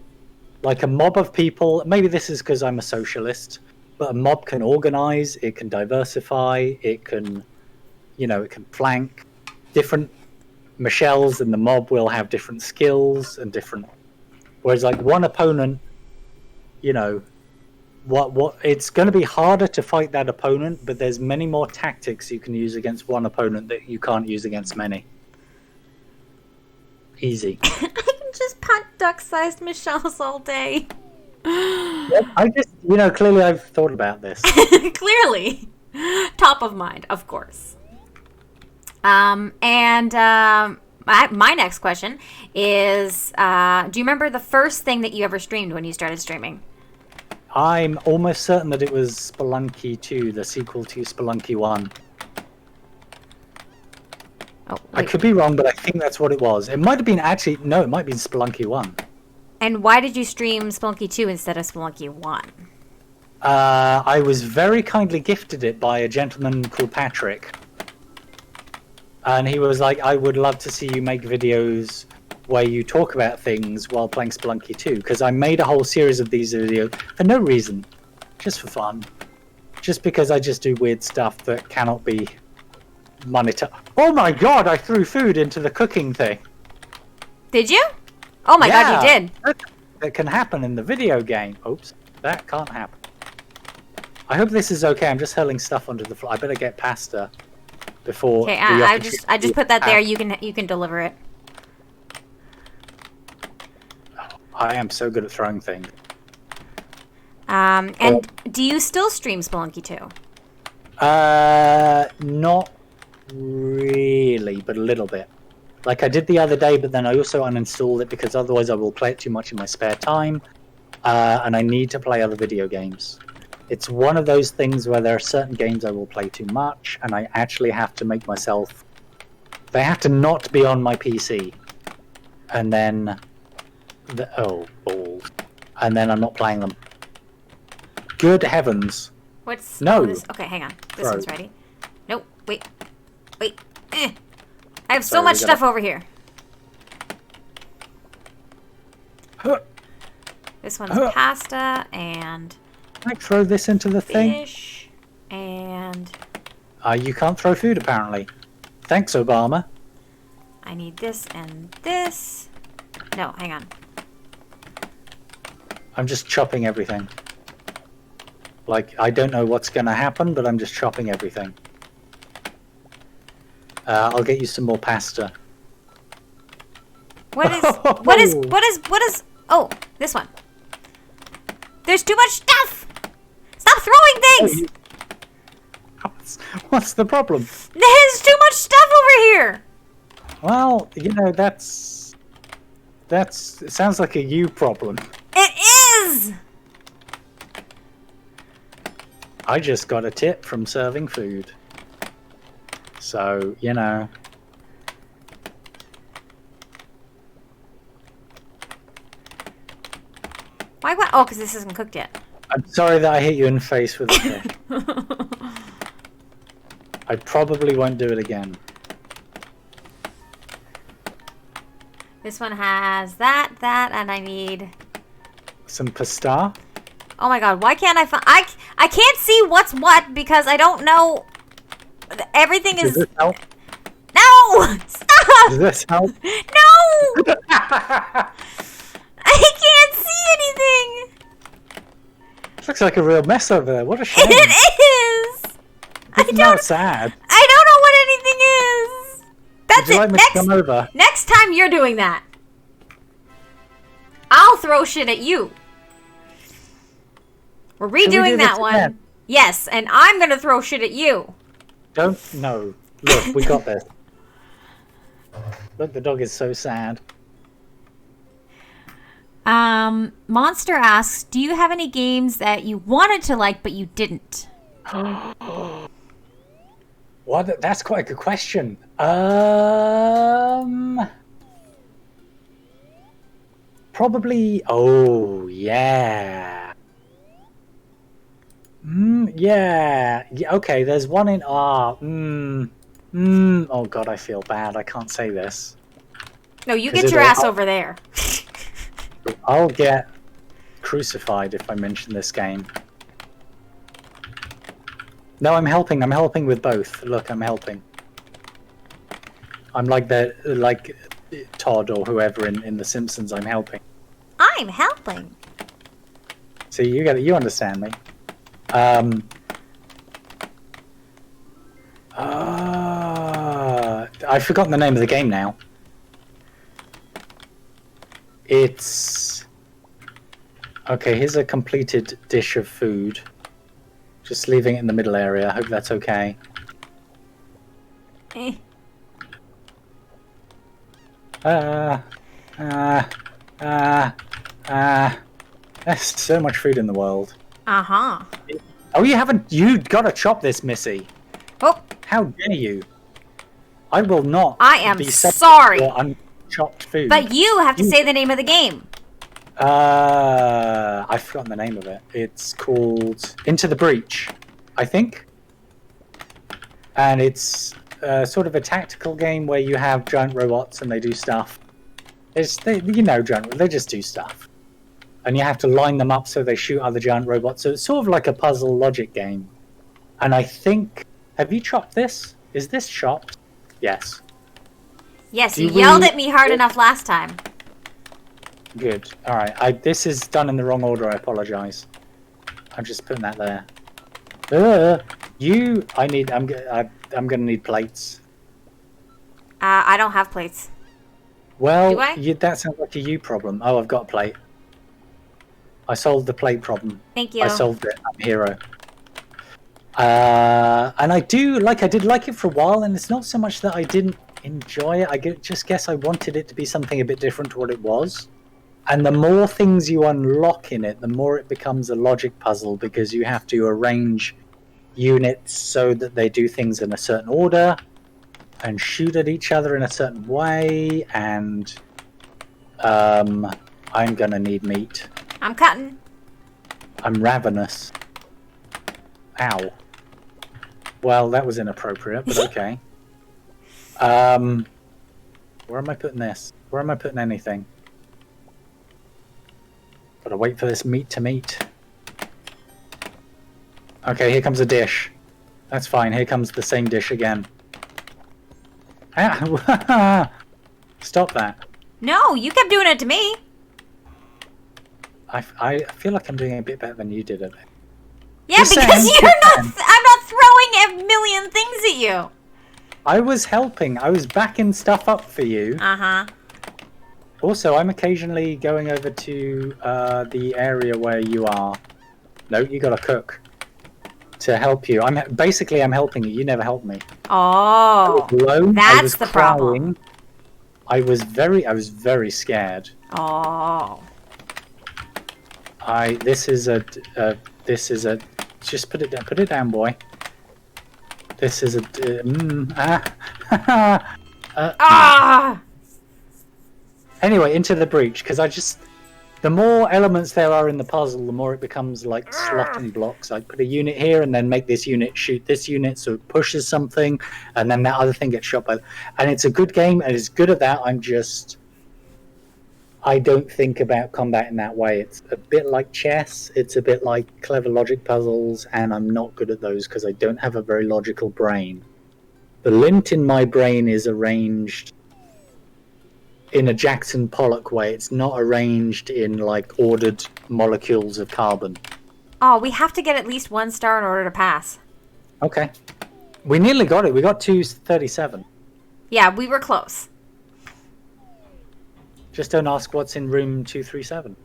Like a mob of people, maybe this is because I'm a socialist, but a mob can organize, it can diversify, it can, it can flank. Different Michelles in the mob will have different skills and different... Whereas like one opponent, what it's going to be harder to fight that opponent, but there's many more tactics you can use against one opponent that you can't use against many. Easy. I can just punt duck-sized Michelles all day. I just, clearly I've thought about this. Clearly. Top of mind, of course. My next question is, do you remember the first thing that you ever streamed when you started streaming? I'm almost certain that it was Spelunky 2, the sequel to Spelunky 1. Oh, I could be wrong, but I think that's what it was. It might have been actually... No, it might be Spelunky 1. And why did you stream Spelunky 2 instead of Spelunky 1? I was very kindly gifted it by a gentleman called Patrick. And he was like, I would love to see you make videos where you talk about things while playing Spelunky 2. Because I made a whole series of these videos for no reason. Just for fun. Just because I just do weird stuff that cannot be monetized. Oh my god, I threw food into the cooking thing. Did you? Oh my god, you did. That can happen in the video game. Oops, that can't happen. I hope this is okay. I'm just hurling stuff onto the floor. I better get pasta before. Okay, I just put that there. You can deliver it. I am so good at throwing things. And do you still stream Spelunky 2? Not really, but a little bit. Like I did the other day, but then I also uninstalled it because otherwise I will play it too much in my spare time, and I need to play other video games. It's one of those things where there are certain games I will play too much, and I actually have to make myself... They have to not be on my PC. And then... Oh, balls. And then I'm not playing them. Good heavens. What's... No. Oh, okay, hang on. This one's ready. Nope, wait. I have so much stuff over here. This one's pasta and... Can I throw this into the thing? Fish and... You can't throw food, apparently. Thanks, Obama. I need this and this. No, hang on. I'm just chopping everything. Like, I don't know what's going to happen, but I'm just chopping everything. I'll get you some more pasta. What is... Oh, this one. There's too much stuff! Stop throwing things! What's the problem? There's too much stuff over here! Well, you know, that's... It sounds like a you problem. It is! I just got a tip from serving food. So, you know... Why? What? Oh, because this isn't cooked yet. I'm sorry that I hit you in the face with it. I probably won't do it again. This one has that, and I need... Some pasta? Oh my god, why can't I find... I can't see what's what because I don't know... Everything is... Does this help? No! Stop! Does this help? No! I can't see anything! Looks like a real mess over there. What a shame. It is! Isn't that sad? I don't know what anything is! That's Would you it. like me to come over? Next time you're doing that, I'll throw shit at you. We're redoing that one. Again? Yes, and I'm gonna throw shit at you. No. Look, we got this. Look, the dog is so sad. Monster asks, do you have any games that you wanted to like but you didn't? What? That's quite a good question. Probably. Oh yeah. Yeah. Okay. There's one in R. Oh god, I feel bad. I can't say this. No, you get your ass over there. I'll get crucified if I mention this game. No, I'm helping. I'm helping with both. Look, I'm helping. I'm like Todd or whoever in The Simpsons. I'm helping. I'm helping. See, you understand me. I've forgotten the name of the game now. It's... Okay, here's a completed dish of food. Just leaving it in the middle area. I hope that's okay. There's so much food in the world. Uh-huh. Oh, you gotta chop this, Missy. Oh, How dare you? I will not. I am be subject sorry. to unchopped food. But you have to say the name of the game. I've forgotten the name of it. It's called Into the Breach, I think. And it's sort of a tactical game where you have giant robots and they do stuff. They just do stuff. And you have to line them up so they shoot other giant robots. So it's sort of like a puzzle logic game. And I think... Have you chopped this? Is this chopped? Yes. Yes, you yelled at me hard enough last time. Good. Alright, this is done in the wrong order, I apologise. I'm just putting that there. I'm gonna need plates. I don't have plates. Well, Do I? that sounds like a you problem. Oh, I've got a plate. I solved the plate problem. Thank you. I solved it. I'm a hero. And I did like it for a while, and it's not so much that I didn't enjoy it. I just guess I wanted it to be something a bit different to what it was. And the more things you unlock in it, the more it becomes a logic puzzle, because you have to arrange units so that they do things in a certain order and shoot at each other in a certain way. And I'm gonna need meat. I'm cutting. I'm ravenous. Ow. Well, that was inappropriate, but okay. Where am I putting this? Where am I putting anything? Gotta wait for this meat to meet. Okay, here comes a dish. That's fine, here comes the same dish again. Ah, stop that. No, you kept doing it to me. I feel like I'm doing a bit better than you did at it. Yeah, Just because saying, you're just not. saying. I'm not throwing a million things at you. I was helping. I was backing stuff up for you. Uh-huh. Also, I'm occasionally going over to the area where you are. No, you gotta cook to help you. I'm helping you. You never helped me. Oh, Alone, I that's was the crying. problem. I was very scared. Oh. This is a. Just put it down, boy. This is a. Anyway, into the breach, because the more elements there are in the puzzle, the more it becomes like slotting blocks. I put a unit here and then make this unit shoot this unit, so it pushes something, and then that other thing gets shot by. And it's a good game, and it's good at that. I don't think about combat in that way. It's a bit like chess. It's a bit like clever logic puzzles, and I'm not good at those because I don't have a very logical brain. The lint in my brain is arranged in a Jackson Pollock way. It's not arranged in like ordered molecules of carbon. Oh, we have to get at least 1 star in order to pass. Okay. We nearly got it. We got 237. Yeah, we were close. Just don't ask what's in room 237.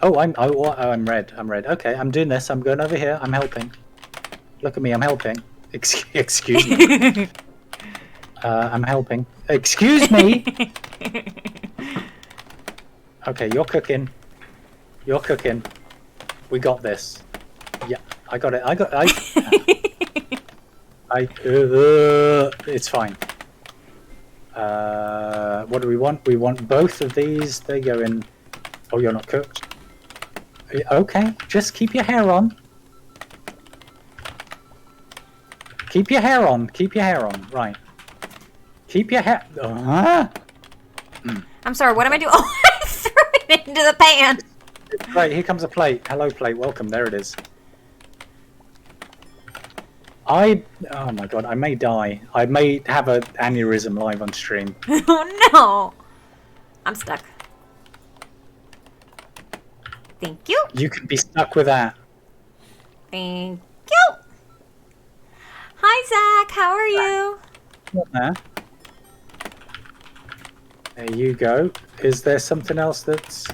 Oh, I'm red. I'm red. Okay, I'm doing this. I'm going over here. I'm helping. Look at me. I'm helping. Excuse me. I'm helping. Excuse me. Okay, you're cooking. You're cooking. We got this. Yeah, I got it. It's fine. What do we want? We want both of these. They go in. Oh, you're not cooked. Okay, just keep your hair on. Keep your hair on. Keep your hair on. Right. Keep your hair. I'm sorry, what am I doing? Oh, I threw it into the pan. Right, here comes a plate. Hello, plate. Welcome. There it is. Oh my god, I may die. I may have an aneurysm live on stream. Oh no. I'm stuck. Thank you. You can be stuck with that. Thank you. Hi, Zach. How are you? There you go. Is there something else that's...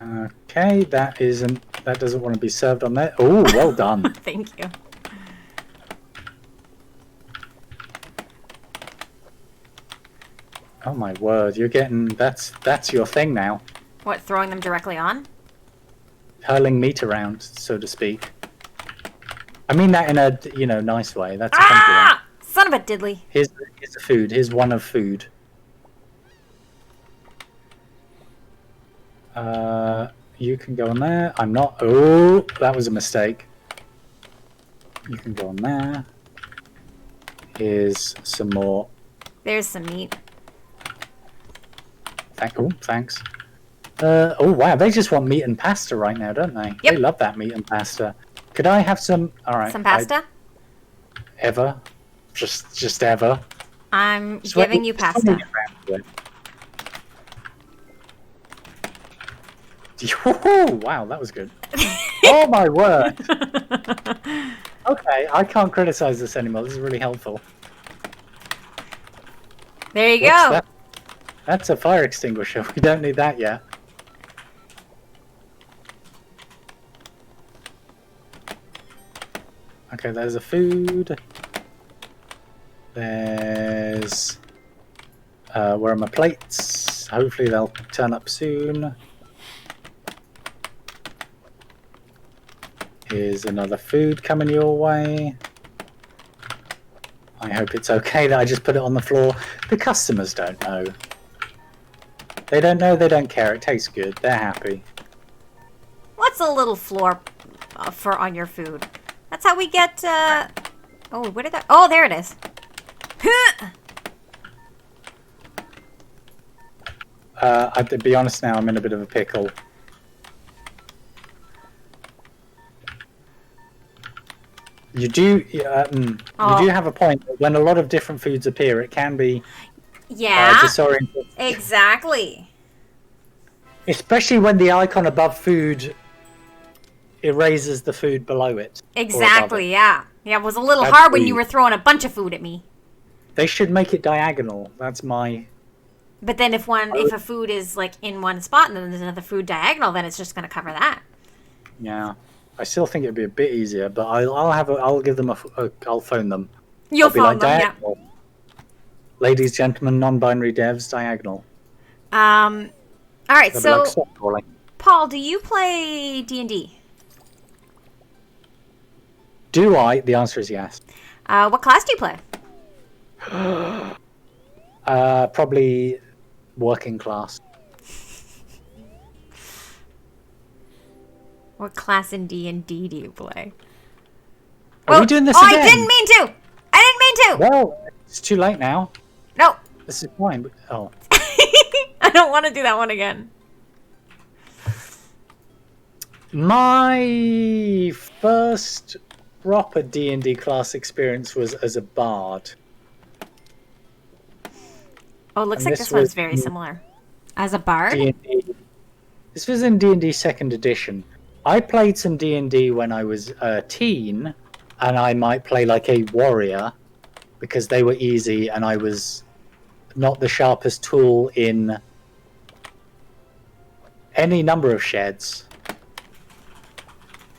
Okay, that doesn't want to be served on there. Oh, well done. Thank you. Oh my word, you're getting... That's your thing now. What, throwing them directly on? Hurling meat around, so to speak. I mean that in a, nice way. That's a compliment. Son of a diddly. Here's the food. Here's one of food. You can go on there. I'm not... Oh, that was a mistake. You can go on there. Here's some more. There's some meat. Thanks. Oh, wow. They just want meat and pasta right now, don't they? Yep. They love that meat and pasta. Could I have some... All right. Some pasta? Ever. Just ever. I'm giving you pasta. Wow, that was good. Oh my word. Okay, I can't criticize this anymore. This is really helpful. There you go. That's a fire extinguisher. We don't need that yet. Okay, there's the food. There's... where are my plates? Hopefully they'll turn up soon. Here's another food coming your way. I hope it's okay that I just put it on the floor. The customers don't know. They don't know, they don't care. It tastes good. They're happy. What's a little floor for on your food? That's how we get, Oh, where did that... Oh, there it is. To be honest now, I'm in a bit of a pickle. You do have a point. When a lot of different foods appear, it can be disorienting. Exactly. Especially when the icon above food erases the food below it. Exactly, yeah. Yeah, it was a little hard when you were throwing a bunch of food at me. They should make it diagonal. That's my... But then if a food is like in one spot and then there's another food diagonal, then it's just going to cover that. Yeah. I still think it'd be a bit easier, but I'll give them I'll phone them. You'll phone them, diagonal. Yeah. Ladies, gentlemen, non-binary devs, diagonal. All right, so like, Paul, do you play D&D? Do I? The answer is yes. What class do you play? Probably working class. What class in D&D do you play? Are we doing this again? I didn't mean to! Well, it's too late now. No. This is fine. Oh. I don't want to do that one again. My first proper D&D class experience was as a bard. Oh, it looks like this one's very similar. As a bard? D&D. This was in D&D 2nd edition. I played some D&D when I was a teen, and I might play like a warrior, because they were easy, and I was not the sharpest tool in any number of sheds.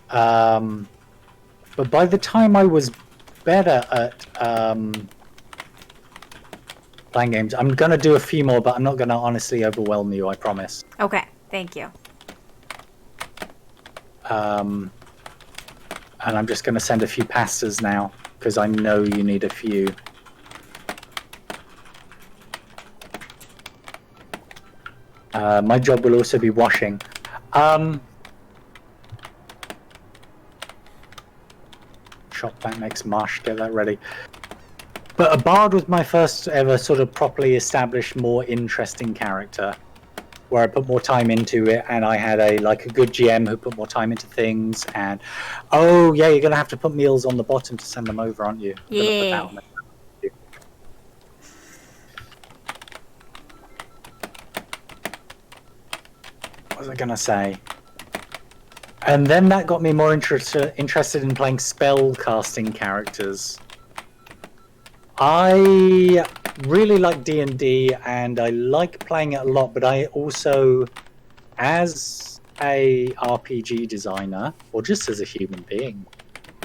But by the time I was better at playing games, I'm going to do a few more, but I'm not going to honestly overwhelm you, I promise. Okay, thank you. And I'm just going to send a few pastas now, because I know you need a few. My job will also be washing. Chop that next mush, get that ready. But a bard was my first ever sort of properly established, more interesting character, where I put more time into it, and I had a good GM who put more time into things. And oh yeah, you're gonna have to put meals on the bottom to send them over, aren't you? Yeah. What was I gonna say? And then that got me more interested in playing spell casting characters. I really like D&D, and I like playing it a lot, but I also, as a RPG designer, or just as a human being,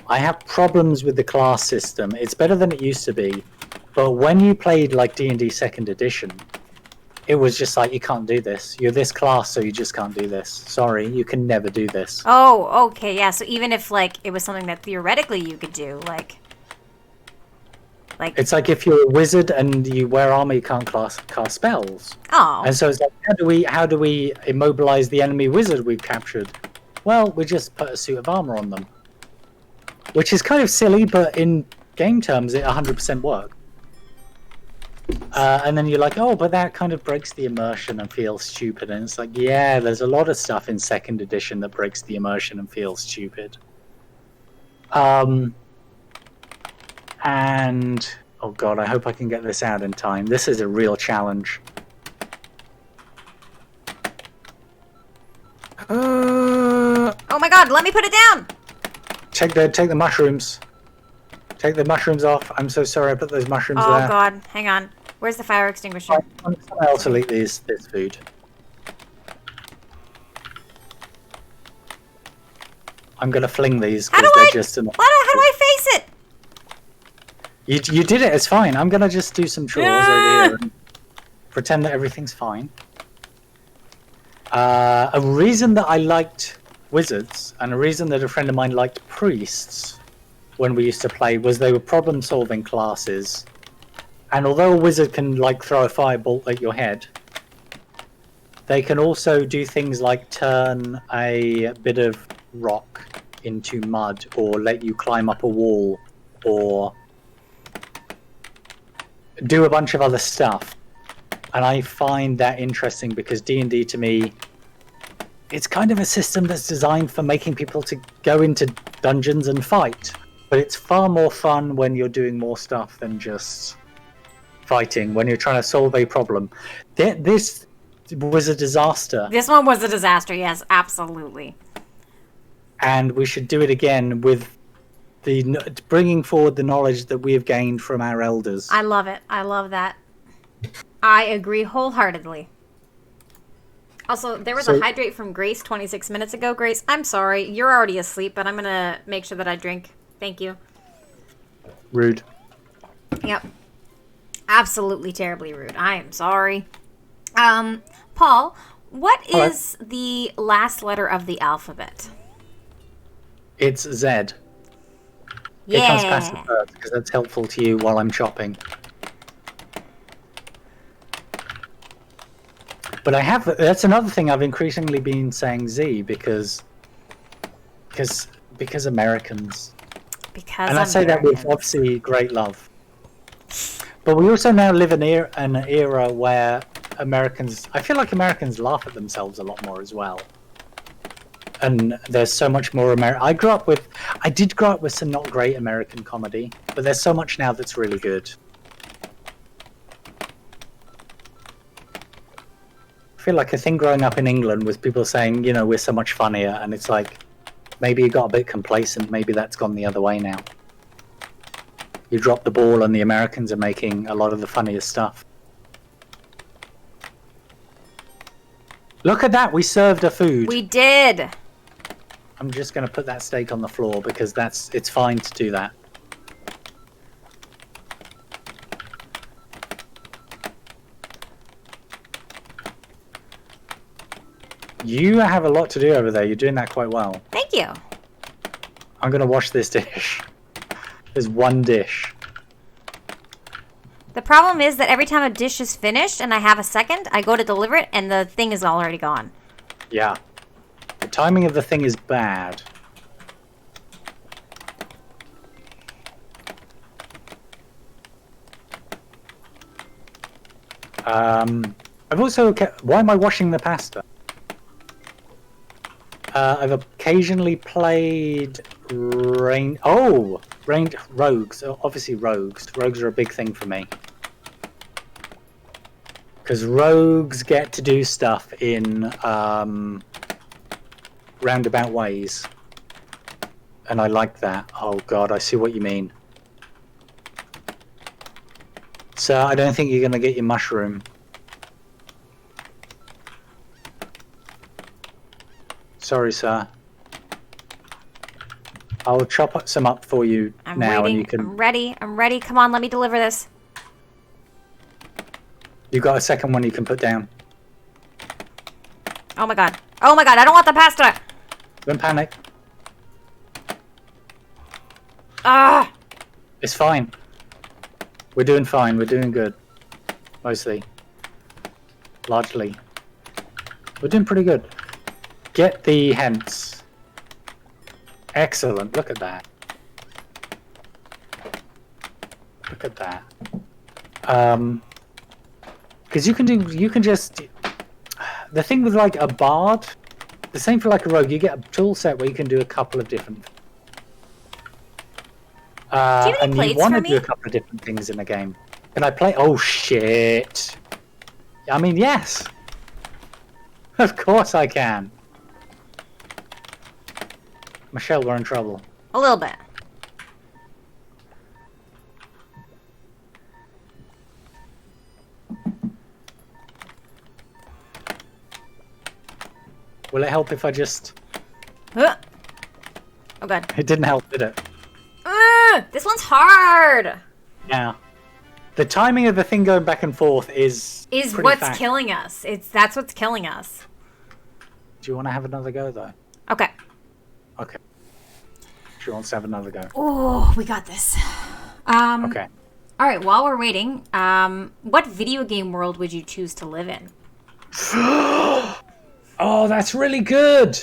I have problems with the class system. It's better than it used to be, but when you played like D&D 2nd edition, it was just like, you can't do this. You're this class, so you just can't do this. Sorry, you can never do this. Oh, okay, yeah. So even if like it was something that theoretically you could do, like It's like if you're a wizard and you wear armor, you can't cast spells. oh, And so it's like, how do we immobilize the enemy wizard we've captured? Well, we just put a suit of armor on them, which is kind of silly, but in game terms, it 100% works. And then you're like, oh, but that kind of breaks the immersion and feels stupid. And it's like, yeah, there's a lot of stuff in 2nd edition that breaks the immersion and feels stupid. And oh god, I hope I can get this out in time. This is a real challenge. oh my God! Let me put it down. Take the mushrooms. Take the mushrooms off. I'm so sorry I put those mushrooms Oh there. God! Hang on. Where's the fire extinguisher? Someone else will eat this food. I'm gonna fling these because they're just enough. How do I face it? You did it. It's fine. I'm gonna just do some chores over here and pretend that everything's fine. A reason that I liked wizards and a reason that a friend of mine liked priests when we used to play was they were problem-solving classes. And although a wizard can like throw a firebolt at your head, they can also do things like turn a bit of rock into mud, or let you climb up a wall, or do a bunch of other stuff. And I find that interesting because D&D to me, it's kind of a system that's designed for making people to go into dungeons and fight. But it's far more fun when you're doing more stuff than just fighting, when you're trying to solve a problem. This was a disaster. This one was a disaster. Yes, absolutely. And we should do it again with bringing forward the knowledge that we have gained from our elders. I love it. I love that. I agree wholeheartedly. Also, there was a hydrate from Grace 26 minutes ago. Grace, I'm sorry. You're already asleep, but I'm going to make sure that I drink. Thank you. Rude. Yep. Absolutely terribly rude. I am sorry. Paul, what is the last letter of the alphabet? It's Z. Yeah. It comes past the first because that's helpful to you while I'm chopping. But that's another thing I've increasingly been saying Z because Americans. Because and I say that with obviously great love. But we also now live in an era where I feel like Americans laugh at themselves a lot more as well. And there's so much more I did grow up with some not great American comedy, but there's so much now that's really good. I feel like a thing growing up in England was people saying, we're so much funnier, and it's like, maybe you got a bit complacent, maybe that's gone the other way now. You drop the ball and the Americans are making a lot of the funniest stuff. Look at that, we served a food. We did. I'm just going to put that steak on the floor because it's fine to do that. You have a lot to do over there. You're doing that quite well. Thank you. I'm going to wash this dish. There's one dish. The problem is that every time a dish is finished and I have a second, I go to deliver it and the thing is already gone. Yeah. The timing of the thing is bad. I've also... Why am I washing the pasta? I've occasionally played Rogues. Obviously Rogues. Rogues are a big thing for me. Because Rogues get to do stuff in roundabout ways. And I like that. Oh god, I see what you mean. So I don't think you're going to get your mushroom. Sorry, sir. I'll chop some up for you now, waiting. and you can. I'm ready. Come on, let me deliver this. You got a second one you can put down. Oh my god. Oh my god, I don't want the pasta! Don't panic. Ah! It's fine. We're doing fine. We're doing good. Mostly. Largely. We're doing pretty good. Get the hens. Excellent. Look at that. Look at that. Because you can just... The thing with like a bard, the same for like a rogue, you get a tool set where you can do a couple of different... do you have any and plates you want for to do a me? couple of different things in the game. Can I play? Oh shit! I mean, yes. Of course I can. Michelle, we're in trouble. A little bit. Will it help if I just... Oh god. It didn't help, did it? This one's hard! Yeah. The timing of the thing going back and forth is pretty what's fast. killing us. That's what's killing us. Do you want to have another go, though? Okay. Okay. She wants to have another go. Oh, we got this. Okay. All right, while we're waiting, what video game world would you choose to live in? Oh, that's really good!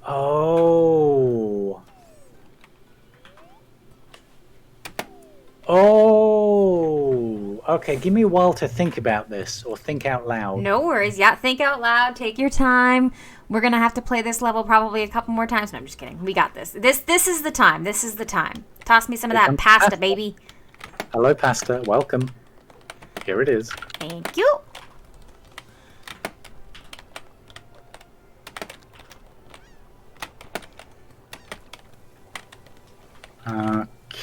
Oh. Oh. Okay, give me a while to think about this, or think out loud. No worries. Yeah, think out loud. Take your time. We're gonna have to play this level probably a couple more times. No, I'm just kidding. We got this. This is the time. This is the time. Toss me some of Here that comes pasta, pasta. baby. Hello, pasta. Welcome. Here it is. Thank you.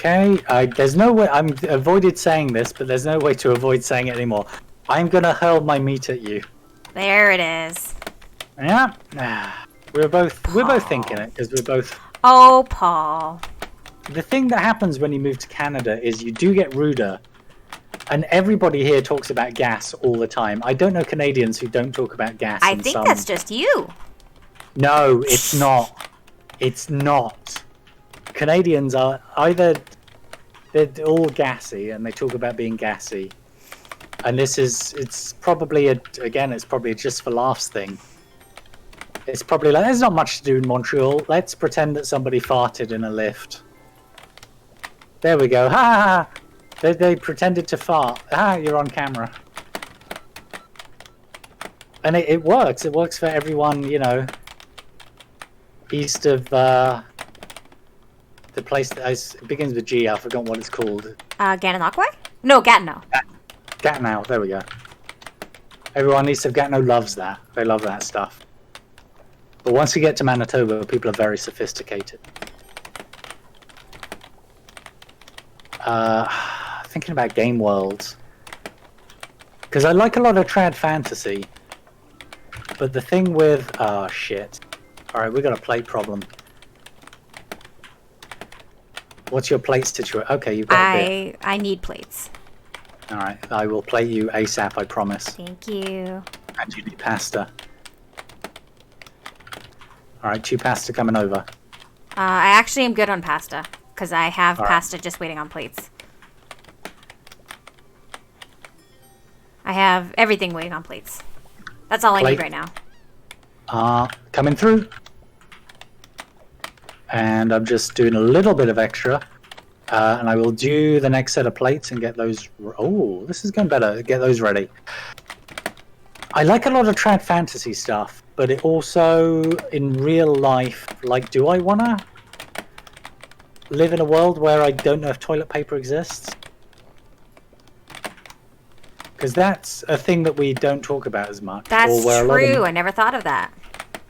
Okay, there's no way. I'm avoided saying this, but there's no way to avoid saying it anymore. I'm gonna hurl my meat at you. There it is. Yeah, we're both thinking it because we're both. Oh, Paul. The thing that happens when you move to Canada is you do get ruder, and everybody here talks about gas all the time. I don't know Canadians who don't talk about gas. I in think some... that's just you. No, it's not. It's not. Canadians are either they're all gassy and they talk about being gassy, and it's probably it's probably a just for laughs thing. It's probably like there's not much to do in Montreal. Let's pretend that somebody farted in a lift. There we go. Ha ha ha! They pretended to fart. Ah, you're on camera. And it works. It works for everyone, you know, east of the place that begins with G. I forgot what it's called. Gananoque? No, Gatineau. Gatineau. There we go. Everyone east of Gatineau loves that. They love that stuff. But once you get to Manitoba, people are very sophisticated. Thinking about game worlds. Because I like a lot of trad fantasy. But the thing with... Oh, shit. Alright, we got a plate problem. What's your plate situation? Okay, you've got a bit. I need plates. Alright, I will plate you ASAP, I promise. Thank you. And you need pasta. Alright, 2 pasta coming over. I actually am good on pasta because I have All right. pasta just waiting on plates. I have everything waiting on plates. That's all I need Plate. right now. Coming through. And I'm just doing a little bit of extra. And I will do the next set of plates and get those... Oh, this is going better. Get those ready. I like a lot of trad fantasy stuff, but it also, in real life, like, do I want to live in a world where I don't know if toilet paper exists? Because that's a thing that we don't talk about as much. That's or where true. I never thought of that.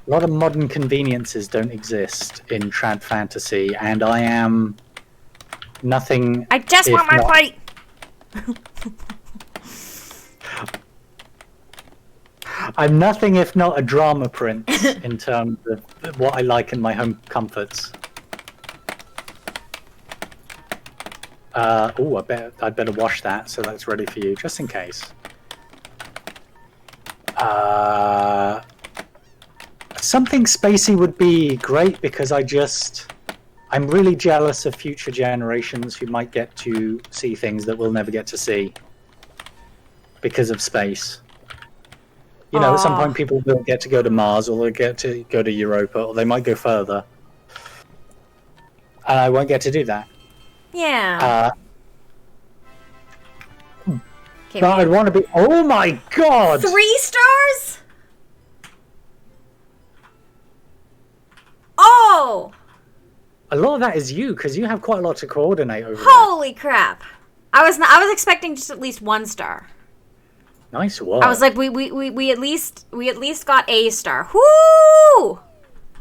A lot of modern conveniences don't exist in trad fantasy, and I am nothing. I just if want my not- plate. I'm nothing if not a drama prince in terms of what I like in my home comforts. I'd better wash that so that's ready for you, just in case. Something spacey would be great because I'm really jealous of future generations who might get to see things that we'll never get to see because of space. You know, at some point people will get to go to Mars, or they'll get to go to Europa, or they might go further. And I won't get to do that. Yeah. But I'd want to be... Oh my god! 3 stars? Oh! A lot of that is you, because you have quite a lot to coordinate over Holy crap. I was expecting just at least 1 star. there. Nice work. I was like, we at least got a star. Whoo!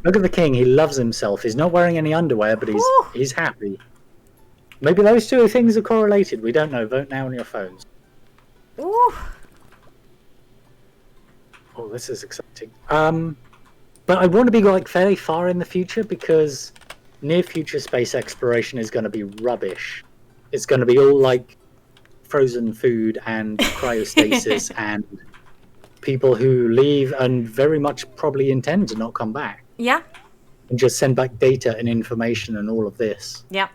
Look at the king, he loves himself. He's not wearing any underwear, but he's happy. Maybe those two things are correlated. We don't know. Vote now on your phones. Ooh. Oh, this is exciting. But I want to be like fairly far in the future because near future space exploration is going to be rubbish. It's going to be all like frozen food and cryostasis and people who leave and very much probably intend to not come back. Yeah. And just send back data and information and all of this. Yep.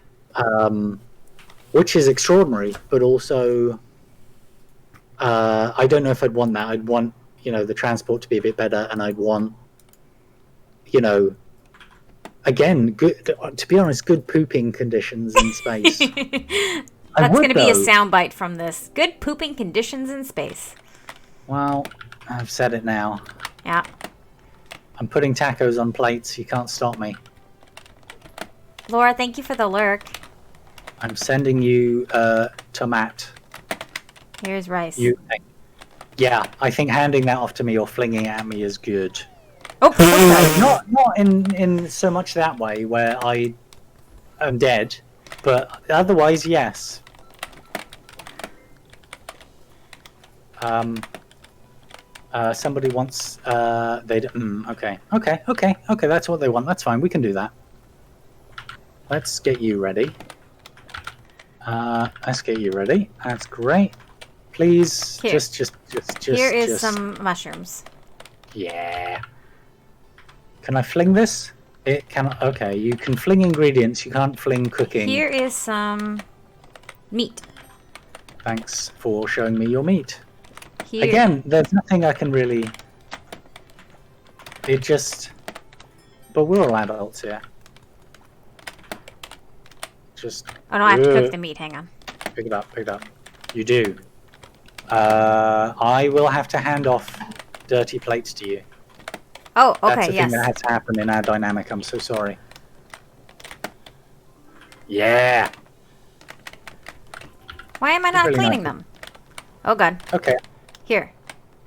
Which is extraordinary, but also I don't know if I'd want that. I'd want, the transport to be a bit better, and I'd want, again, good, to be honest, good pooping conditions in space. That's going to be a soundbite from this. Good pooping conditions in space. Well, I've said it now. Yeah. I'm putting tacos on plates. You can't stop me. Laura, thank you for the lurk. I'm sending you tomat. Here's rice. Yeah, I think handing that off to me or flinging it at me is good. Oh, okay. Not in so much that way where I am dead, but otherwise, yes. Somebody wants okay, that's what they want. That's fine. We can do that. Let's get you ready. That's great. Please, Here. just. Here is some mushrooms. Yeah. Can I fling this? It can. Okay, you can fling ingredients. You can't fling cooking. Here is some meat. Thanks for showing me your meat. Here. Again, there's nothing I can really. It just. But we're all adults here. Just. Oh no, I have to cook the meat. Hang on. Pick it up. You do. I will have to hand off dirty plates to you. Oh, okay, That's the yes. thing that had to happen in our dynamic. I'm so sorry. Yeah. Why am I not Really cleaning nice. them? Oh god. Okay. Here.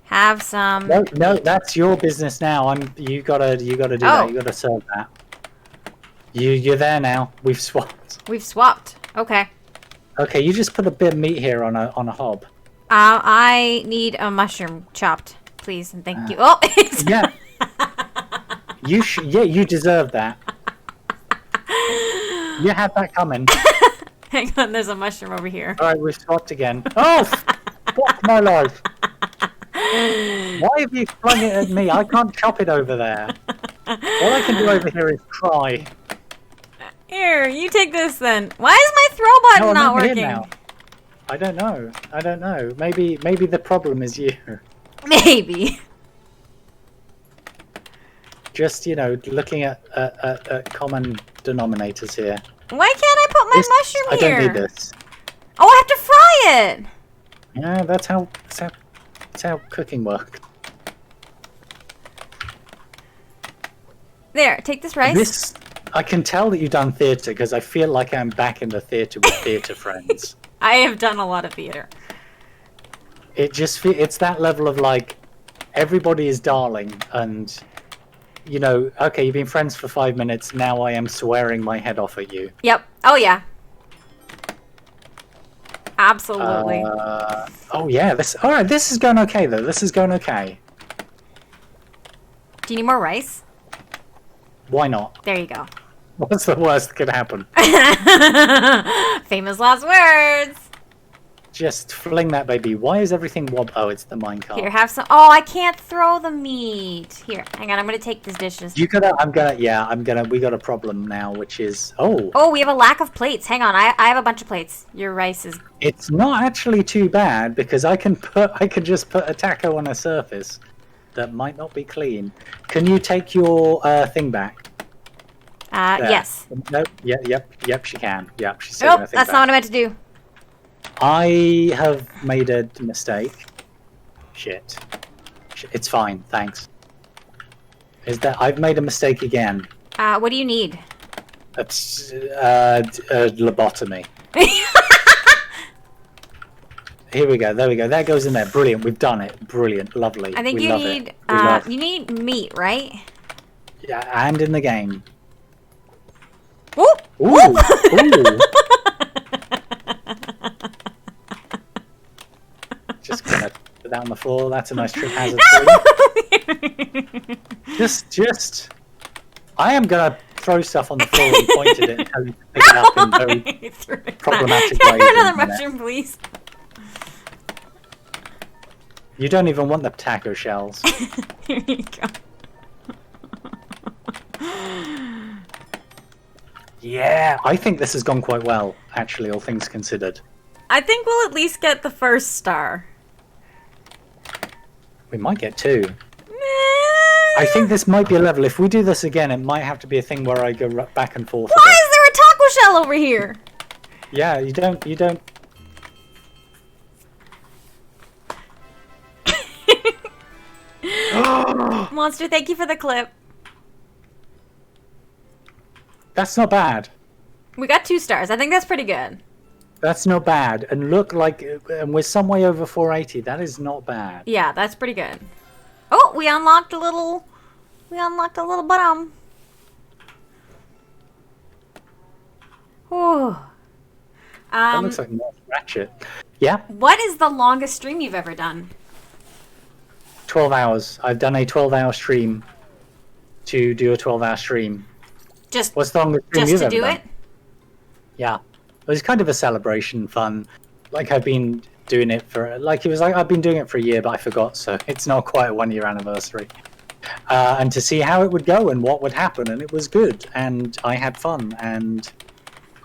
Have some. No, that's your business now. You gotta do that. You gotta serve that. You're there now. We've swapped. Okay. Okay, you just put a bit of meat here on a hob. I need a mushroom chopped, please, and thank you. Oh, it's Yeah. You deserve that. You had that coming. Hang on, there's a mushroom over here. All right, we've swapped again. Oh, fuck my life! Why have you flung it at me? I can't chop it over there. All I can do over here is cry. Here, you take this then. Why is my throw button No, I'm not over here working? now. I don't know. Maybe the problem is you. Maybe. Just looking at common denominators here. Why can't I put my mushroom I here? don't need this. Oh, I have to fry it. Yeah, that's how cooking works. There, take this rice. I can tell that you've done theatre because I feel like I'm back in the theatre with theatre friends. I have done a lot of theater. It's that level of like everybody is darling and okay, you've been friends for 5 minutes, now I am swearing my head off at you. Yep. Oh yeah. Absolutely. Oh yeah, this is going okay though. This is going okay. Do you need more rice? Why not? There you go. What's the worst that could happen? Famous last words. Just fling that baby. Why is everything wob? Oh, it's the minecart. Here, have some. Oh, I can't throw the meat. Here, hang on. I'm gonna take these dishes. You gotta. I'm gonna. Yeah, I'm gonna. We got a problem now, which is. Oh. Oh, we have a lack of plates. Hang on. I have a bunch of plates. Your rice is. It's not actually too bad because I can just put a taco on a surface that might not be clean. Can you take your thing back? There. Yes. No. Yep. She can. Yep. She's taking her thing that's back. not what I meant to do. I have made a mistake. Shit. It's fine, thanks. Is that I've made a mistake again? What do you need? It's a lobotomy. Here we go. There we go. That goes in there. Brilliant. We've done it. Brilliant. Lovely. I think we you need. You need meat, right? Yeah, and in the game. Whoop! Ooh. Ooh. Just gonna put that on the floor. That's a nice trip hazard for you. Just. I am gonna throw stuff on the floor and point at it and tell you to pick it up in very problematic Can I ways. have another mushroom, please? You don't even want the taco shells. Here you go. Yeah, I think this has gone quite well, actually, all things considered. I think we'll at least get the first star. We might get 2. I think this might be a level. If we do this again, it might have to be a thing where I go back and forth. Why is there a taco shell over here? Yeah, you don't. Monster, thank you for the clip. That's not bad. We got 2 stars. I think that's pretty good. That's not bad. And look like, and we're some way over 480. That is not bad. Yeah, that's pretty good. Oh, we unlocked a little. We unlocked a little bottom. Whew. That looks like North Ratchet. Yeah, What is the longest stream you've ever done? 12 hours. I've done a 12-hour stream to do a 12-hour stream. Just What's the longest stream just you've to ever do done? it? Yeah. It was kind of a celebration, fun. Like I've been doing it for, I've been doing it for a year, but I forgot, so it's not quite a 1-year anniversary. And to see how it would go and what would happen, and it was good, and I had fun, and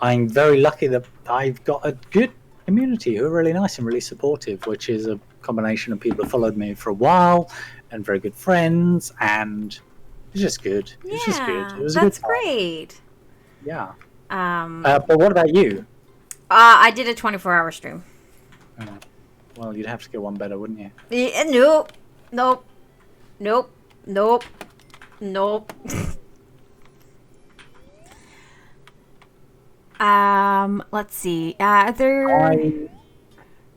I'm very lucky that I've got a good community who are really nice and really supportive, which is a combination of people who followed me for a while, and very good friends, and it's just good. It's just good. It was a good that's time. great. Yeah. But But what about you? I did a 24-hour stream. Well, you'd have to go one better, wouldn't you? Yeah, nope. Nope. Nope. Nope. Nope. Let's see. There.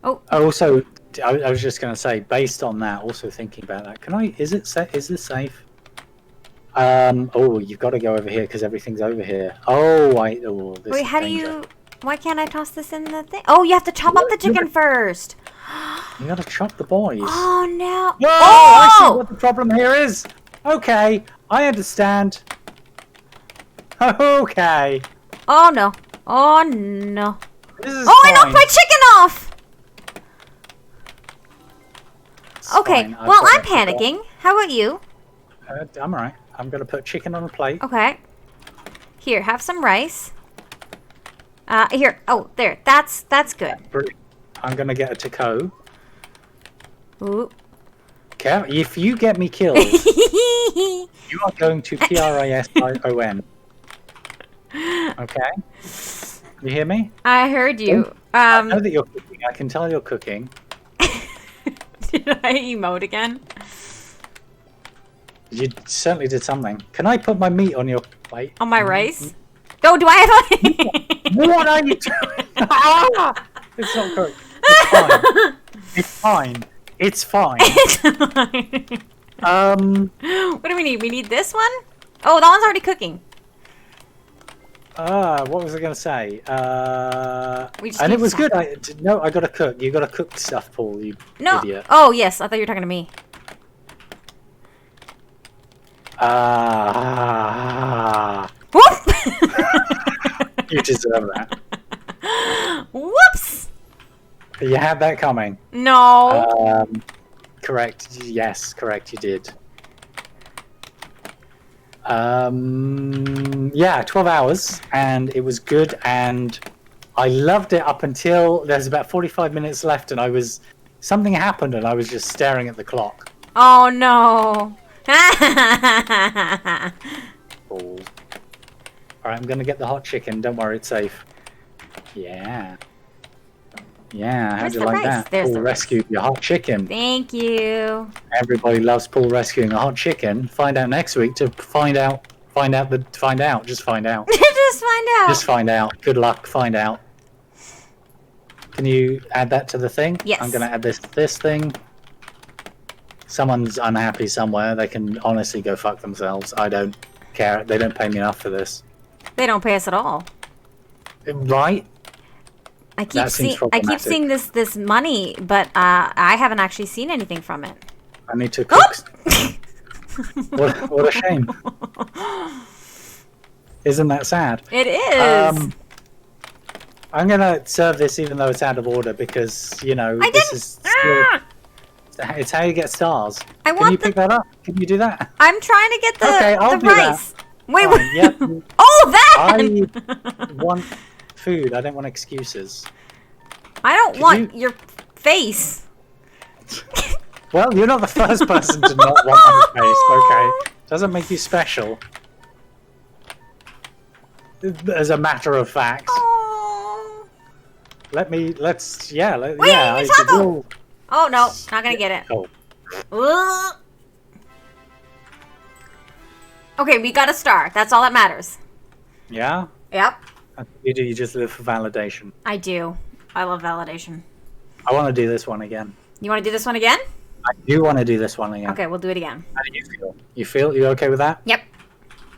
Oh. Also, I was just going to say, based on that, also thinking about that, is this safe? Oh, you've got to go over here because everything's over here. This Wait, is how danger. do you... Why can't I toss this in the thing? Oh, you have to chop up the chicken first. You got to chop the boys. Oh, no. Whoa, I see Oh! what the problem here is. Okay, I understand. Okay. Oh, no. Oh, no. This is Oh, fine. I knocked my chicken off! It's Okay, fine. I've well, got I'm it. I've got panicking. How about you? it. I'm alright. I'm going to put chicken on a plate. Okay. Here, have some rice. Here. Oh, there. That's good. Brilliant. I'm going to get a taco. Ooh. Okay, if you get me killed, you are going to PRISION. Okay? You hear me? I heard you. I know that you're cooking. I can tell you're cooking. Did I emote again? You certainly did something. Can I put my meat on your plate? On my rice? Oh, do I have What are you doing? Ah! It's not cooked. It's fine. It's fine. It's fine. What do we need? We need this one? Oh, that one's already cooking. What was I going to say? We just And need it was some. good. I got to cook. You got to cook stuff, Paul. You No. idiot. Oh, yes. I thought you were talking to me. You deserve that. You had that coming. No. Correct. Yes, correct. You did. Yeah, 12 hours, and it was good, and I loved it up until there's about 45 minutes left, and something happened, and I was just staring at the clock. Oh no. Balls. Alright, I'm gonna get the hot chicken. Don't worry, it's safe. Yeah. Yeah, how'd Where's you the like rice? that? There's Paul the rice. rescued your hot chicken. Thank you. Everybody loves Paul rescuing a hot chicken. Find out next week to find out. Just find out. Just find out. Just find out. Good luck. Find out. Can you add that to the thing? Yes. I'm gonna add this to this thing. Someone's unhappy somewhere. They can honestly go fuck themselves. I don't care. They don't pay me enough for this. They don't pay us at all. Right? I keep problematic. seeing this money, but I haven't actually seen anything from it. I need to cook. What a shame. Isn't that sad? It is. I'm gonna serve this even though it's out of order because, you know, it's how you get stars. Can you pick that up? Can you do that? I'm trying to get the, I'll the do rice. that. Wait, Fine, wait. yep. Oh, that! I want food. I don't want excuses. I don't want your face. Well, you're not the first person to not want my face, okay? Doesn't make you special. As a matter of fact. Oh. Let's, Wait, taco! Oh, no. Not gonna get it. Oh. Ugh. Okay, we got a star. That's all that matters. Yeah? Yep. You just live for validation. I do. I love validation. I want to do this one again. You want to do this one again? I do want to do this one again. Okay, we'll do it again. How do you feel? You okay with that? Yep.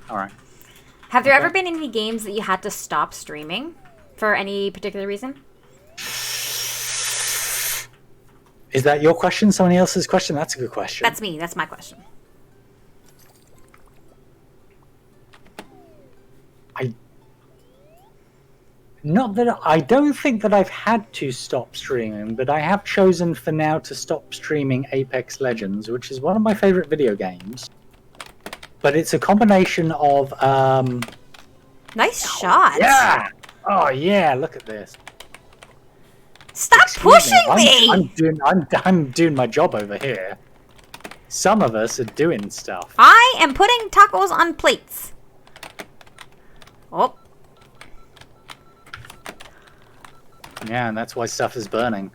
Alright. Have there ever been any games that you had to stop streaming for any particular reason? Is that your question? Somebody else's question? That's a good question. That's me. That's my question. I don't think that I've had to stop streaming, but I have chosen for now to stop streaming Apex Legends, which is one of my favorite video games. But it's a combination of Nice shot. Yeah. Oh yeah, look at this. Stop pushing me. I'm doing my job over here. Some of us are doing stuff. I am putting tacos on plates. Oh. Yeah, and that's why stuff is burning.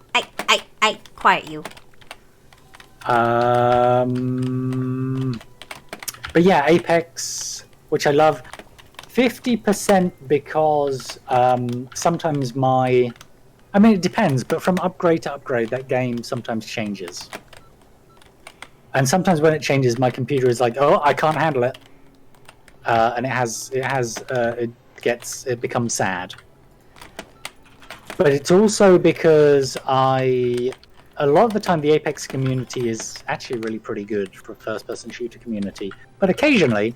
Quiet you. But yeah, Apex, which I love, 50% because sometimes it depends, but from upgrade to upgrade, that game sometimes changes. And sometimes when it changes, my computer is like, oh, I can't handle it. And it becomes sad. But it's also because a lot of the time the Apex community is actually really pretty good for a first-person shooter community. But occasionally,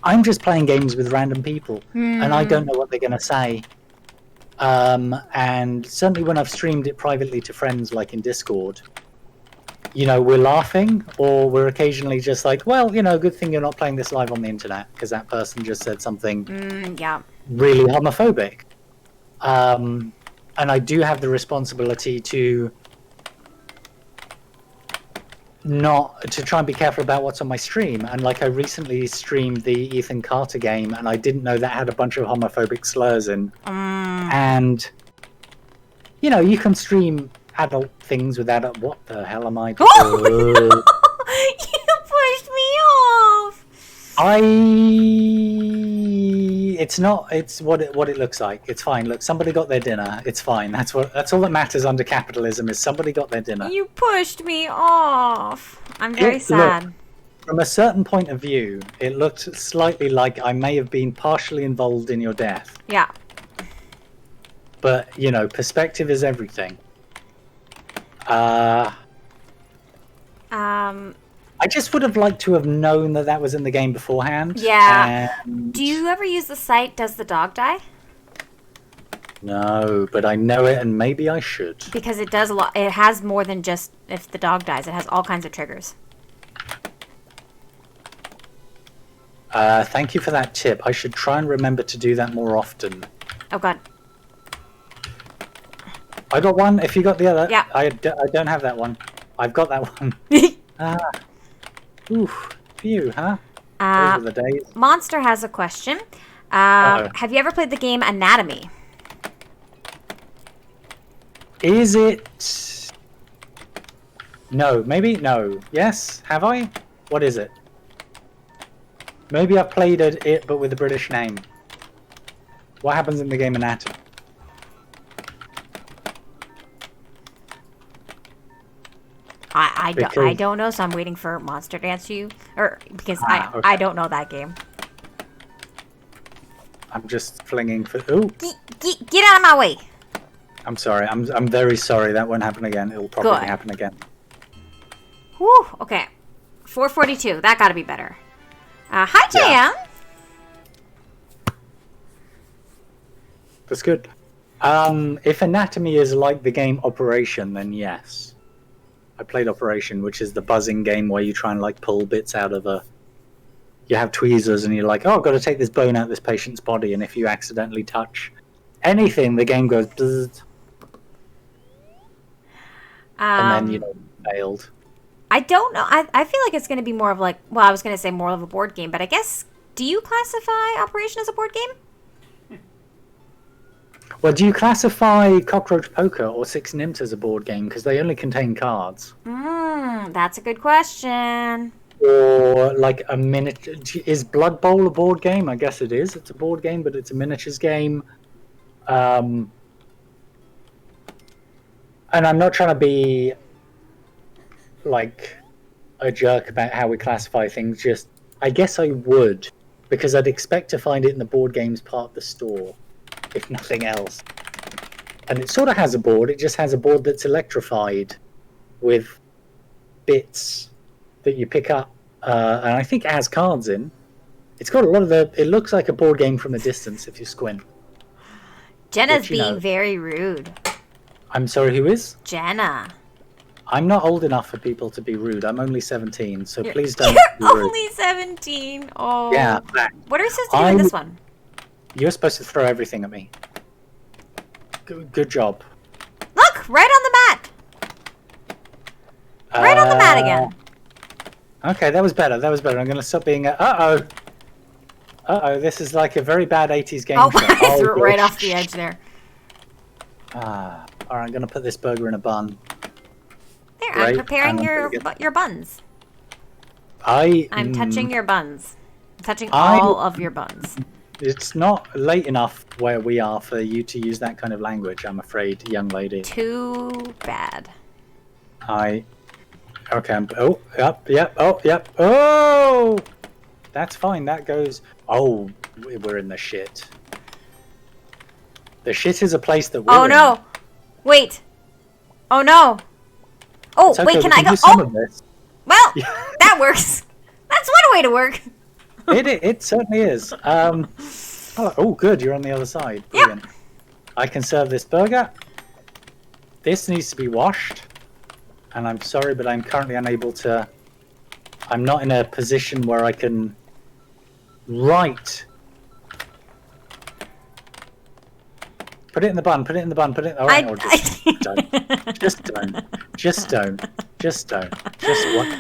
I'm just playing games with random people, and I don't know what they're going to say. And certainly when I've streamed it privately to friends, like in Discord, you know, we're laughing, or we're occasionally just like, well, you know, good thing you're not playing this live on the internet, because that person just said something really homophobic. And I do have the responsibility to try and be careful about what's on my stream. And like I recently streamed the Ethan Carter game, and I didn't know that had a bunch of homophobic slurs in. And you know, you can stream adult things without what the hell am I doing? Oh, you pushed me off. It's what it looks like. It's fine. Look, somebody got their dinner. It's fine. That's all that matters under capitalism is somebody got their dinner. You pushed me off. I'm very sad. Look, from a certain point of view, it looked slightly like I may have been partially involved in your death. Yeah. But, you know, perspective is everything. I just would have liked to have known that was in the game beforehand. Yeah. Do you ever use the site Does the Dog Die? No, but I know it, and maybe I should. Because it does a lot. It has more than just if the dog dies. It has all kinds of triggers. Thank you for that tip. I should try and remember to do that more often. Oh god. I got one. If you got the other, Yeah. I don't have that one. I've got that one. Oof. Phew, huh? Those were the days. Monster has a question. Uh-oh. Have you ever played the game Anatomy? Is it? No, maybe no. Yes, have I? What is it? Maybe I've played it, but with a British name. What happens in the game Anatomy? I don't know, so I'm waiting for Monster to answer you, or because I don't know that game. I'm just flinging for. Ooh, Get out of my way! I'm sorry. I'm very sorry. That won't happen again. It'll probably Good. happen again. Whew. Okay, 442. That got to be better. Hi, JM. Yeah. That's good. If Anatomy is like the game Operation, then yes. I played Operation, which is the buzzing game where you try and like pull bits out of a. You have tweezers and you're like, oh, I've got to take this bone out of this patient's body, and if you accidentally touch anything, the game goes. Bzzz, and then you failed. I don't know. I feel like it's going to be more of like. Well, I was going to say more of a board game, but I guess. Do you classify Operation as a board game? Well, do you classify Cockroach Poker or Six Nimps as a board game because they only contain cards? That's a good question. Or like a miniature? Is Blood Bowl a board game? I guess it is. It's a board game, but it's a miniatures game. And I'm not trying to be like a jerk about how we classify things. Just, I guess I would, because I'd expect to find it in the board games part of the store, if nothing else. And it sort of has a board. It just has a board that's electrified with bits that you pick up. And I think it has cards in. It's got a lot of the. It looks like a board game from a distance if you squint. Jenna's Which, you being know. very rude. I'm sorry, who is? Jenna. I'm not old enough for people to be rude. I'm only 17, so please don't be You're rude. only 17. Oh. Yeah, What are we supposed to do with this one? You're supposed to throw everything at me. Good job. Look, right on the mat. Right on the mat again. Okay, that was better. That was better. I'm going to stop being uh-oh. Uh-oh, this is like a very bad 80s game Oh, show. I threw it right gosh. off the edge there. All right, I'm going to put this burger in a bun. There, Right, I'm preparing I'm your gonna your buns. I'm touching your buns. I'm touching all of your buns. It's not late enough where we are for you to use that kind of language, I'm afraid, young lady. Too bad. Okay, oh, yep, oh, yep, oh! That's fine, that goes... Oh, we're in the shit. The shit is a place that we're Oh in. no! Wait! Oh no! Oh, It's okay, wait, we can I go? do some Oh! of this. Well, that works. That's one way to work. It certainly is. Oh, good, you're on the other side. Brilliant. I can serve this burger. This needs to be washed. And I'm sorry, but I'm currently unable to... I'm not in a position where I can write. Put it in the bun, put it in the bun, put it... All right, or just don't. Just don't. Just don't. Just don't. Just what...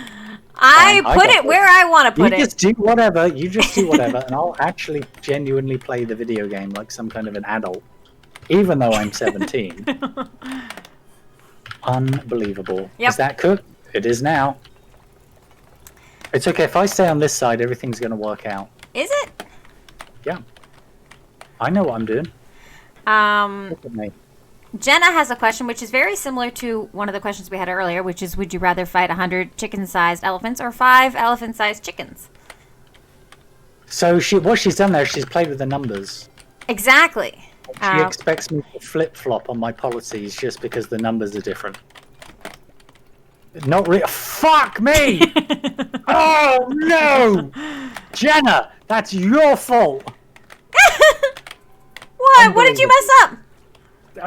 I Fine, I put got it this. where I want to put You it. just do whatever. You just do whatever, and I'll actually genuinely play the video game like some kind of an adult, even though I'm 17. Unbelievable. Yep. Is that cooked? It is now. It's okay if I stay on this side. Everything's going to work out. Is it? Yeah. I know what I'm doing. Look at me. Jenna has a question which is very similar to one of the questions we had earlier, which is, would you rather fight 100 chicken-sized elephants or 5 elephant-sized chickens? So what she's done there, she's played with the numbers. Exactly. She expects me to flip-flop on my policies just because the numbers are different. Not really. Fuck me! Oh no! Jenna, that's your fault! What? What did you mess up?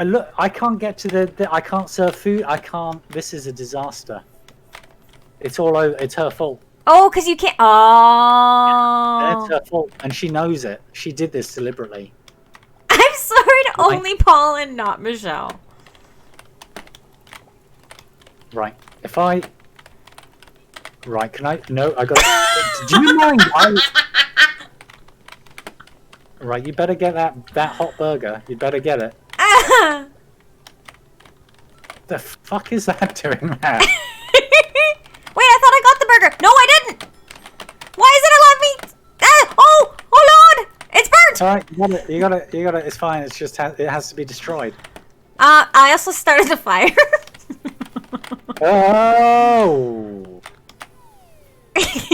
look, I can't get to the. I can't serve food. I can't. This is a disaster. It's all over. It's her fault. Oh, because you can't. And Oh. it's her fault, and she knows it. She did this deliberately. I'm sorry to Right. only Paul and not Michelle. Right. If I. Right. Can I? No. I got. Do you mind? Right. You better get that hot burger. You better get it. The fuck is that doing that? Wait, I thought I got the burger. No, I didn't. Why isn't it letting me? Oh Lord! It's burnt. All right. You got it. You got it. It's fine. It's just it has to be destroyed. I also started the fire. Oh.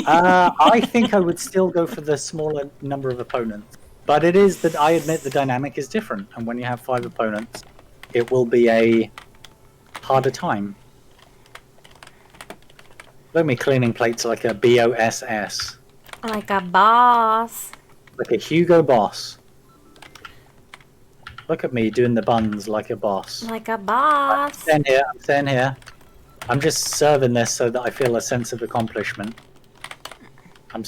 I think I would still go for the smaller number of opponents, but it is that I admit the dynamic is different, and when you have 5 opponents, it will be a harder time. Look at me cleaning plates like a BOSS, Like a boss. like a Hugo Boss. Look at me doing the buns like a boss. Like a boss. I'm staying here. I'm just serving this so that I feel a sense of accomplishment. I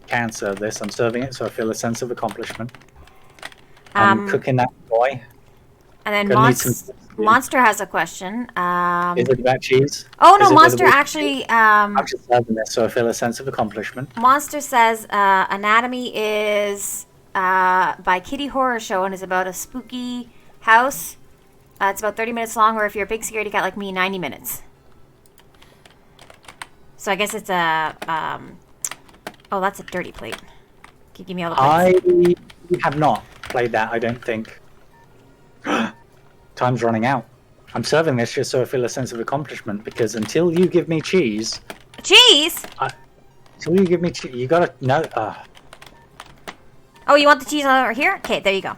can serve this. I'm serving it so I feel a sense of accomplishment. I'm cooking that boy. And then Gonna need some- Monster has a question. Is it about cheese? Oh Is no, it Monster with a- actually. I'm just serving this so I feel a sense of accomplishment. Monster says Anatomy is by Kitty Horror Show and is about a spooky house. It's about 30 minutes long, or if you're a big scaredy cat like me, 90 minutes. So I guess it's a. Oh, that's a dirty plate. Can you give me all the plates? I have not played that, I don't think. Time's running out. I'm serving this just so I feel a sense of accomplishment, because until you give me cheese... Cheese? Until you give me cheese, you gotta... No, Oh, you want the cheese over here? Okay, there you go.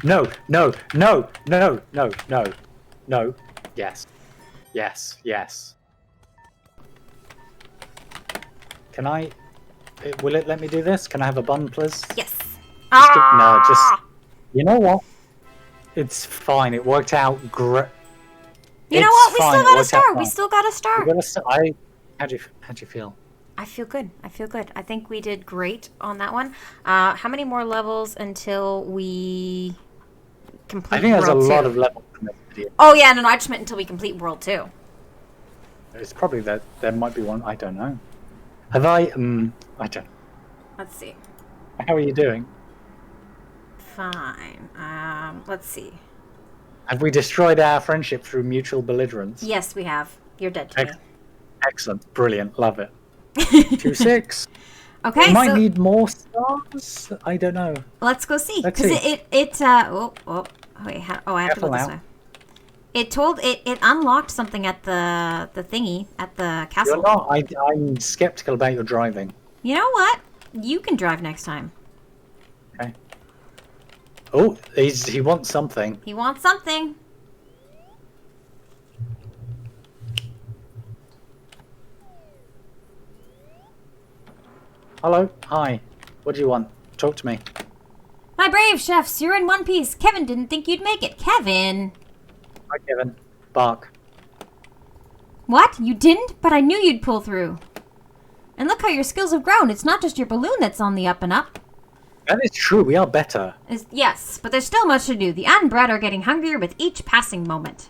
No, no, no, no, no, no, no. Yes. Yes, yes. Can I... Will it let me do this? Can I have a bun, please? Yes. No, just... You know what? It's fine. It worked out great. You know what? We still got a star. We still got a star. How'd you feel? I feel good. I feel good. I think we did great on that one. How many more levels until we complete I think there's a World 2? lot of levels in this video. Oh, yeah. No, I just meant until we complete World 2. It's probably that there might be one. I don't know. Have I? I don't. Let's see. How are you doing? Fine. Let's see. Have we destroyed our friendship through mutual belligerence? Yes, we have. You're dead to me. Excellent. Brilliant. Love it. 2-6. Okay, We might so need more stars. I don't know. let's go see. Let's Because see. wait, I have to go this way. It unlocked something at the thingy at the castle. You're not. I'm skeptical about your driving. You know what? You can drive next time. Okay. Oh, he wants something. He wants something. Hello. Hi. What do you want? Talk to me. My brave chefs, you're in one piece. Kevin didn't think you'd make it. Kevin. Hi, Kevin. Bark. What? You didn't? But I knew you'd pull through. And look how your skills have grown. It's not just your balloon that's on the up and up. That is true. We are better. Yes, but there's still much to do. The unbred are getting hungrier with each passing moment.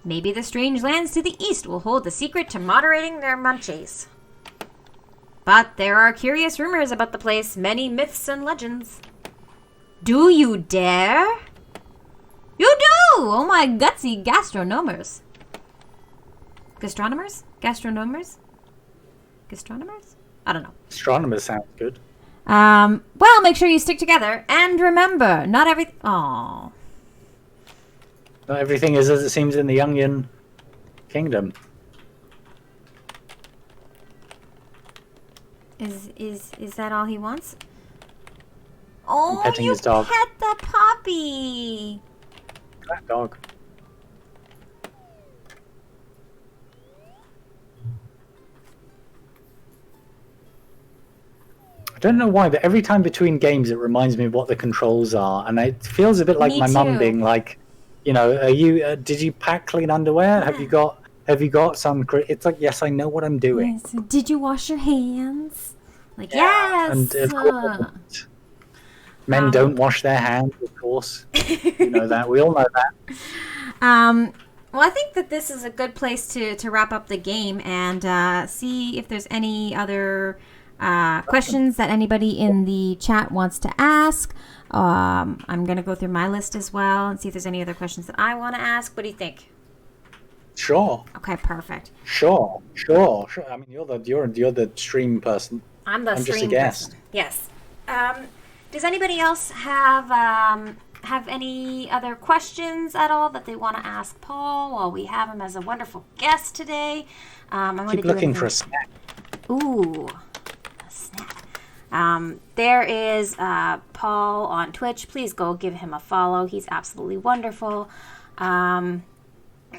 Maybe the strange lands to the east will hold the secret to moderating their munchies. But there are curious rumors about the place, many myths and legends. Do you dare? You do! Oh my gutsy gastronomers. Gastronomers? Gastronomers? Gastronomers? I don't know. Astronomer sounds good. Well, make sure you stick together. And remember, not everything... Aww. Not everything is as it seems in the Onion Kingdom. Is that all he wants? Oh, petting you his dog. pet the puppy. That dog. I don't know why, but every time between games, it reminds me of what the controls are, and it feels a bit like Me my mum too. being like, you know, are you? Did you pack clean underwear? Have you got some? It's like, yes, I know what I'm doing. Yes. Did you wash your hands? Like, Yeah, yes. and of course, men don't wash their hands, of course. You know that. We all know that. Well, I think that this is a good place to wrap up the game and see if there's any other questions that anybody in the chat wants to ask. I'm going to go through my list as well and see if there's any other questions that I want to ask. What do you think? Sure. Okay, perfect. Sure. I mean, you're the stream person. I'm the I'm just a stream guest. person. Yes. Does anybody else have any other questions at all that they want to ask Paul while we have him as a wonderful guest today? I'm going to Keep looking for a snack. Ooh, a snack. There is Paul on Twitch. Please go give him a follow. He's absolutely wonderful.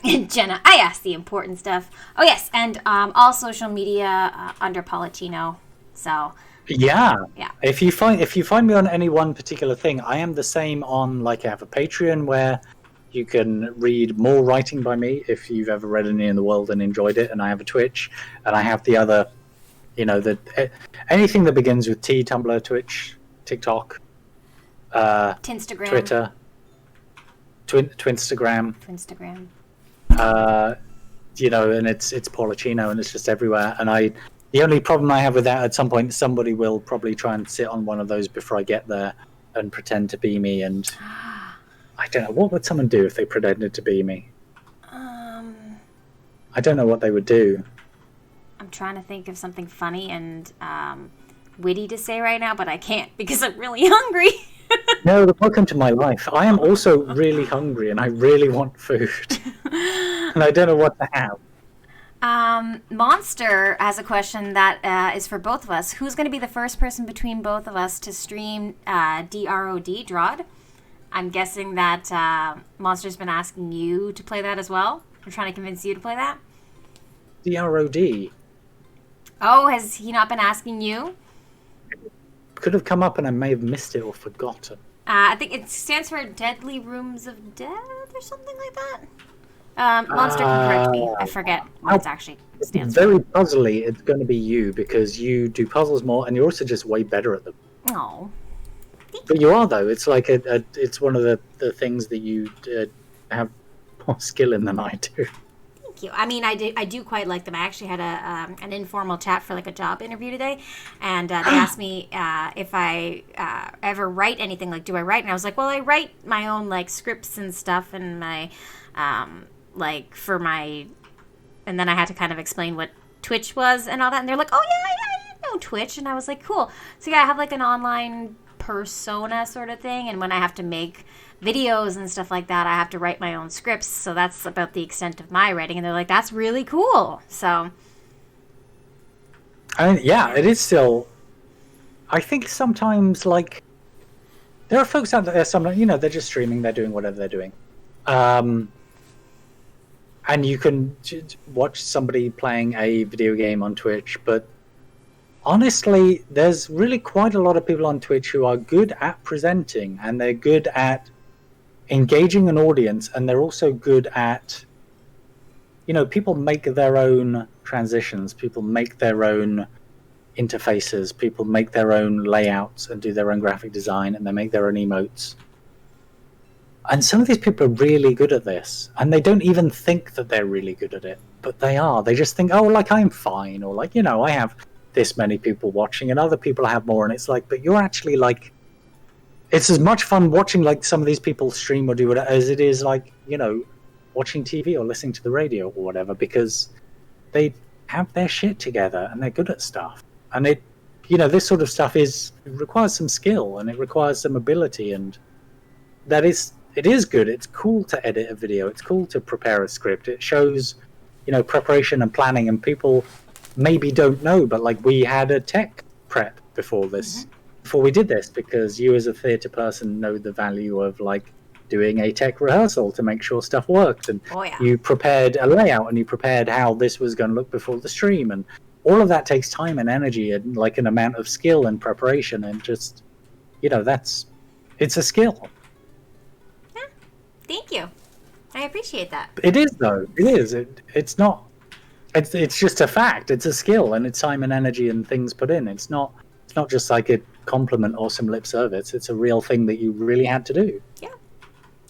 Jenna, I asked the important stuff. Oh, yes, and all social media under Paullicino. So, Yeah. yeah. If you find me on any one particular thing, I am the same on, like, I have a Patreon where you can read more writing by me if you've ever read any in the world and enjoyed it, and I have a Twitch, and I have the other, you know, anything that begins with T, Tumblr, Twitch, TikTok, Tinstagram. Twitter, Twinstagram. Twinstagram. You know, and it's Paullicino, and it's just everywhere. And the only problem I have with that, at some point, somebody will probably try and sit on one of those before I get there and pretend to be me. And I don't know, what would someone do if they pretended to be me? I don't know what they would do. I'm trying to think of something funny and witty to say right now, but I can't because I'm really hungry. No, welcome to my life. I am also really hungry, and I really want food. And I don't know what to have. Monster has a question that is for both of us. Who's going to be the first person between both of us to stream Drod? I'm guessing that Monster's been asking you to play that as well. I'm trying to convince you to play that. DROD. Oh, has he not been asking you? Could have come up and I may have missed it or forgotten. I think it stands for Deadly Rooms of Death or something like that. Monster can correct me. I forget what it actually stands for. Very puzzly, it's going to be you because you do puzzles more and you're also just way better at them. Oh. But you are, though. It's like it's one of the things that you have more skill in than I do. Thank you. I mean, I do quite like them. I actually had an informal chat for like a job interview today, and they asked me if I ever write anything. Like, do I write? And I was like, well, I write my own like scripts and stuff, and my like for my, and then I had to kind of explain what Twitch was and all that, and they're like, oh yeah, I know Twitch, and I was like, cool. So yeah, I have like an online persona sort of thing, and when I have to make videos and stuff like that, I have to write my own scripts, so that's about the extent of my writing, and they're like, that's really cool. So Yeah, it is still, I think sometimes, like, there are folks out there, some, you know, they're just streaming, they're doing whatever they're doing, and you can watch somebody playing a video game on Twitch, but honestly, there's really quite a lot of people on Twitch who are good at presenting, and they're good at engaging an audience, and they're also good at, you know, people make their own transitions, people make their own interfaces, people make their own layouts and do their own graphic design, and they make their own emotes. And some of these people are really good at this, and they don't even think that they're really good at it, but they are. They just think, oh, like, I'm fine, or like, you know, I have this many people watching and other people have more, and it's like, but you're actually like, it's as much fun watching like some of these people stream or do whatever as it is like, you know, watching TV or listening to the radio or whatever, because they have their shit together and they're good at stuff. And it, you know, this sort of stuff it requires some skill and it requires some ability, and it is good. It's cool to edit a video. It's cool to prepare a script. It shows, you know, preparation and planning, and people maybe don't know, but like we had a tech prep before this, before we did this, because you as a theatre person know the value of like doing a tech rehearsal to make sure stuff worked, and you prepared a layout and you prepared how this was going to look before the stream, and all of that takes time and energy and like an amount of skill and preparation, and just, it's a skill. Yeah. Thank you. I appreciate that. It is, though. It is. It's not. It's just a fact. It's a skill, and it's time and energy and things put in. It's not just like a compliment or some lip service. It's a real thing that you really had to do. Yeah.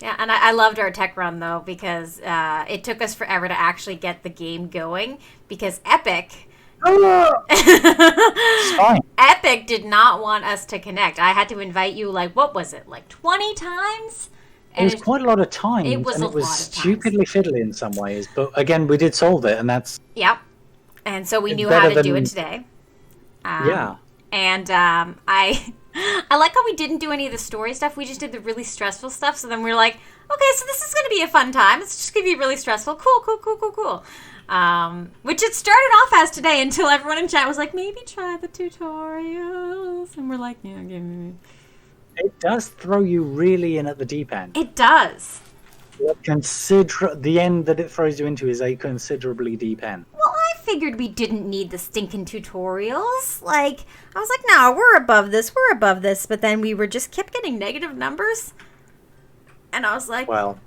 Yeah, and I loved our tech run, though, because it took us forever to actually get the game going, because Epic... It's fine. Epic did not want us to connect. I had to invite you, like, what was it, like 20 times? And it was quite a lot of time. It was and a it was lot of times. stupidly fiddly in some ways. But again, we did solve it, and that's... Yep. And so we knew better how to do than- it today. Yeah. And I like how we didn't do any of the story stuff. We just did the really stressful stuff. So then we were like, okay, so this is going to be a fun time. It's just going to be really stressful. Cool. Which it started off as today, until everyone in chat was like, maybe try the tutorials. And we're like, yeah, give me. It does throw you really in at the deep end. It does. The end that it throws you into is a considerably deep end. Well, I figured we didn't need the stinking tutorials. Like, I was like, no, we're above this. But then we kept getting negative numbers. And I was like, Well,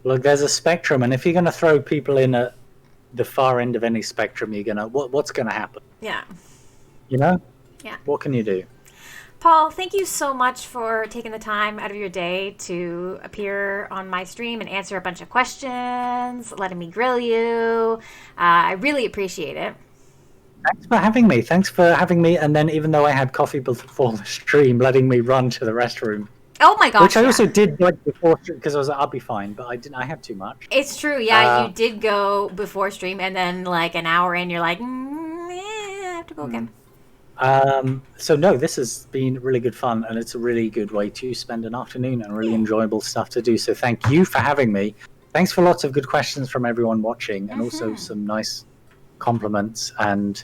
look, there's a spectrum, and if you're going to throw people in at the far end of any spectrum, you're going to... What's going to happen? Yeah. You know? Yeah. What can you do? Paul, thank you so much for taking the time out of your day to appear on my stream and answer a bunch of questions, letting me grill you. I really appreciate it. Thanks for having me. And then, even though I had coffee before the stream, letting me run to the restroom. Oh my gosh. Which I also did like before, because I was like, I'll be fine, but I had too much. It's true. Yeah, you did go before stream, and then like an hour in, you're like, I have to go again. So no, this has been really good fun, and it's a really good way to spend an afternoon and really enjoyable stuff to do. So thank you for having me. Thanks for lots of good questions from everyone watching, and also some nice compliments. And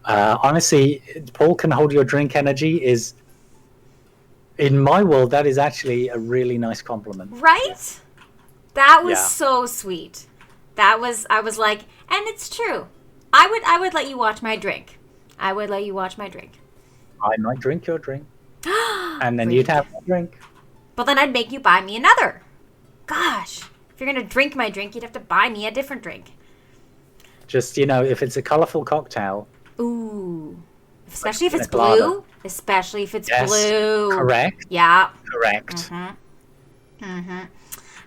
honestly, Paul can hold your drink energy is, in my world, that is actually a really nice compliment. Right? That was Yeah. so sweet. I was like, and it's true. I would let you watch my drink. I might drink your drink. And then you'd have a drink. But then I'd make you buy me another. Gosh. If you're going to drink my drink, you'd have to buy me a different drink. Just, if it's a colorful cocktail. Ooh. Especially if it's Colada. blue. Especially if it's Yes, blue. correct. Yeah. Correct.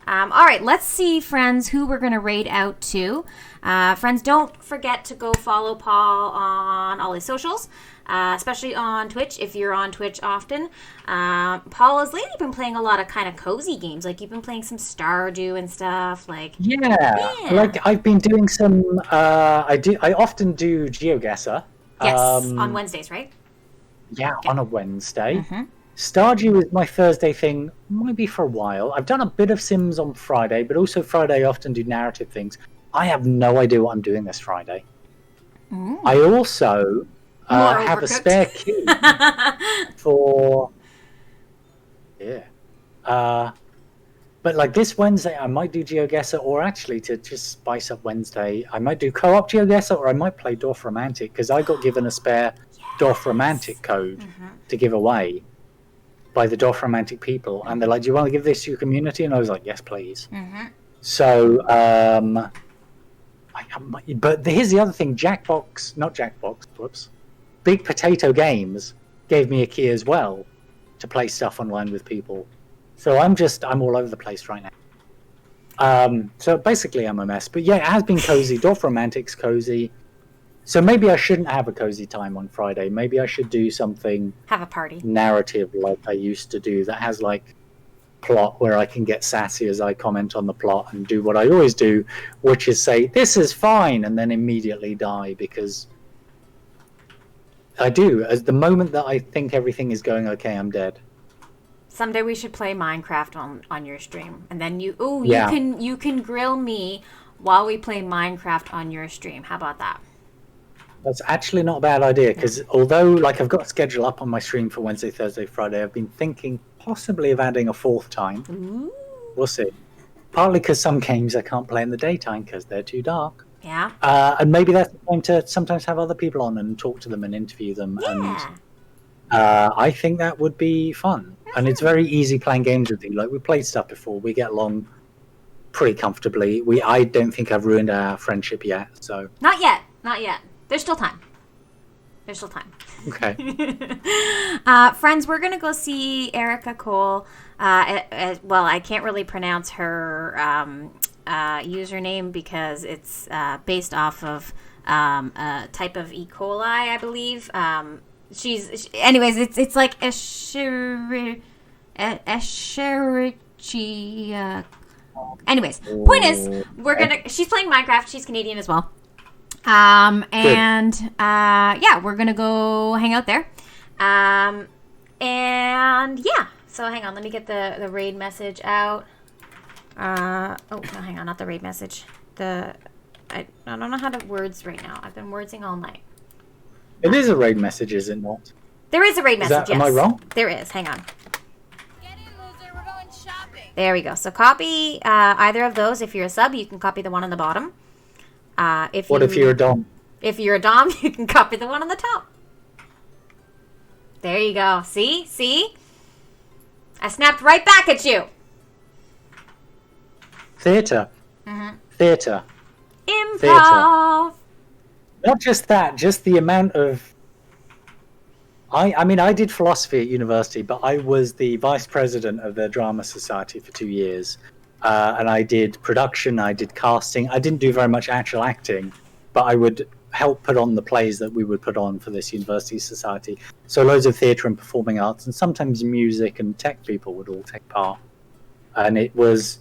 All right, let's see, friends, who we're going to raid out to. Friends, don't forget to go follow Paul on all his socials, especially on Twitch, if you're on Twitch often. Paul has lately been playing a lot of kind of cozy games. Like, you've been playing some Stardew and stuff. Like, Yeah. Like, I've been doing some... I often do GeoGuessr. yes, on Wednesdays, right? Yeah, on a Wednesday. Stardew is my Thursday thing, might be for a while. I've done a bit of Sims on Friday, but also Friday I often do narrative things. I have no idea what I'm doing this Friday. I also have a Overcooked. spare key for... Yeah. But like this Wednesday, I might do GeoGuessr, or actually to just spice up Wednesday, I might do co-op GeoGuessr, or I might play Dorf Romantic, because I got given a spare Dorf Romantic code to give away by the Dorf Romantic people, and they're like, do you want to give this to your community? And I was like, yes, please. So, but here's the other thing, Big Potato Games gave me a key as well to play stuff online with people. So I'm all over the place right now. So basically I'm a mess, but yeah, it has been cozy. Dorf Romantic's cozy. So maybe I shouldn't have a cozy time on Friday. Maybe I should do something Have a party. narrative like I used to do that has like plot where I can get sassy as I comment on the plot and do what I always do, which is say, this is fine, and then immediately die, because I do. As the moment that I think everything is going okay, I'm dead. Someday we should play Minecraft on your stream, and then you can grill me while we play Minecraft on your stream. How about that? That's actually not a bad idea, because although like I've got a schedule up on my stream for Wednesday, Thursday, Friday, I've been thinking possibly of adding a fourth time. Ooh. We'll see. Partly because some games I can't play in the daytime because they're too dark. Yeah. And maybe that's the time to sometimes have other people on and talk to them and interview them. Yeah. And I think that would be fun. And it's very easy playing games with you. Like, we played stuff before. We get along pretty comfortably. I don't think I've ruined our friendship yet. So Not yet. Not yet. There's still time. There's still time. okay. Friends, we're going to go see Erica Cole. Well, I can't really pronounce her username because it's based off of a type of E. coli, I believe. Anyways, it's like Escherichia. Anyways, point is, she's playing Minecraft. She's Canadian as well. Yeah, we're gonna go hang out there. And yeah, so hang on, let me get the raid message out. Oh no, hang on, not the raid message. I don't know how to words right now. I've been wordsing all night. It is a raid message, is it not? There is a raid message. Yes. Am I wrong? There is. Hang on. Get in, loser. We're going shopping. There we go. So copy either of those. If you're a sub, you can copy the one on the bottom. If you're a dom? If you're a dom, you can copy the one on the top. There you go. See? I snapped right back at you. Theatre. Mm-hmm. Theatre. Improv. Not just that, just the amount of... I mean, I did philosophy at university, but I was the vice president of the drama society for 2 years. And I did production, I did casting. I didn't do very much actual acting, but I would help put on the plays that we would put on for this university society. So loads of theatre and performing arts, and sometimes music and tech people would all take part. And it was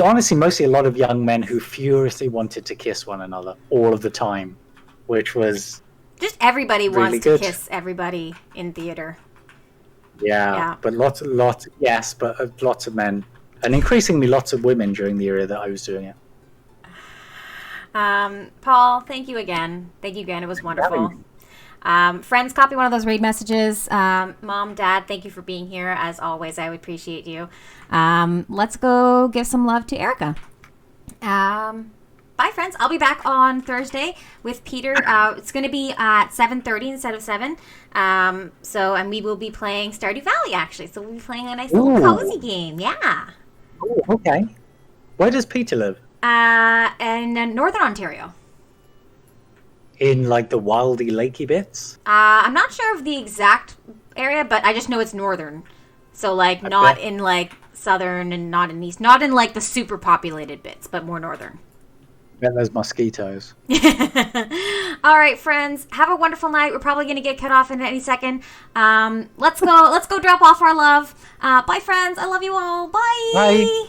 honestly mostly a lot of young men who furiously wanted to kiss one another all of the time, which was... Just everybody really wants good. to kiss everybody in theater. Yeah. But lots of men. And increasingly lots of women during the era that I was doing it. Paul, thank you again. It was wonderful. Friends, copy one of those raid messages. Mom, Dad, thank you for being here. As always, I would appreciate you. Let's go give some love to Erica. Bye, friends. I'll be back on Thursday with Peter. It's going to be at 7:30 instead of 7. And we will be playing Stardew Valley, actually. So we'll be playing a nice little cozy game. Yeah. Oh, okay. Where does Peter live? In Northern Ontario. In, like, the wildy, lakey bits? I'm not sure of the exact area, but I just know it's northern. So, like, not in, like, southern and not in east. Not in, like, the super populated bits, but more northern. I bet there's mosquitoes. All right, friends. Have a wonderful night. We're probably going to get cut off in any second. Let's go drop off our love. Bye, friends. I love you all. Bye. Bye.